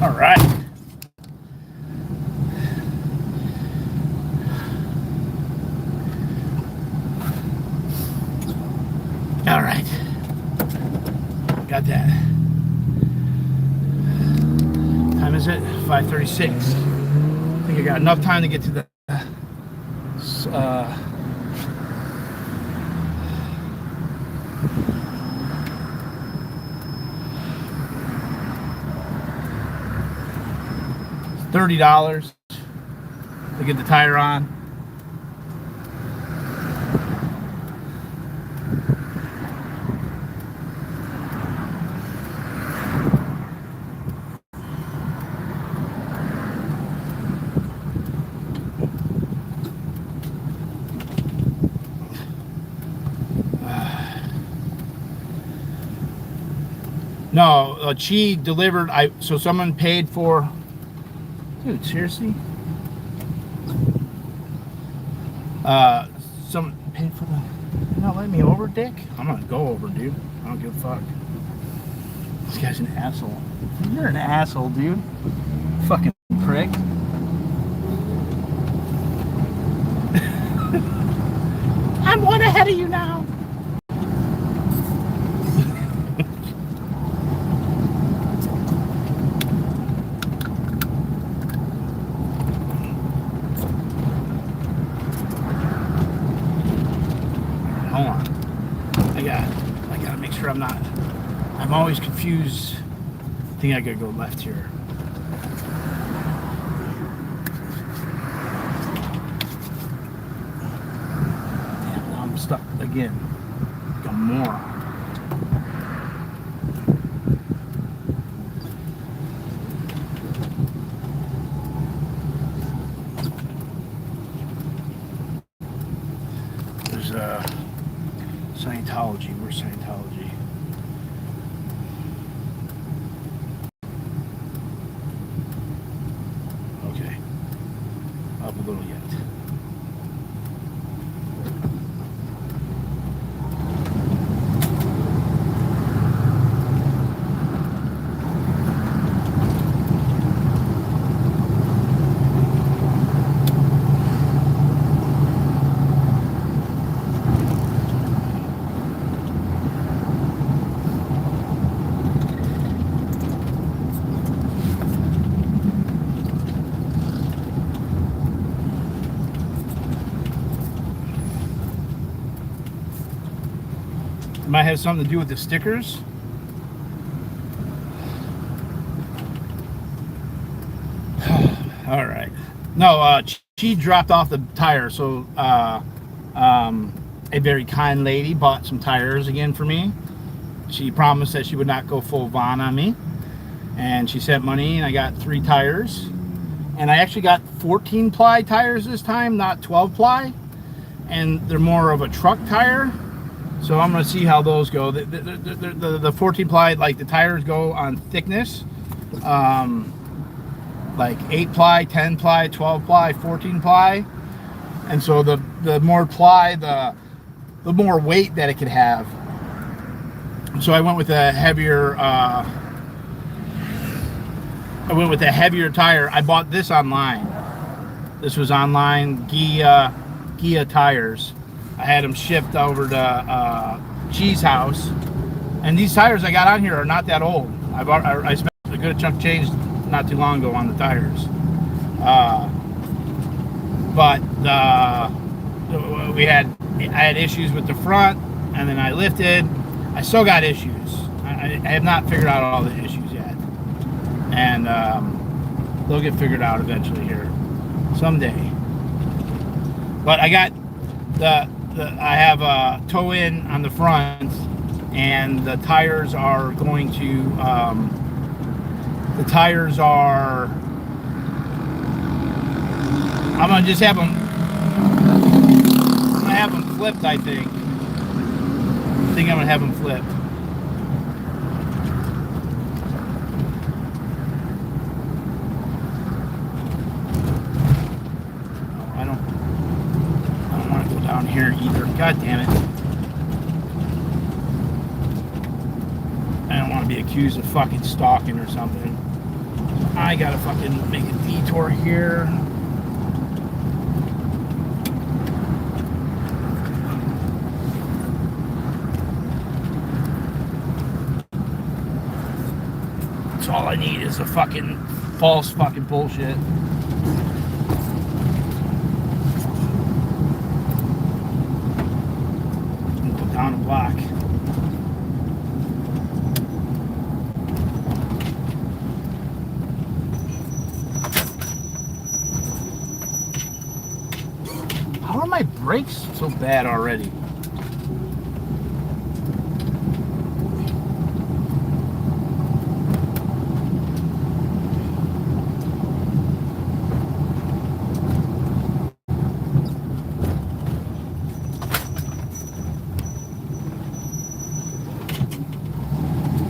All right. All right. Got that. Time is it? 5:36. I think I got enough time to get to the $30 to get the tire on. No, she delivered. So someone paid for. Dude, seriously? Someone paid for the. You're not letting me over, Dick? I'm gonna go over, dude. I don't give a fuck. This guy's an asshole. You're an asshole, dude. Fucking prick. I'm one ahead of you now. Hold on. I gotta make sure I'm always confused. I think I gotta go left here. Damn, now I'm stuck again. Like a moron. There's Scientology. Where's Scientology? Okay. Up a little yet. Might have something to do with the stickers. All right. No, she dropped off the tire. So a very kind lady bought some tires again for me. She promised that she would not go full Von on me. And she sent money and I got 3 tires. And I actually got 14 ply tires this time, not 12 ply. And they're more of a truck tire. So I'm going to see how those go. The 14 ply, like the tires go on thickness, like 8 ply, 10 ply, 12 ply, 14 ply. And so the more ply, the more weight that it could have. So I went with a heavier, tire. I bought this online. This was online, Gia tires. I had them shipped over to Cheese House, and these tires I got on here are not that old. I spent a good chunk of change not too long ago on the tires, but I had issues with the front, and then I lifted. I still got issues. I have not figured out all the issues yet, and they'll get figured out eventually here someday. But I got I have a toe in on the front, and the tires are going to I'm gonna just have them flipped. I think I'm gonna have them flipped. I don't want to go down here either. God damn it. I don't want to be accused of fucking stalking or something. I gotta fucking make a detour here. So all I need is a fucking false fucking bullshit. Go down a block. How are my brakes so bad already?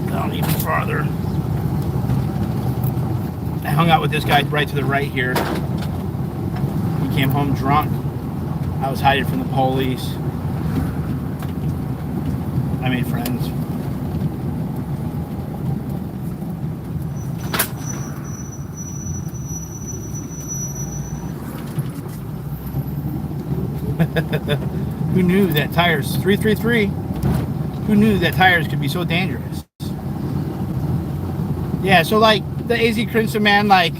Down even farther. I hung out with this guy right to the right here. He came home drunk. I was hiding from the police. I made friends. Who knew that tires, 333, who knew that tires could be so dangerous? Yeah, so like the AZ Crimson man, like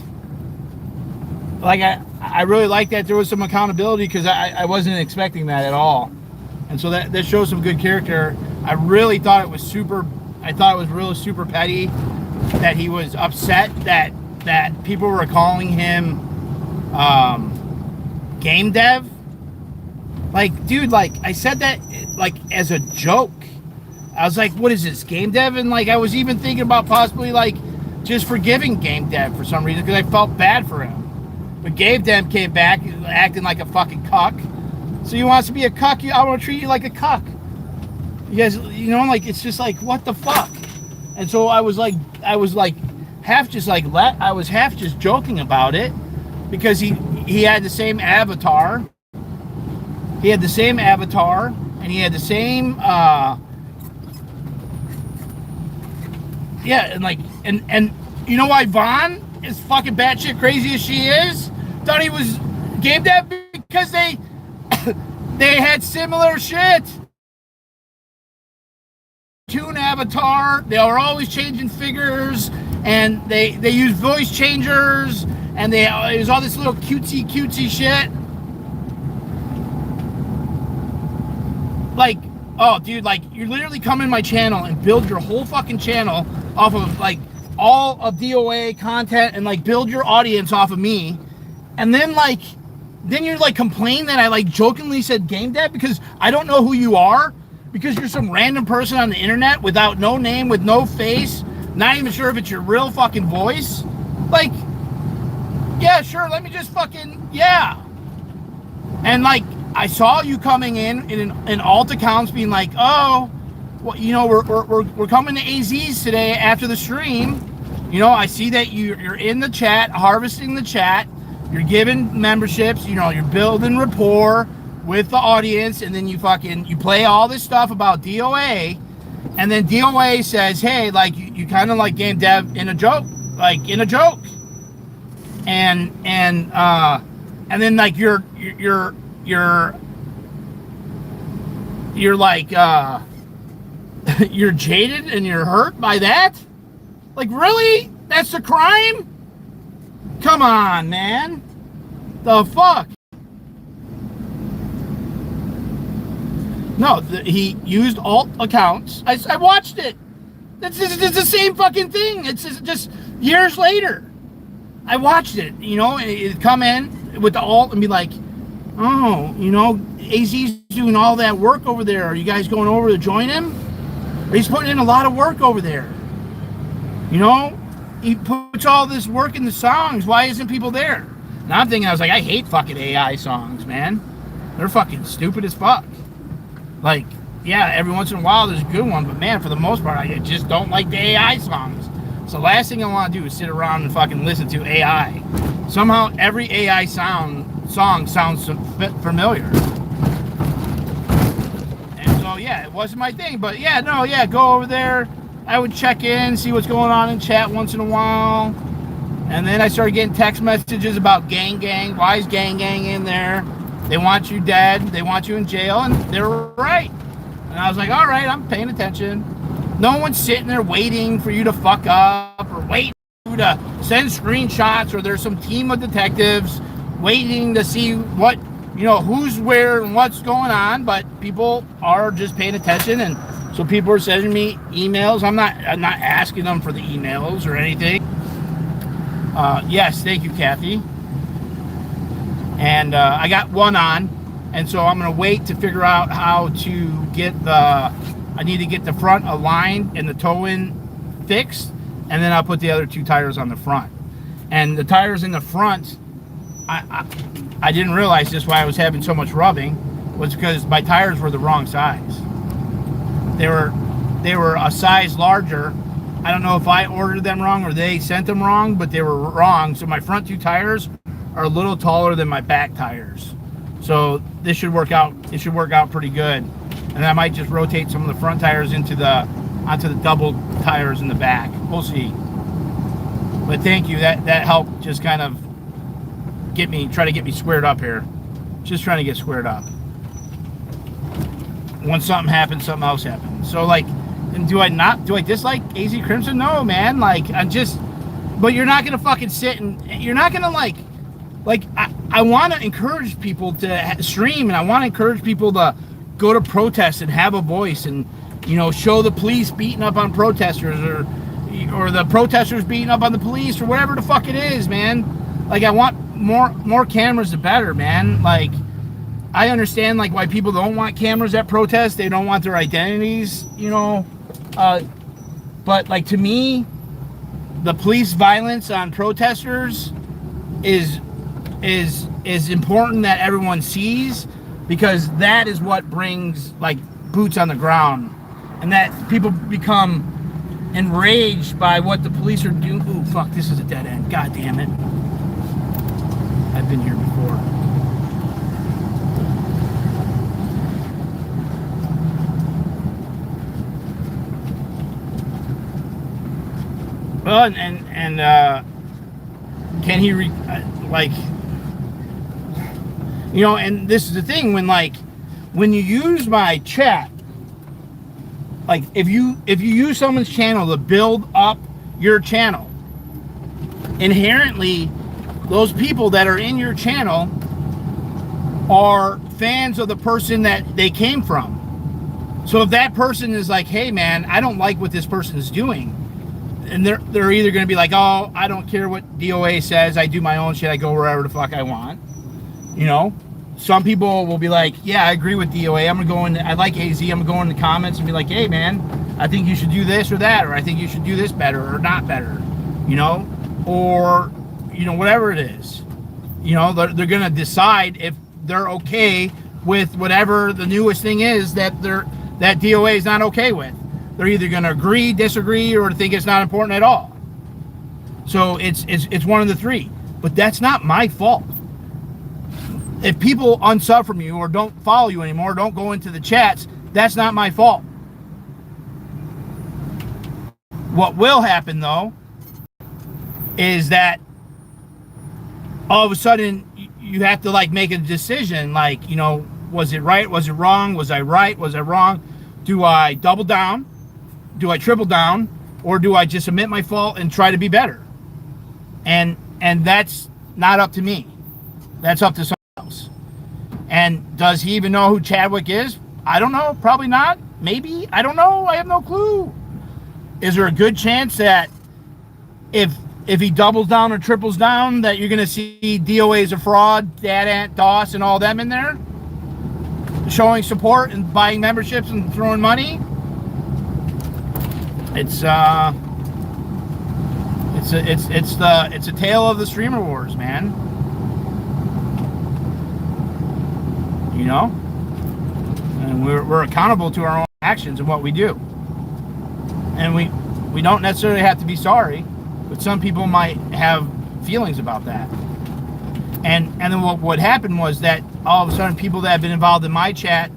I really like that there was some accountability, because I wasn't expecting that at all. And so that shows some good character. I really thought it was super, I thought it was really super petty that he was upset that people were calling him game dev. Like, dude, like I said that like as a joke. I was like, what is this, game dev? And like I was even thinking about possibly like just forgiving game dev for some reason, because I felt bad for him. But Game Dev came back acting like a fucking cuck. So he wants to be a cuck. I want to treat you like a cuck. You guys, you know, like it's just like, what the fuck? And so I was half just joking about it, because he had the same avatar. He had the same avatar, and he had the same yeah, and like and you know why Vaughn is fucking batshit crazy as she is? Thought he was game dev because they had similar shit. Tune avatar, they were always changing figures, and they use voice changers, and it was all this little cutesy shit. Like, oh dude, like you literally come in my channel and build your whole fucking channel off of like all of D.o.A content, and like build your audience off of me, and then you're like complain that I like jokingly said game dev because I don't know who you are, because you're some random person on the internet without no name, with no face, not even sure if it's your real fucking voice. Like, yeah, sure, let me just fucking, yeah. And like I saw you coming in alt accounts being like, oh, well, you know, we're coming to AZ's today after the stream. You know, I see that you're in the chat, harvesting the chat. You're giving memberships. You know, you're building rapport with the audience, and then you play all this stuff about D.o.A, and then D.o.A says, hey, like you kind of like game dev in a joke, and then like you're like you're jaded and you're hurt by that. Like, really? That's the crime? Come on, man. The fuck? No, he used alt accounts. I watched it. It's the same fucking thing. It's just years later. I watched it, you know, it'd come in with the alt and be like, oh, you know, AZ's doing all that work over there. Are you guys going over to join him? He's putting in a lot of work over there. You know, he puts all this work in the songs. Why isn't people there? And I'm thinking, I was like, I hate fucking AI songs, man. They're fucking stupid as fuck. Like, yeah, every once in a while there's a good one, but man, for the most part, I just don't like the AI songs. So the last thing I want to do is sit around and fucking listen to AI. Somehow every AI song sounds familiar. And so, yeah, it wasn't my thing, but yeah, no, yeah, go over there. I would check in, see what's going on in chat once in a while. And then I started getting text messages about gang. Why is gang in there? They want you dead. They want you in jail. And they were right. And I was like, all right, I'm paying attention. No one's sitting there waiting for you to fuck up or waiting for you to send screenshots, or there's some team of detectives waiting to see what, who's where and what's going on. But people are just paying attention. And so people are sending me emails. I'm not asking them for the emails or anything. Yes, thank you, Kathy. And I got one on, and so I'm going to wait to figure out how to get I need to get the front aligned and the toe-in fixed, and then I'll put the other 2 tires on the front. And the tires in the front, I didn't realize this why I was having so much rubbing, was because my tires were the wrong size. They were a size larger. I don't know if I ordered them wrong or they sent them wrong, but they were wrong. So my front 2 tires are a little taller than my back tires. So this should work out. It should work out pretty good. And I might just rotate some of the front tires onto the double tires in the back. We'll see. But thank you. That helped just kind of try to get me squared up here. Just trying to get squared up. When something happens, something else happens. So like, and do I dislike AZ Crimson? No, man. Like, but you're not gonna fucking sit and you're not gonna like I want to encourage people to stream, and I want to encourage people to go to protests and have a voice, and show the police beating up on protesters, or the protesters beating up on the police, or whatever the fuck it is, man. Like, I want more cameras, the better, man. Like, I understand like why people don't want cameras at protests. They don't want their identities, but like, to me, the police violence on protesters is important that everyone sees, because that is what brings like boots on the ground, and that people become enraged by what the police are doing. Ooh, fuck, this is a dead end. God damn it. I've been here before. Well, and can he and this is the thing, when you use my chat, like if you use someone's channel to build up your channel, inherently those people that are in your channel are fans of the person that they came from. So if that person is like, hey man, I don't like what this person is doing, and they're either going to be like, oh, I don't care what D.O.A. says, I do my own shit, I go wherever the fuck I want. Some people will be like, yeah, I agree with D.O.A. I'm going to go in, I like AZ, I'm going to go in the comments and be like, hey man, I think you should do this or that, or I think you should do this better or not better, or, whatever it is. They're going to decide if they're okay with whatever the newest thing is that D.O.A. is not okay with. They're either going to agree, disagree, or think it's not important at all. So it's one of the three. But that's not my fault. If people unsub from you or don't follow you anymore, don't go into the chats, that's not my fault. What will happen, though, is that all of a sudden you have to make a decision. Was it right? Was it wrong? Was I right? Was I wrong? Do I double down? Do I triple down, or do I just admit my fault and try to be better? And that's not up to me. That's up to someone else. And does he even know who Chadwick is? I don't know. Probably not. Maybe. I don't know. I have no clue. Is there a good chance that if he doubles down or triples down, that you're going to see D.O.A. is a fraud, Dad, Aunt, DOS, and all them in there, showing support and buying memberships and throwing money? It's a tale of the streamer wars, man. And we're accountable to our own actions and what we do. And we don't necessarily have to be sorry, but some people might have feelings about that. And then what happened was that all of a sudden people that have been involved in my chat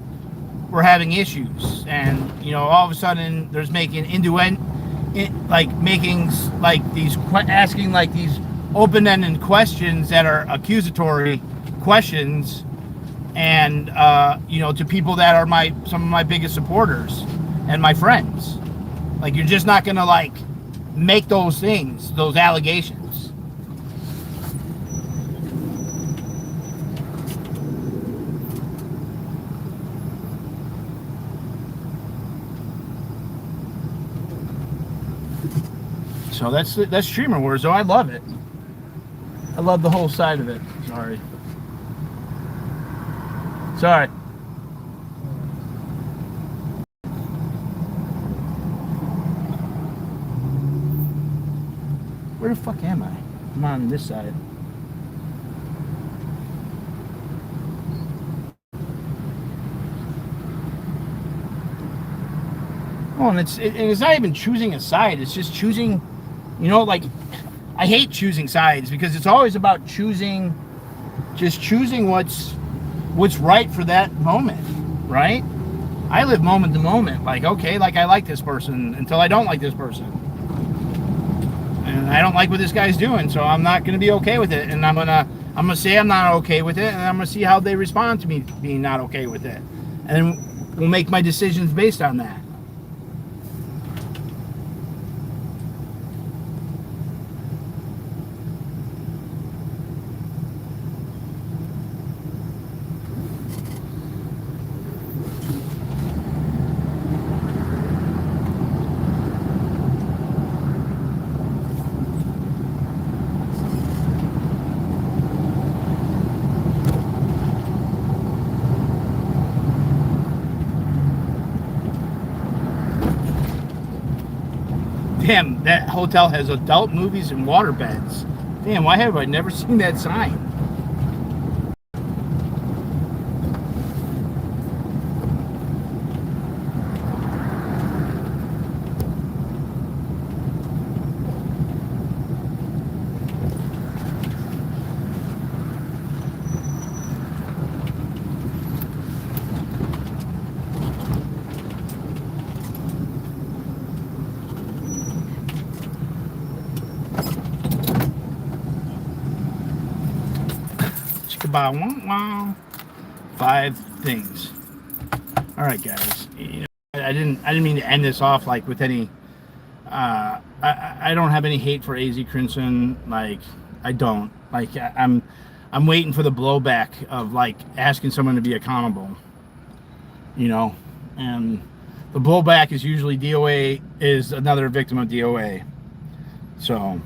were having issues, and all of a sudden there's asking these open-ended questions that are accusatory questions, and to people that are some of my biggest supporters and my friends. Like, you're just not gonna like make those allegations. So that's Streamer Wars, though. I love it. I love the whole side of it. Sorry. Where the fuck am I? I'm on this side. Oh, and it's not even choosing a side. It's just choosing, like, I hate choosing sides because it's always about choosing what's right for that moment, right? I live moment to moment. Like, okay, like I like this person until I don't like this person. And I don't like what this guy's doing, so I'm not going to be okay with it. And I'm gonna say I'm not okay with it, and I'm going to see how they respond to me being not okay with it. And then we'll make my decisions based on that. Damn, that hotel has adult movies and water beds. Damn, why have I never seen that sign? Wow. 5 things. All right, guys. I didn't mean to end this off like with any. I don't have any hate for AZ Crimson. Like, I don't. Like, I'm waiting for the blowback of like asking someone to be accountable. And the blowback is usually D.O.A. is another victim of D.O.A. So,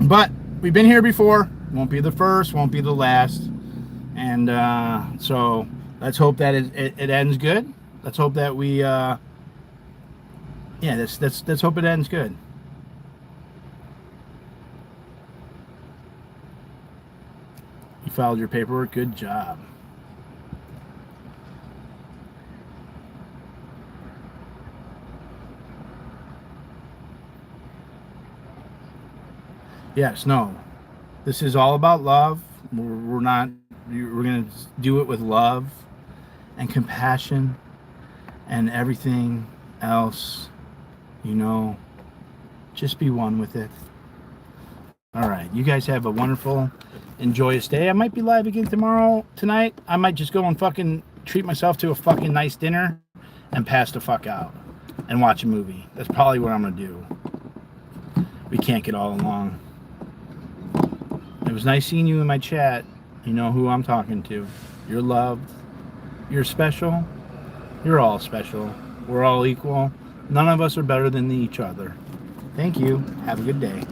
but we've been here before. Won't be the first, won't be the last. And so let's hope that it ends good. Let's hope that we let's hope it ends good. You filed your paperwork. Good job. Yes, no. This is all about love. We're going to do it with love and compassion and everything else. Just be one with it. All right. You guys have a wonderful, enjoyous day. I might be live again tonight. I might just go and fucking treat myself to a fucking nice dinner and pass the fuck out and watch a movie. That's probably what I'm going to do. We can't get all along. It was nice seeing you in my chat. You know who I'm talking to. You're loved. You're special. You're all special. We're all equal. None of us are better than each other. Thank you. Have a good day.